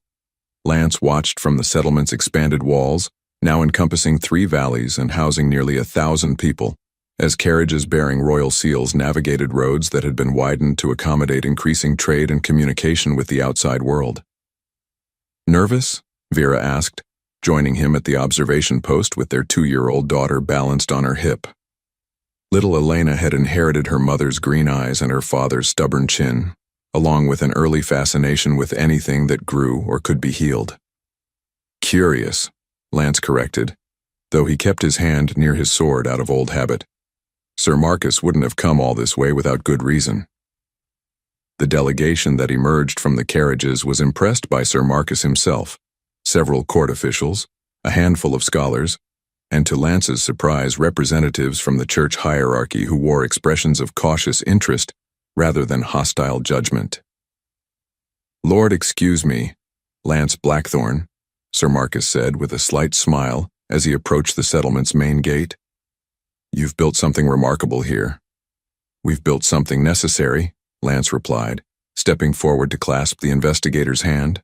Lance watched from the settlement's expanded walls, now encompassing 3 valleys and housing nearly 1,000 people, as carriages bearing royal seals navigated roads that had been widened to accommodate increasing trade and communication with the outside world. "Nervous?" Vera asked, joining him at the observation post with their 2-year-old daughter balanced on her hip. Little Elena had inherited her mother's green eyes and her father's stubborn chin, along with an early fascination with anything that grew or could be healed. "Curious," Lance corrected, though he kept his hand near his sword out of old habit. Sir Marcus wouldn't have come all this way without good reason. The delegation that emerged from the carriages was impressed by Sir Marcus himself, several court officials, a handful of scholars, and to Lance's surprise, representatives from the church hierarchy who wore expressions of cautious interest rather than hostile judgment. "Lord, excuse me, Lance Blackthorne," Sir Marcus said with a slight smile as he approached the settlement's main gate. "You've built something remarkable here." "We've built something necessary," Lance replied, stepping forward to clasp the investigator's hand.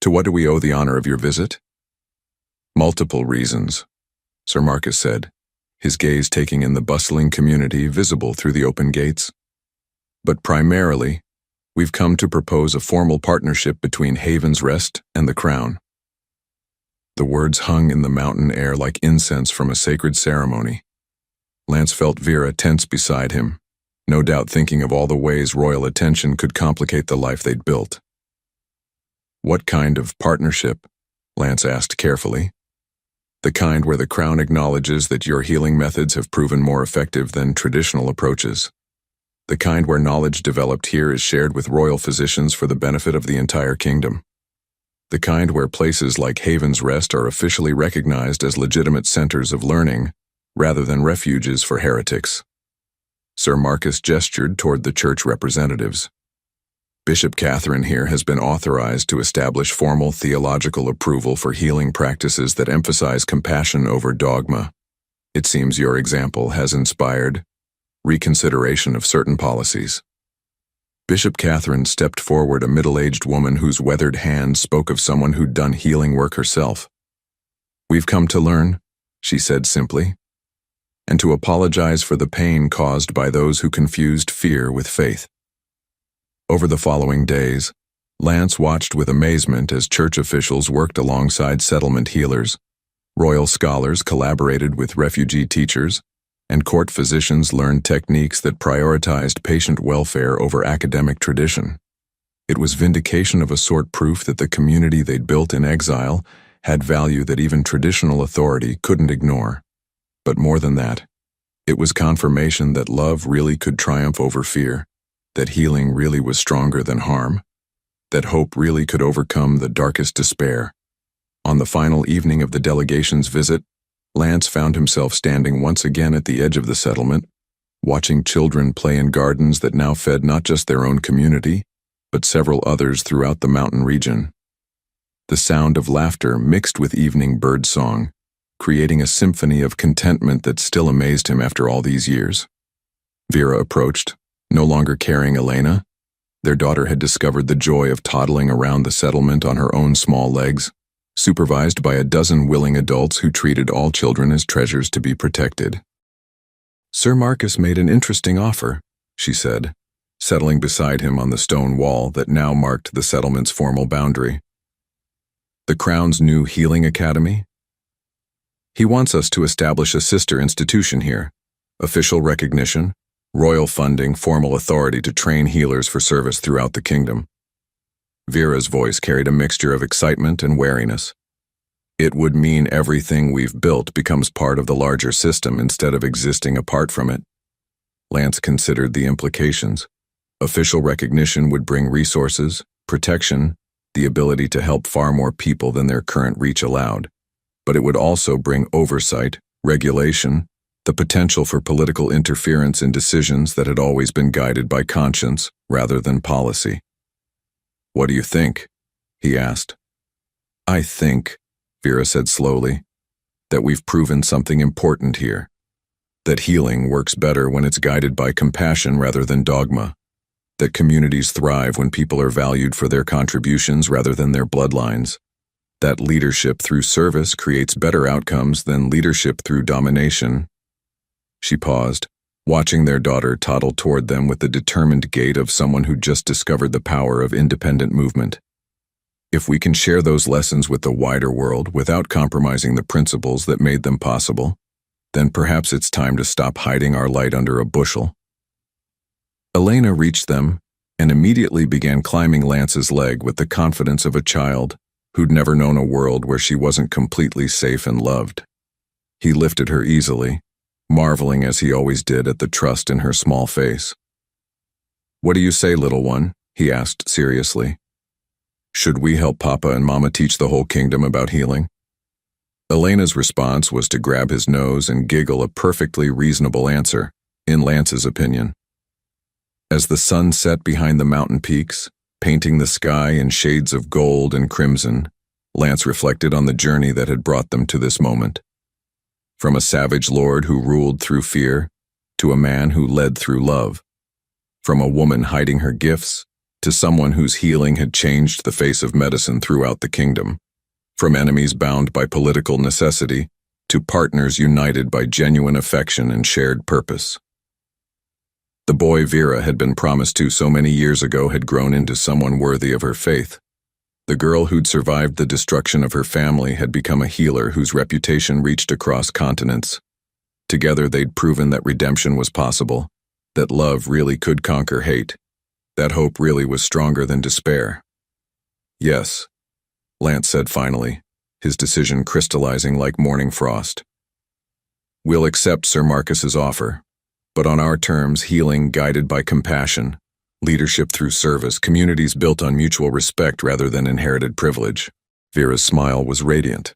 "To what do we owe the honor of your visit?" "Multiple reasons," Sir Marcus said, his gaze taking in the bustling community visible through the open gates. "But primarily, we've come to propose a formal partnership between Haven's Rest and the Crown." The words hung in the mountain air like incense from a sacred ceremony. Lance felt Vera tense beside him, no doubt thinking of all the ways royal attention could complicate the life they'd built. "What kind of partnership?" Lance asked carefully. "The kind where the Crown acknowledges that your healing methods have proven more effective than traditional approaches. The kind where knowledge developed here is shared with royal physicians for the benefit of the entire kingdom." the kind where places like Haven's Rest are officially recognized as legitimate centers of learning, rather than refuges for heretics. Sir Marcus gestured toward the church representatives. Bishop Catherine here has been authorized to establish formal theological approval for healing practices that emphasize compassion over dogma. It seems your example has inspired reconsideration of certain policies. Bishop Catherine stepped forward, a middle-aged woman whose weathered hand spoke of someone who'd done healing work herself. "We've come to learn," she said simply, "and to apologize for the pain caused by those who confused fear with faith." Over the following days, Lance watched with amazement as church officials worked alongside settlement healers, royal scholars collaborated with refugee teachers, and court physicians learned techniques that prioritized patient welfare over academic tradition. It was vindication of a sort, proof that the community they'd built in exile had value that even traditional authority couldn't ignore. But more than that, it was confirmation that love really could triumph over fear, that healing really was stronger than harm, that hope really could overcome the darkest despair. On the final evening of the delegation's visit, Lance found himself standing once again at the edge of the settlement, watching children play in gardens that now fed not just their own community, but several others throughout the mountain region. The sound of laughter mixed with evening bird song, creating a symphony of contentment that still amazed him after all these years. Vera approached, no longer carrying Elena. Their daughter had discovered the joy of toddling around the settlement on her own small legs, supervised by a dozen willing adults who treated all children as treasures to be protected. "Sir Marcus made an interesting offer," she said, settling beside him on the stone wall that now marked the settlement's formal boundary. "The Crown's new healing academy? He wants us to establish a sister institution here, official recognition, royal funding, formal authority to train healers for service throughout the kingdom." Vera's voice carried a mixture of excitement and wariness. "It would mean everything we've built becomes part of the larger system instead of existing apart from it." Lance considered the implications. Official recognition would bring resources, protection, the ability to help far more people than their current reach allowed. But it would also bring oversight, regulation, the potential for political interference in decisions that had always been guided by conscience rather than policy. "What do you think?" he asked. "I think," Vera said slowly, "that we've proven something important here. That healing works better when it's guided by compassion rather than dogma. That communities thrive when people are valued for their contributions rather than their bloodlines. That leadership through service creates better outcomes than leadership through domination." She paused, watching their daughter toddle toward them with the determined gait of someone who just discovered the power of independent movement. "If we can share those lessons with the wider world without compromising the principles that made them possible, then perhaps it's time to stop hiding our light under a bushel." Elena reached them and immediately began climbing Lance's leg with the confidence of a child who'd never known a world where she wasn't completely safe and loved. He lifted her easily, marveling as he always did at the trust in her small face. "What do you say, little one?" he asked seriously. "Should we help Papa and Mama teach the whole kingdom about healing?" Elena's response was to grab his nose and giggle, a perfectly reasonable answer, in Lance's opinion. As the sun set behind the mountain peaks, painting the sky in shades of gold and crimson, Lance reflected on the journey that had brought them to this moment. From a savage lord who ruled through fear, to a man who led through love. From a woman hiding her gifts, to someone whose healing had changed the face of medicine throughout the kingdom. From enemies bound by political necessity, to partners united by genuine affection and shared purpose. The boy Vera had been promised to so many years ago had grown into someone worthy of her faith. The girl who'd survived the destruction of her family had become a healer whose reputation reached across continents. Together they'd proven that redemption was possible, that love really could conquer hate, that hope really was stronger than despair. "Yes," Lance said finally, his decision crystallizing like morning frost. "We'll accept Sir Marcus's offer, but on our terms, healing guided by compassion, leadership through service, communities built on mutual respect rather than inherited privilege." Vera's smile was radiant.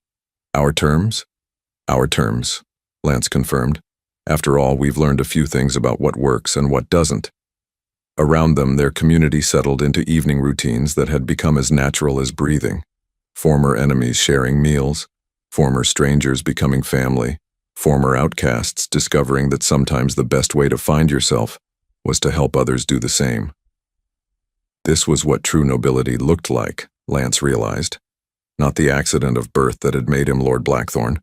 Our terms? Our terms, Lance confirmed. After all, we've learned a few things about what works and what doesn't. Around them, their community settled into evening routines that had become as natural as breathing. Former enemies sharing meals, former strangers becoming family, former outcasts discovering that sometimes the best way to find yourself was to help others do the same. This was what true nobility looked like, Lance realized. Not the accident of birth that had made him Lord Blackthorne,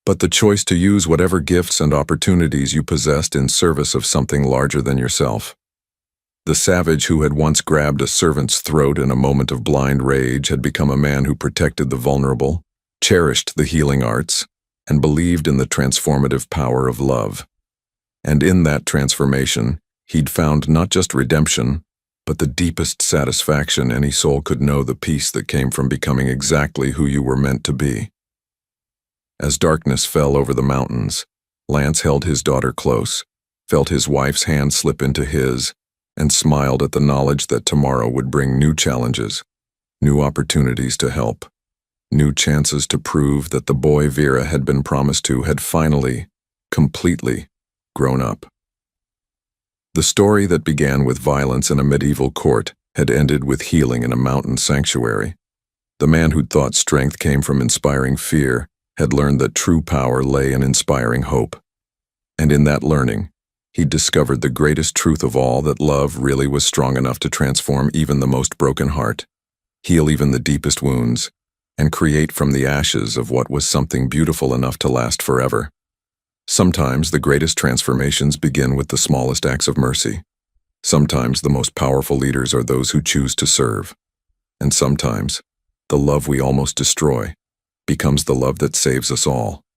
but the choice to use whatever gifts and opportunities you possessed in service of something larger than yourself. The savage who had once grabbed a servant's throat in a moment of blind rage had become a man who protected the vulnerable, cherished the healing arts, and believed in the transformative power of love. And in that transformation, he'd found not just redemption, but the deepest satisfaction any soul could know, the peace that came from becoming exactly who you were meant to be. As darkness fell over the mountains, Lance held his daughter close, felt his wife's hand slip into his, and smiled at the knowledge that tomorrow would bring new challenges, new opportunities to help, new chances to prove that the boy Vera had been promised to had finally, completely, grown up. The story that began with violence in a medieval court had ended with healing in a mountain sanctuary. The man who'd thought strength came from inspiring fear had learned that true power lay in inspiring hope. And in that learning, he'd discovered the greatest truth of all, that love really was strong enough to transform even the most broken heart, heal even the deepest wounds, and create from the ashes of what was something beautiful enough to last forever. Sometimes the greatest transformations begin with the smallest acts of mercy. Sometimes the most powerful leaders are those who choose to serve. And sometimes, the love we almost destroy becomes the love that saves us all.